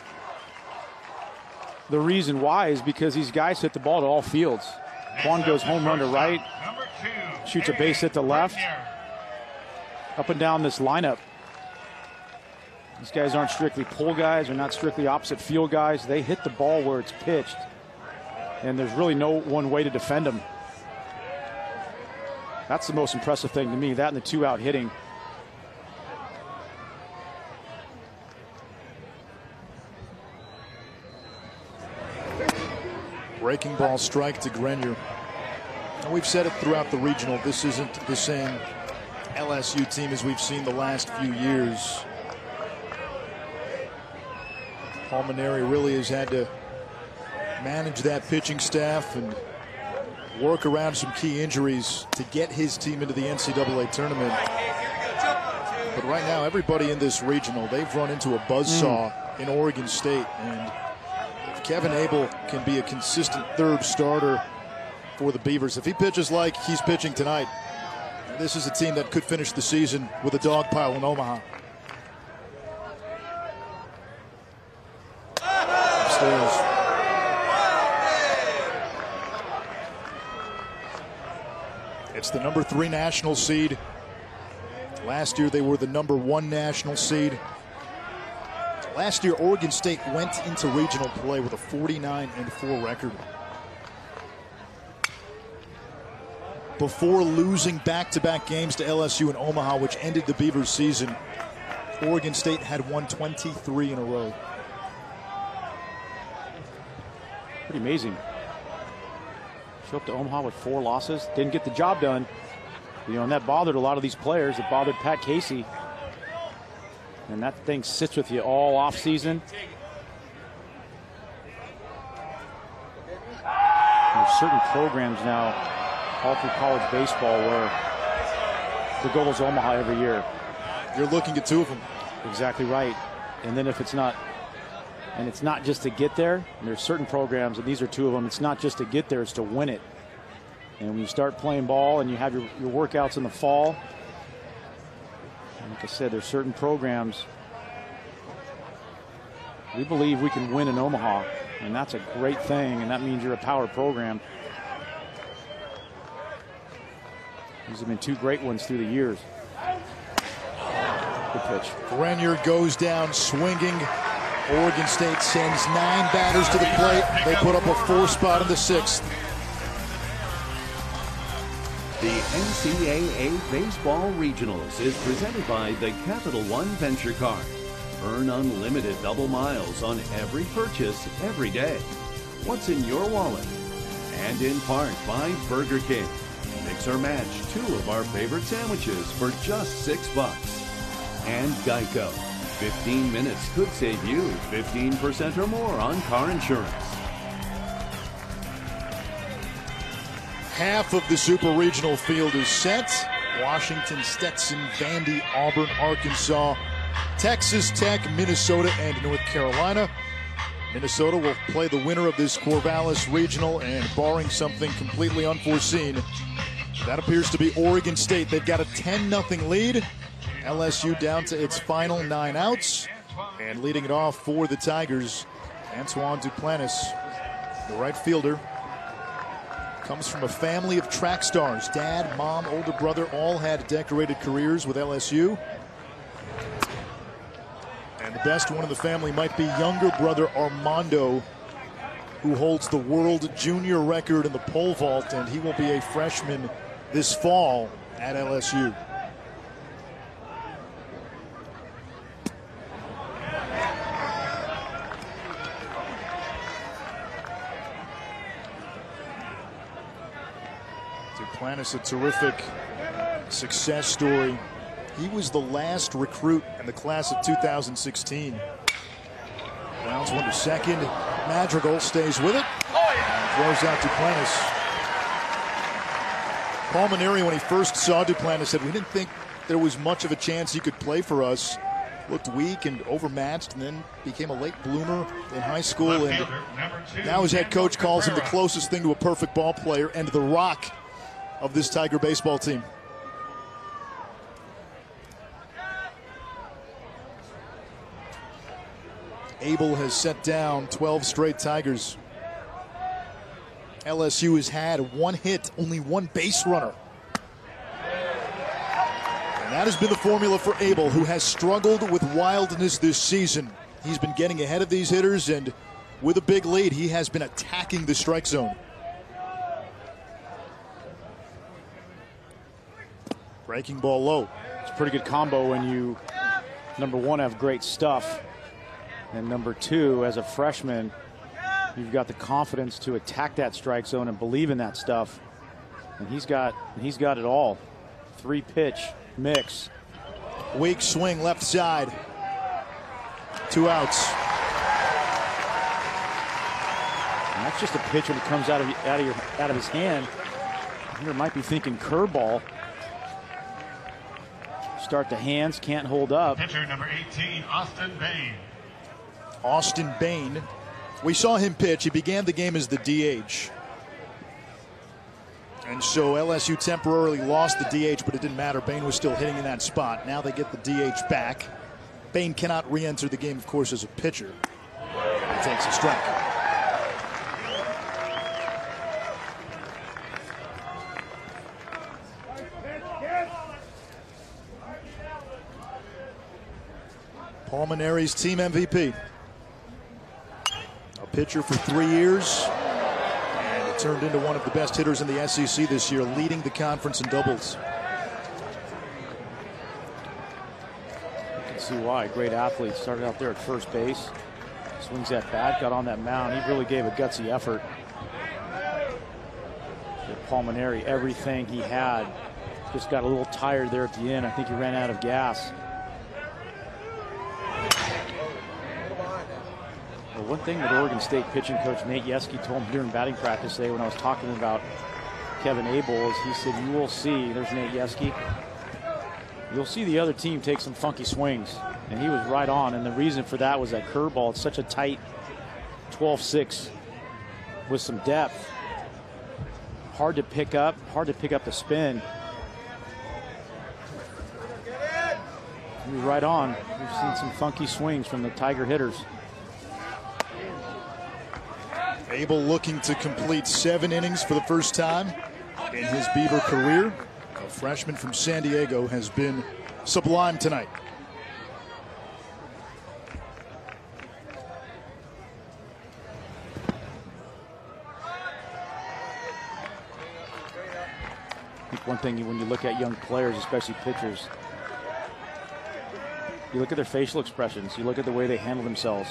the reason why is because these guys hit the ball to all fields. Quan goes home run to right, shoots a base hit to left. Up and down this lineup. These guys aren't strictly pull guys. They're not strictly opposite field guys. They hit the ball where it's pitched. And there's really no one way to defend them. That's the most impressive thing to me, that and the 2-out hitting. Breaking ball strike to Grenier. And we've said it throughout the regional. This isn't the same LSU team as we've seen the last few years. Paul Maneri really has had to manage that pitching staff and work around some key injuries to get his team into the NCAA tournament. But right now, everybody in this regional, they've run into a buzzsaw in Oregon State. And if Kevin Abel can be a consistent third starter for the Beavers, if he pitches like he's pitching tonight, this is a team that could finish the season with a dog pile in Omaha. Upstairs. It's the number 3 national seed. Last year they were the number 1 national seed. Last year Oregon State went into regional play with a 49-4 record. Before losing back-to-back games to LSU in Omaha, which ended the Beavers' season, Oregon State had won 23 in a row. Pretty amazing. Show up to Omaha with 4 losses. Didn't get the job done. You know, and that bothered a lot of these players. It bothered Pat Casey. And that thing sits with you all off season. There's certain programs now all through college baseball where the goal is Omaha every year. You're looking at 2 of them. Exactly right. And then if it's not, and it's not just to get there, and there's certain programs, and these are 2 of them, it's not just to get there, it's to win it. And when you start playing ball and you have your workouts in the fall, and like I said, there's certain programs we believe we can win in Omaha, and that's a great thing, and that means you're a power program. These have been 2 great ones through the years. Good pitch. Grenier goes down swinging. Oregon State sends 9 batters to the plate. They put up a 4 spot in the 6th. The NCAA Baseball Regionals is presented by the Capital One Venture Card. Earn unlimited double miles on every purchase every day. What's in your wallet? And in part by Burger King. Mix or match 2 of our favorite sandwiches for just $6. And Geico. 15 minutes could save you 15% or more on car insurance. Half of the Super Regional field is set. Washington, Stetson, Vandy, Auburn, Arkansas, Texas Tech, Minnesota, and North Carolina. Minnesota will play the winner of this Corvallis Regional, and barring something completely unforeseen, that appears to be Oregon State. They've got a 10-0 lead. LSU down to its final 9 outs. And leading it off for the Tigers, Antoine Duplantis, the right fielder. Comes from a family of track stars. Dad, mom, older brother all had decorated careers with LSU. And the best one in the family might be younger brother Armando, who holds the world junior record in the pole vault, and he will be a freshman this fall at LSU. Duplantis, a terrific success story. He was the last recruit in the class of 2016. Grounds one to second. Madrigal stays with it. And throws out Duplantis. Paul Maneri, when he first saw Duplantis, said we didn't think there was much of a chance he could play for us. Looked weak and overmatched, and then became a late bloomer in high school. And now his head coach calls him the closest thing to a perfect ball player and the rock of this Tiger baseball team. Abel has set down 12 straight Tigers. LSU has had one hit, only one base runner. And that has been the formula for Abel, who has struggled with wildness this season. He's been getting ahead of these hitters, and with a big lead, he has been attacking the strike zone. Breaking ball low. It's a pretty good combo when you, number one, have great stuff, and number two, as a freshman, you've got the confidence to attack that strike zone and believe in that stuff. And he's got it all. 3-pitch mix. Weak swing left side. 2 outs. And that's just a pitch when it comes out of his hand. You might be thinking curveball. Start the hands, can't hold up. Pitcher number 18, Austin Bain. Austin Bain. We saw him pitch. He began the game as the DH. And so LSU temporarily lost the DH, but it didn't matter. Bain was still hitting in that spot. Now they get the DH back. Bain cannot re-enter the game, of course, as a pitcher. He takes a strike. Paul Maneri's team MVP. A pitcher for 3 years. Turned into one of the best hitters in the SEC this year, leading the conference in doubles. You can see why. Great athlete. Started out there at first base. Swings that bat, got on that mound. He really gave a gutsy effort. Paul Maneri, everything he had, just got a little tired there at the end. I think he ran out of gas. Well, one thing that Oregon State pitching coach Nate Yeske told me during batting practice today when I was talking about Kevin Abel is he said, you will see, there's Nate Yeske, you'll see the other team take some funky swings. And he was right on. And the reason for that was that curveball. It's such a tight 12-6 with some depth. Hard to pick up the spin. He was right on. We've seen some funky swings from the Tiger hitters. Abel looking to complete 7 innings for the first time in his Beaver career. A freshman from San Diego has been sublime tonight. I think one thing when you look at young players, especially pitchers, you look at their facial expressions, you look at the way they handle themselves.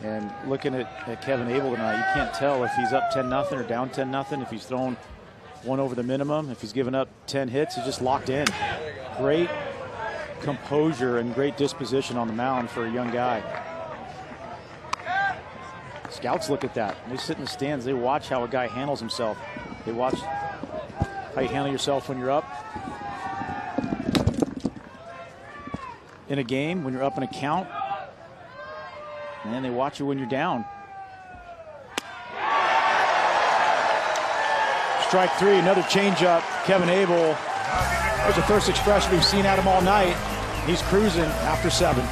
And looking at Kevin Abel tonight, you can't tell if he's up 10-0 or down 10-0, if he's thrown one over the minimum, if he's given up 10 hits, he's just locked in. Great composure and great disposition on the mound for a young guy. Scouts look at that. They sit in the stands, they watch how a guy handles himself. They watch how you handle yourself when you're up in a game, when you're up in a count. And then they watch you when you're down. Strike 3, another changeup. Kevin Abel. There's the first expression we've seen at him all night. He's cruising after 7.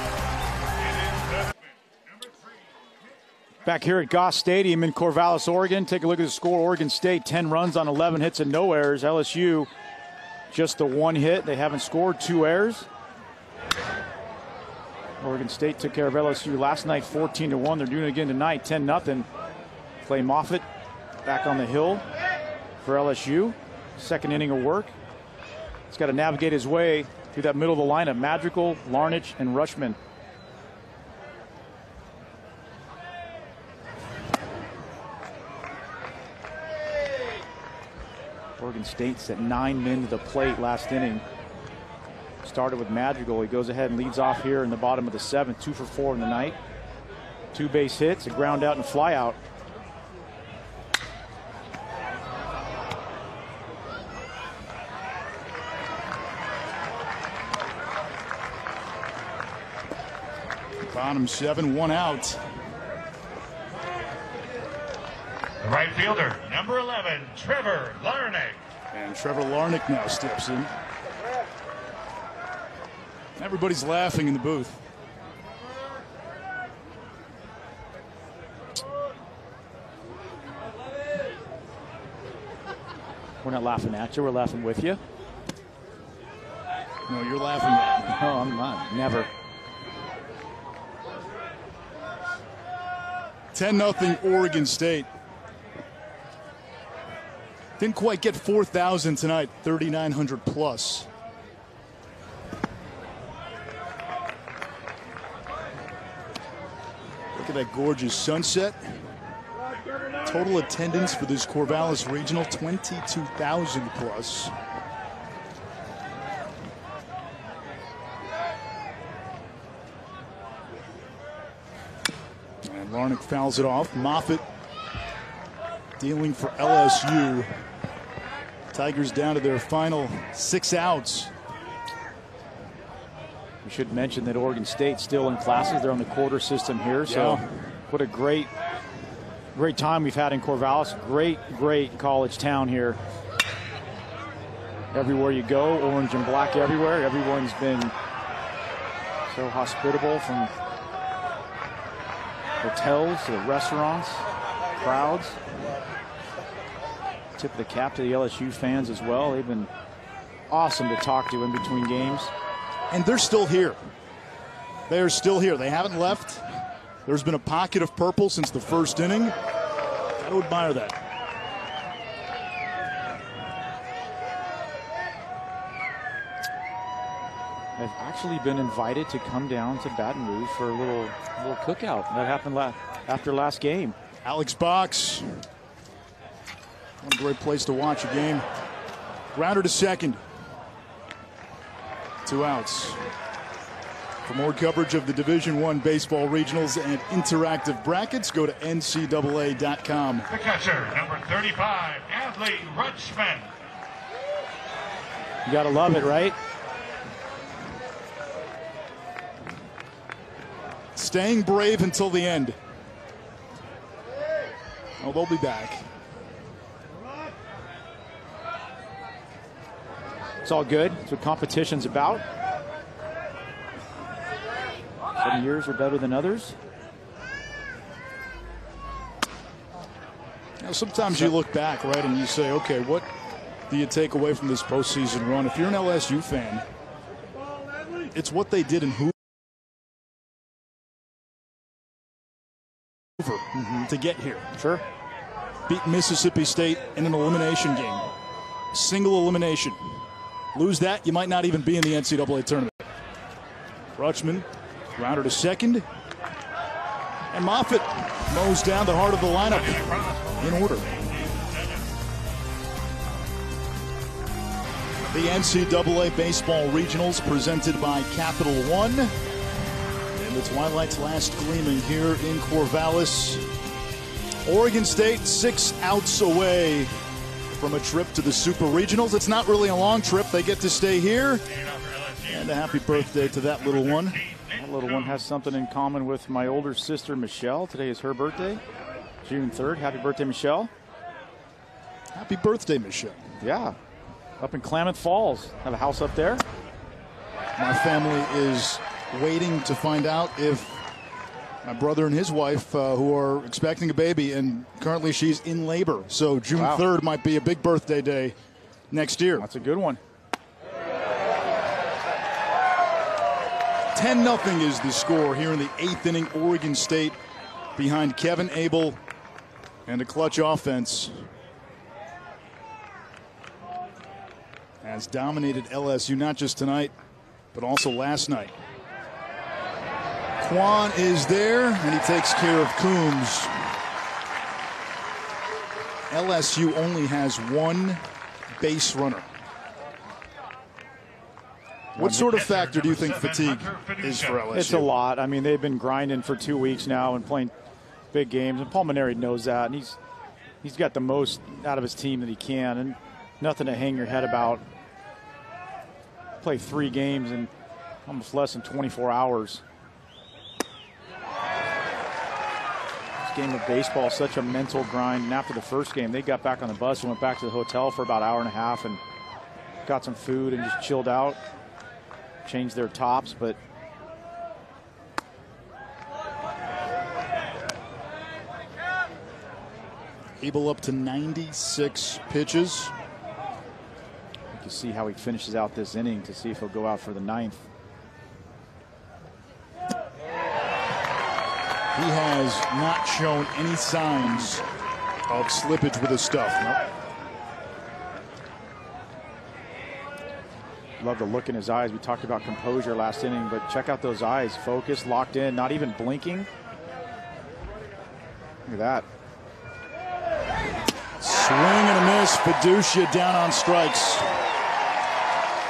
Back here at Goss Stadium in Corvallis, Oregon. Take a look at the score. Oregon State, 10 runs on 11 hits and no errors. LSU, just the 1 hit. They haven't scored, 2 errors. Oregon State took care of LSU last night, 14-1. They're doing it again tonight, 10-0. Clay Moffitt back on the hill for LSU. Second inning of work. He's got to navigate his way through that middle of the lineup. Madrigal, Larnach, and Rushman. Oregon State's at 9 men to the plate last inning. Started with Madrigal. He goes ahead and leads off here in the bottom of the 7th. 2 for 4 in the night. 2 base hits, a ground out and fly out. Bottom 7, 1 out. The right fielder, number 11, Trevor Larnick. And Trevor Larnick now steps in. Everybody's laughing in the booth. We're not laughing at you, we're laughing with you. No, you're laughing at me. No, I'm not. Never. 10-0 Oregon State. Didn't quite get 4,000 tonight, 3,900 plus. Look at that gorgeous sunset. Total attendance for this Corvallis Regional, 22,000 plus. And Larnick fouls it off. Moffitt dealing for LSU. Tigers down to their final 6 outs. We should mention that Oregon State's still in classes. They're on the quarter system here. So what a great time we've had in Corvallis. Great college town here. Everywhere you go, orange and black everywhere. Everyone's been so hospitable, from hotels to restaurants, crowds. Tip of the cap to the LSU fans as well. They've been awesome to talk to in between games. And they're still here. They are still here. They haven't left. There's been a pocket of purple since the first inning. Got to admire that. I've actually been invited to come down to Baton Rouge for a little cookout. That happened after last game. Alex Box. What a great place to watch a game. Grounder to second. 2 outs. For more coverage of the Division I baseball regionals and interactive brackets, go to ncaa.com. The catcher, number 35, Adley Rutschman. You gotta love it, right? Staying brave until the end. Oh, they'll be back. It's all good. That's what competition's about. Some years are better than others. Now, sometimes you look back, right, and you say, okay, what do you take away from this postseason run? If you're an LSU fan, it's what they did in Hoover to get here. Sure. Beat Mississippi State in an elimination game. Single elimination. Lose that, you might not even be in the NCAA tournament. Rutschman, grounder to second. And Moffitt mows down the heart of the lineup in order. The NCAA Baseball Regionals presented by Capital One. And the twilight's last gleaming here in Corvallis. Oregon State 6 outs away from a trip to the Super Regionals. It's not really a long trip. They get to stay here. And a happy birthday to that little one. That little one has something in common with my older sister, Michelle. Today is her birthday, June 3rd. Happy birthday, Michelle. Happy birthday, Michelle. Yeah. Up in Klamath Falls. Have a house up there. My family is waiting to find out if my brother and his wife, who are expecting a baby, and currently she's in labor. So June 3rd might be a big birthday day next year. That's a good one. 10-0 is the score here in the 8th inning. Oregon State behind Kevin Abel and a clutch offense has dominated LSU, not just tonight, but also last night. Quan is there, and he takes care of Coombs. LSU only has one base runner. What sort of factor do you think fatigue is for LSU? It's a lot. I mean, they've been grinding for 2 weeks now and playing big games, and Palmineri knows that, and he's got the most out of his team that he can, and nothing to hang your head about. Play 3 games in almost less than 24 hours. game of baseball, such a mental grind. And after the first game, they got back on the bus and went back to the hotel for about an hour and a half and got some food and just chilled out, changed their tops. But Abel up to 96 pitches. You can see how he finishes out this inning to see if he'll go out for the 9th. He has not shown any signs of slippage with his stuff. Nope. Love the look in his eyes. We talked about composure last inning, but check out those eyes. Focused, locked in, not even blinking. Look at that. Swing and a miss. Fiducia down on strikes.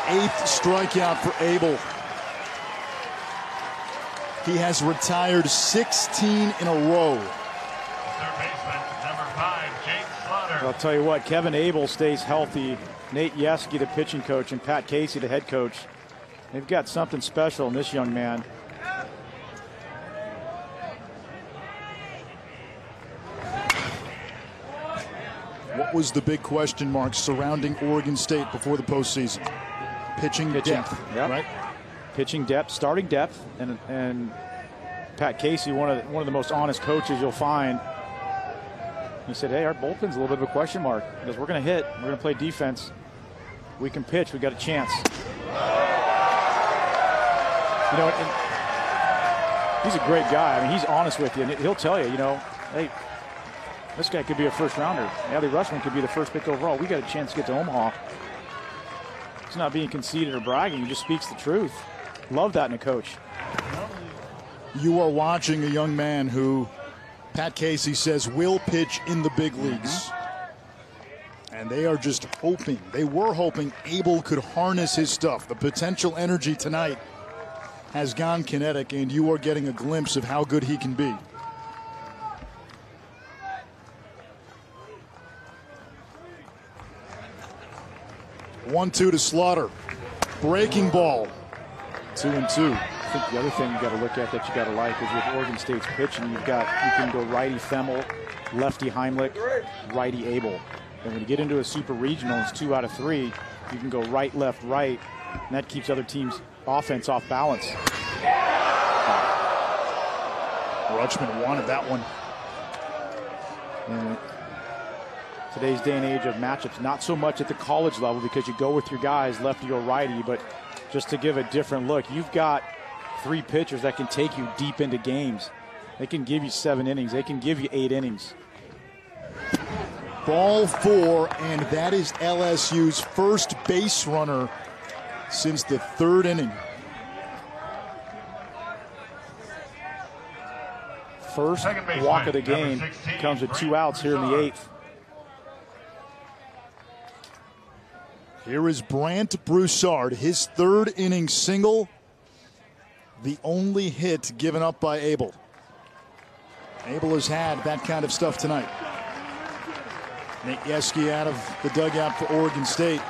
8th strikeout for Abel. He has retired 16 in a row. Third baseman, number 5, Jake Slaughter. I'll tell you what, Kevin Abel stays healthy. Nate Yeske, the pitching coach, and Pat Casey, the head coach. They've got something special in this young man. What was the big question mark surrounding Oregon State before the postseason? Pitching depth, yep. Right? Pitching depth, starting depth, and Pat Casey, one of the most honest coaches you'll find. He said, "Hey, our bullpen's a little bit of a question mark because we're going to hit, we're going to play defense, we can pitch, we got a chance." You know, and he's a great guy. I mean, he's honest with you, and he'll tell you, you know, hey, this guy could be a first rounder. Adley Rushman could be the first pick overall. We got a chance to get to Omaha. He's not being conceited or bragging. He just speaks the truth. Love that in a coach. You are watching a young man who Pat Casey says will pitch in the big leagues. And they are just hoping, they were hoping Abel could harness his stuff. The potential energy tonight has gone kinetic, and you are getting a glimpse of how good he can be. One-two to Slaughter. Breaking ball. 2-2. I think the other thing you got to look at that you got to like is with Oregon State's pitching, you can go righty Femmel, lefty Heimlich, righty Abel. And when you get into a super regional, it's 2 out of 3. You can go right, left, right, and that keeps other teams' offense off balance. Rutschman wanted that one. And today's day and age of matchups, not so much at the college level because you go with your guys lefty or righty, but just to give a different look, you've got 3 pitchers that can take you deep into games. They can give you 7 innings. They can give you 8 innings. Ball 4, and that is LSU's first base runner since the 3rd inning. First walk of the game comes with 2 outs here in the 8th. Here is Brant Broussard, his 3rd inning single, the only hit given up by Abel. Abel has had that kind of stuff tonight. Nate Yeske out of the dugout for Oregon State.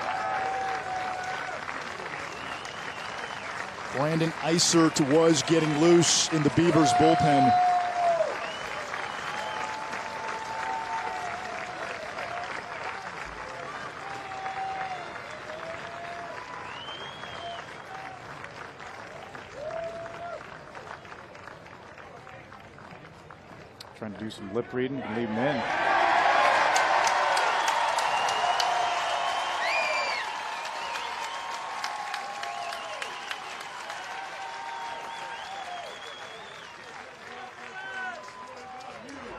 Brandon Eisert was getting loose in the Beavers bullpen. Trying to do some lip reading and leave him in.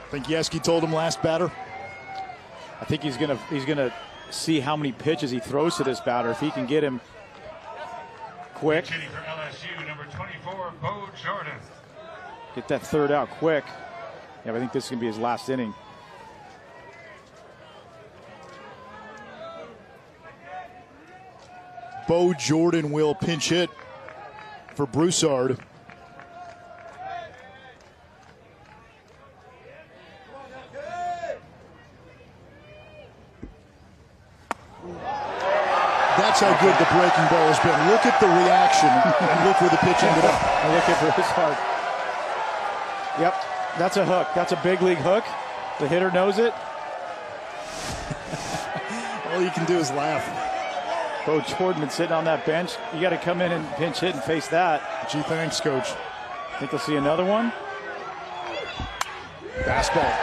I think Yeske told him last batter. I think he's gonna see how many pitches he throws to this batter. If he can get him quick, Hitting for LSU, number 24, Bo Jordan. get that 3rd out quick. Yeah, but I think this is gonna be his last inning. Bo Jordan will pinch hit for Broussard. That's how good the breaking ball has been. Look at the reaction and look where the pitch ended up. And look at Broussard. Yep. That's a hook. That's a big league hook. The hitter knows it. All you can do is laugh. Bo Jordan been sitting on that bench. You got to come in and pinch hit and face that. Gee, thanks, Coach. Think we'll see another one? Fastball.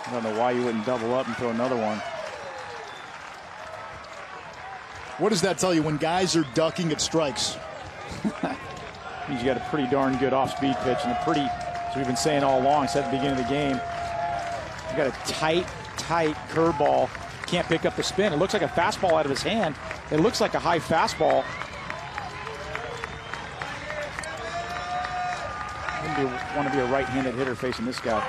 I don't know why you wouldn't double up and throw another one. What does that tell you when guys are ducking at strikes? Means you got a pretty darn good off-speed pitch and a pretty, as we've been saying all along, since the beginning of the game, you got a tight curveball. Can't pick up the spin. It looks like a fastball out of his hand. It looks like a high fastball. Wouldn't want to be a right-handed hitter facing this guy.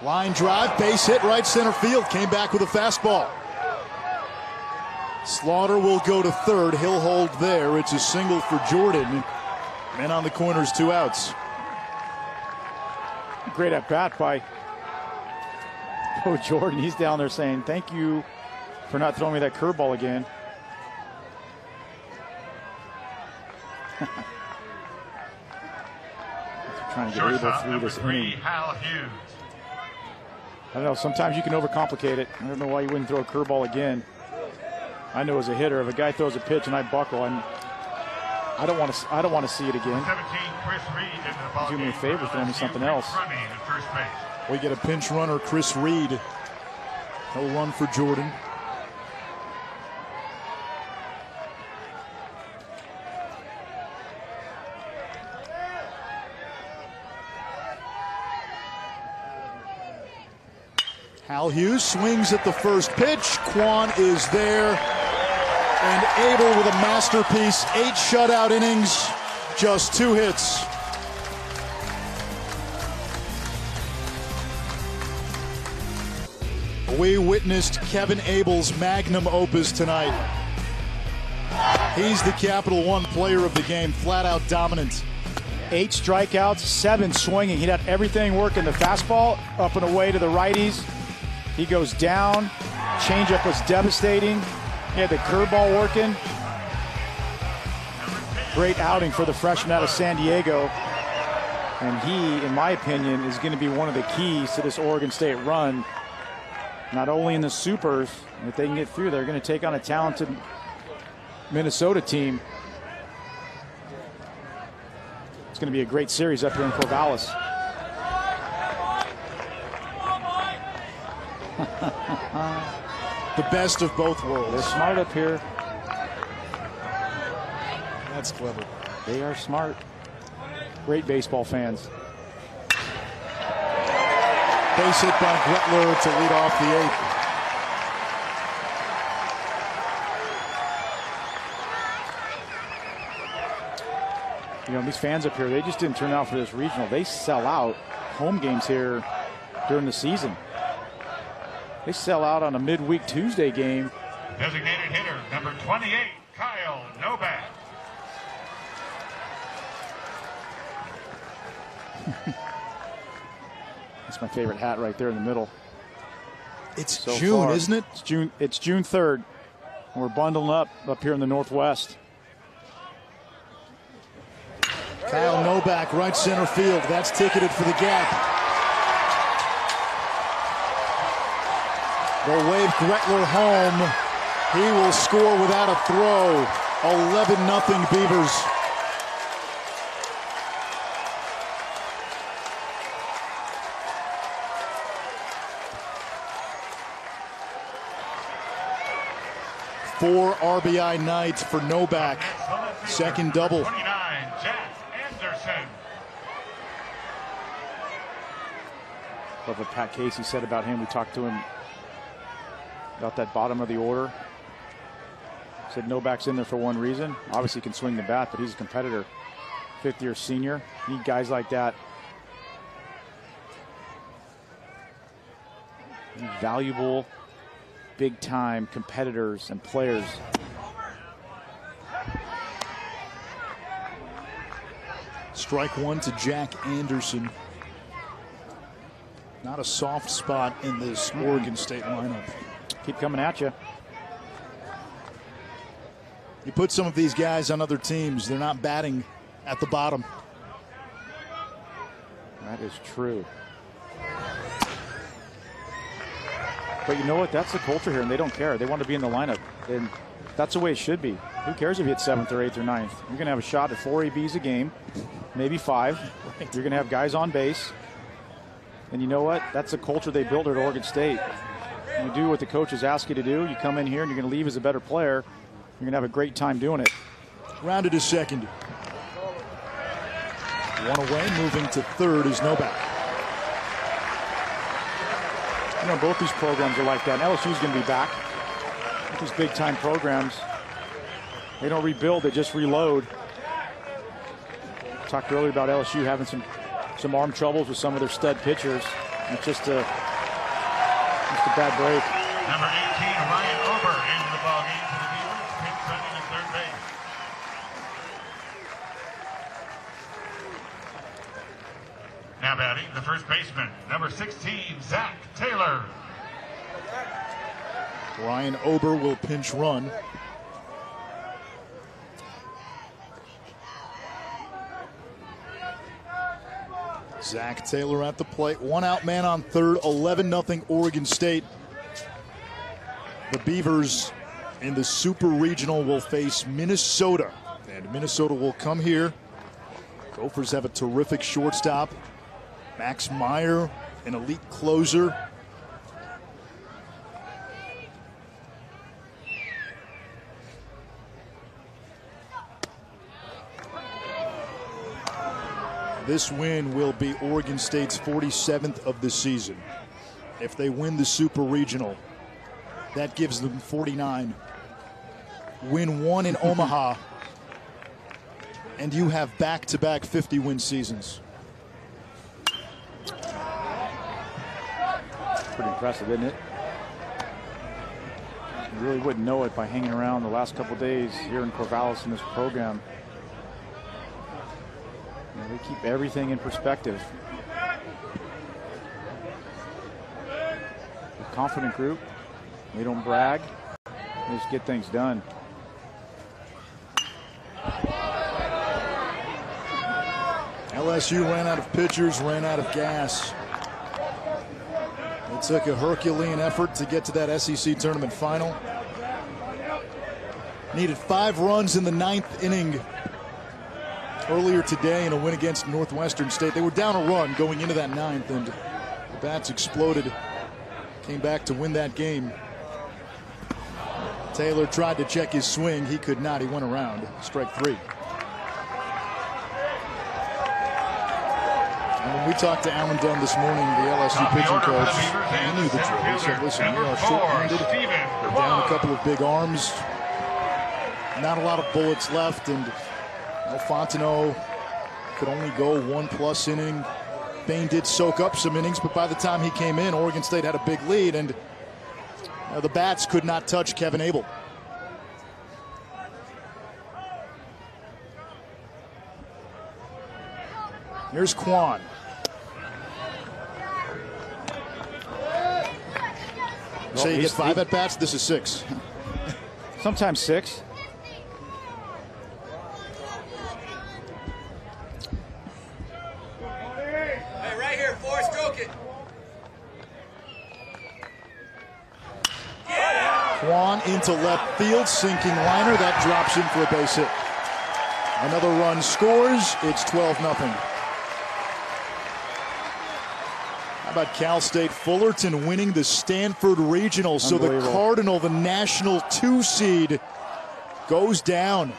Line drive, base hit, right center field. Came back with a fastball. Slaughter will go to third. He'll hold there. It's a single for Jordan. Men on the corners, 2 outs. Great at bat by Bo Jordan. He's down there saying, thank you for not throwing me that curveball again. Trying to get able through this inning. I don't know. Sometimes you can overcomplicate it. I don't know why you wouldn't throw a curveball again. I know as a hitter, if a guy throws a pitch and I buckle, I don't want to see it again. Do me a favor, throw me something else. We get a pinch runner, Chris Reed. He'll run for Jordan. Hal Hughes swings at the first pitch. Quan is there. And Abel with a masterpiece. 8 shutout innings, just 2 hits. We witnessed Kevin Abel's magnum opus tonight. He's the Capital One player of the game, flat out dominant. 8 strikeouts, 7 swinging. He'd have everything working. The fastball up and away to the righties. He goes down. Changeup was devastating. He had the curveball working. Great outing for the freshman out of San Diego. And he, in my opinion, is going to be one of the keys to this Oregon State run. Not only in the Supers, if they can get through, they're going to take on a talented Minnesota team. It's going to be a great series up here in Corvallis. The best of both worlds. They're smart up here. That's clever. They are smart. Great baseball fans. Base hit by Gretler to lead off the 8th. You know, these fans up here, they just didn't turn out for this regional. They sell out home games here during the season. They sell out on a midweek Tuesday game. Designated hitter, number 28, Kyle Novak. That's my favorite hat right there in the middle. It's so June, far. isn't it? It's June 3rd. We're bundling up here in the Northwest. Kyle Novak, right center field. That's ticketed for the gap. They'll wave Gretler home. He will score without a throw. 11-0 Beavers. Four RBI night for Novak. Second double. 29, Jack Anderson. Love what Pat Casey said about him. We talked to him about that bottom of the order. Said Novak's in there for one reason. Obviously can swing the bat, but he's a competitor. 5th-year senior. Need guys like that. Valuable, big-time competitors and players. Strike one to Jack Anderson. Not a soft spot in this Oregon State lineup. Keep coming at you. You put some of these guys on other teams, they're not batting at the bottom. That is true. But you know what? That's the culture here, and they don't care. They want to be in the lineup, and that's the way it should be. Who cares if you hit 7th or 8th or 9th? You're going to have a shot at 4 ABs a game, maybe 5. You're going to have guys on base. And you know what? That's the culture they built at Oregon State. You do what the coaches ask you to do. You come in here, and you're going to leave as a better player. You're going to have a great time doing it. Grounded to second. One away, moving to third is Novak. You know, both these programs are like that. And LSU's going to be back. These big-time programs, they don't rebuild, they just reload. Talked earlier about LSU having some arm troubles with some of their stud pitchers. It's just a bad break. Number 18, Ryan Ober, into the ballgame for the Beavers. Pinch running at third base. Now batting, the first baseman, number 16, Zach Taylor. Ryan Ober will pinch run. Zach Taylor at the plate. 1 out man on third. 11-0 Oregon State. The Beavers in the Super Regional will face Minnesota. And Minnesota will come here. Gophers have a terrific shortstop. Max Meyer, an elite closer. This win will be Oregon State's 47th of the season. If they win the Super Regional, that gives them 49. Win 1 in Omaha, and you have back-to-back 50-win seasons. Pretty impressive, isn't it? You really wouldn't know it by hanging around the last couple days here in Corvallis in this program. You know, they keep everything in perspective. A confident group. They don't brag. They just get things done. LSU ran out of pitchers, ran out of gas. It took a Herculean effort to get to that SEC tournament final. Needed 5 runs in the 9th inning earlier today in a win against Northwestern State. They were down a run going into that 9th, and the bats exploded. Came back to win that game. Taylor tried to check his swing. He could not. He went around. Strike 3. And when we talked to Alan Dunn this morning, the LSU pitching coach, he knew the drill. He said, listen, we are short-handed. We're down a couple of big arms. Not a lot of bullets left, and Fontenot could only go 1+ inning. Bain did soak up some innings, but by the time he came in, Oregon State had a big lead, and the bats could not touch Kevin Abel. Here's Quan. Say you get 5 at bats. This is 6. Sometimes 6. Hey, right here, Forrest, stroke it. Quan into left field, sinking liner. That drops in for a base hit. Another run scores. It's 12-0. How about Cal State Fullerton winning the Stanford Regional? So the Cardinal, the national 2 seed, goes down.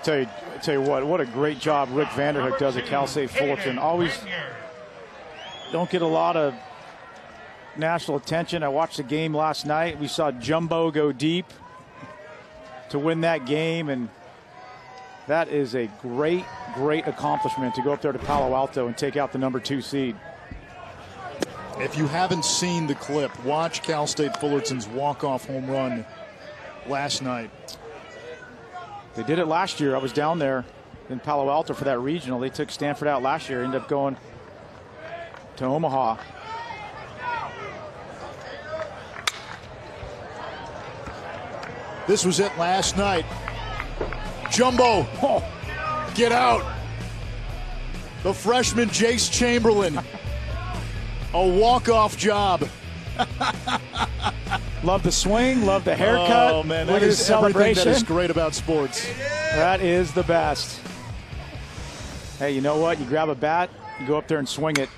Tell you what a great job Rick Vanderhook does at Cal State Fullerton. Always don't get a lot of national attention. I watched the game last night. We saw Jumbo go deep to win that game, and that is a great accomplishment to go up there to Palo Alto and take out the number 2 seed. If you haven't seen the clip, watch Cal State Fullerton's walk-off home run last night. They did it last year. I was down there in Palo Alto for that regional. They took Stanford out last year, ended up going to Omaha. This was it last night. Jumbo, get out. the freshman Jace Chamberlain. A walk-off job. Love the swing, love the haircut. Oh, man, look that at is his everything celebration. that is great about sports. That is the best. Hey, you know what? You grab a bat, you go up there and swing it.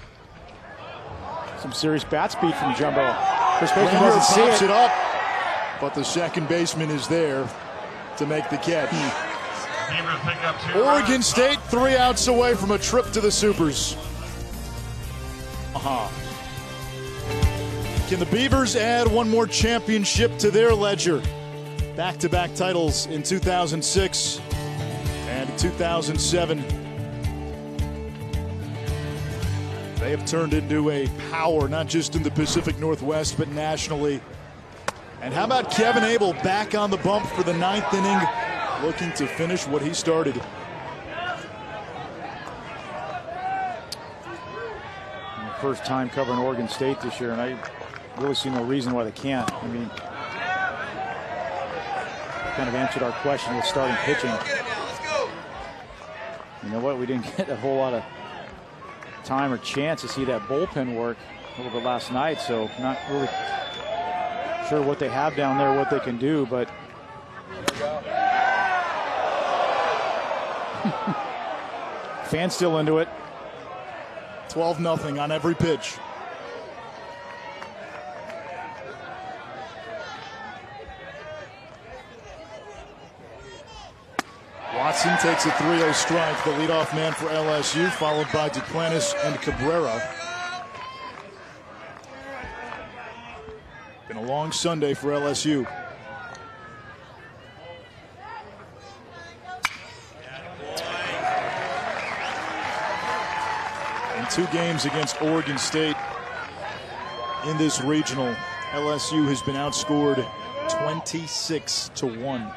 Some serious bat speed from Jumbo. First baseman doesn't see pops it. it up, but the second baseman is there to make the catch. Beavers pick up 2 Oregon runs. State 3 outs away from a trip to the Supers. Can the Beavers add one more championship to their ledger? Back-to-back titles in 2006 and 2007. They have turned into a power, not just in the Pacific Northwest, but nationally. And how about Kevin Abel back on the bump for the 9th inning, looking to finish what he started. First time covering Oregon State this year, and I really see no reason why they can't. I mean, kind of answered our question with starting pitching. You know what? We didn't get a whole lot of time or chance to see that bullpen work a little bit last night, so not really sure what they have down there, what they can do, but fans still into it. 12-0 on every pitch. Watson takes a 3-0 strike, the leadoff man for LSU, followed by Duplantis and Cabrera. Been a long Sunday for LSU. In 2 games against Oregon State in this regional, LSU has been outscored 26-1.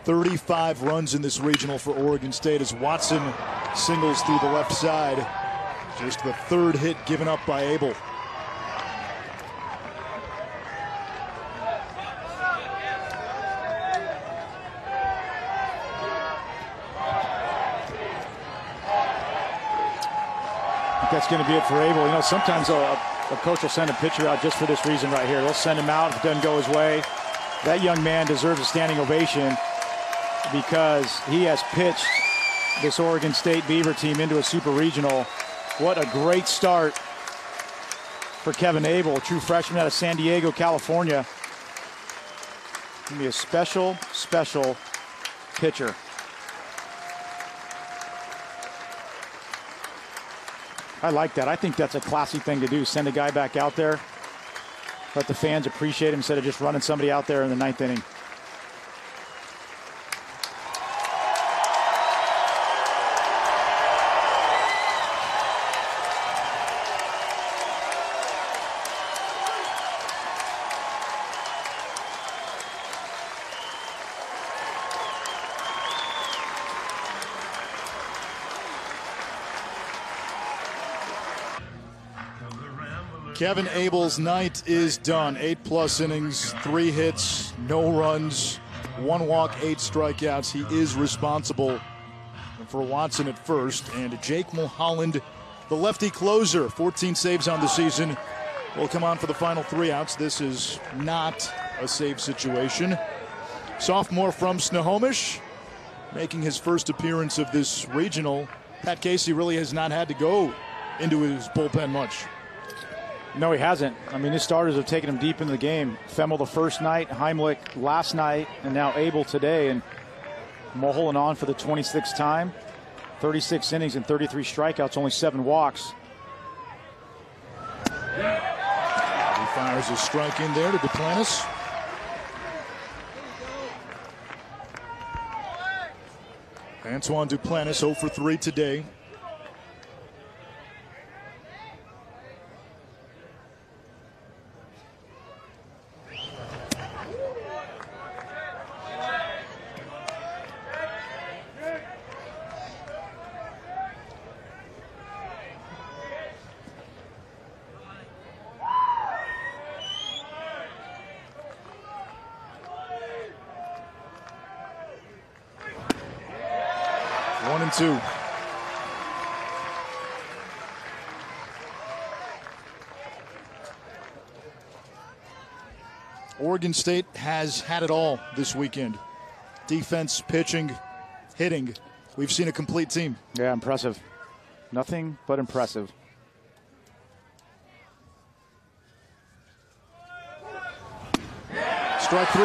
"35 runs in this regional for Oregon State as Watson singles through the left side. Just the 3rd hit given up by Abel. That's going to be it for Abel. You know, sometimes a coach will send a pitcher out just for this reason right here. They'll send him out if it doesn't go his way. That young man deserves a standing ovation because he has pitched this Oregon State Beaver team into a super regional. What a great start for Kevin Abel, a true freshman out of San Diego, California. Going to be a special, special pitcher. I like that. I think that's a classy thing to do. Send a guy back out there. Let the fans appreciate him instead of just running somebody out there in the 9th inning. Kevin Abel's night is done. 8+ innings, 3 hits, no runs, 1 walk, 8 strikeouts. He is responsible for Watson at first, and Jake Mulholland, the lefty closer, 14 saves on the season, will come on for the final 3 outs. This is not a save situation. Sophomore from Snohomish, making his first appearance of this regional. Pat Casey really has not had to go into his bullpen much. No, he hasn't. I mean, his starters have taken him deep into the game. Femmel the first night, Heimlich last night, and now Abel today. And Mulholland on for the 26th time. 36 innings and 33 strikeouts, only 7 walks. He fires a strike in there to Duplantis. Antoine Duplantis 0 for 3 today. 1-2. Oregon State has had it all this weekend. Defense, pitching, hitting. We've seen a complete team. Yeah, impressive. Nothing but impressive. Strike 3.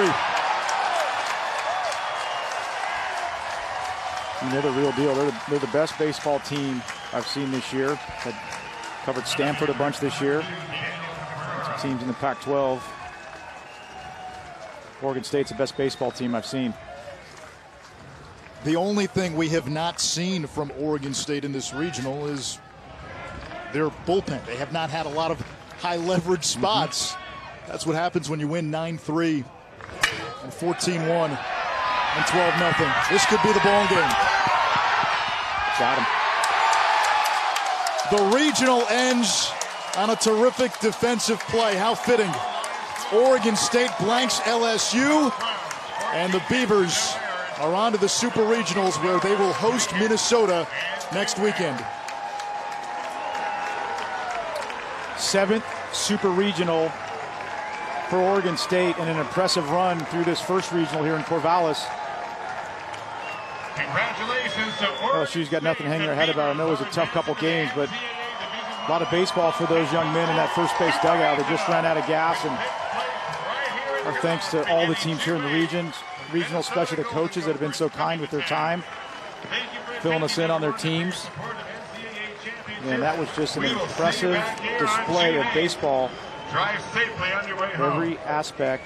And they're the real deal. They're the best baseball team I've seen this year. Had covered Stanford a bunch this year. Some teams in the Pac-12. Oregon State's the best baseball team I've seen. The only thing we have not seen from Oregon State in this regional is their bullpen. They have not had a lot of high leverage spots. That's what happens when you win 9-3 and 14-1 and 12-0. This could be the ball game. Got him. The regional ends on a terrific defensive play. How fitting. Oregon State blanks LSU, and the Beavers are on to the Super Regionals, where they will host Minnesota next weekend. 7th Super Regional for Oregon State, and an impressive run through this first regional here in Corvallis. Congratulations to Oregon. LSU's got nothing to hang their head about. I know it was a tough couple games, but a lot of baseball for those young men in that first base dugout. They just ran out of gas, and our thanks to all the teams here in the regional, especially the coaches that have been so kind with their time, filling us in on their teams. And that was just an impressive display of baseball. Drive safely on your way home. Every aspect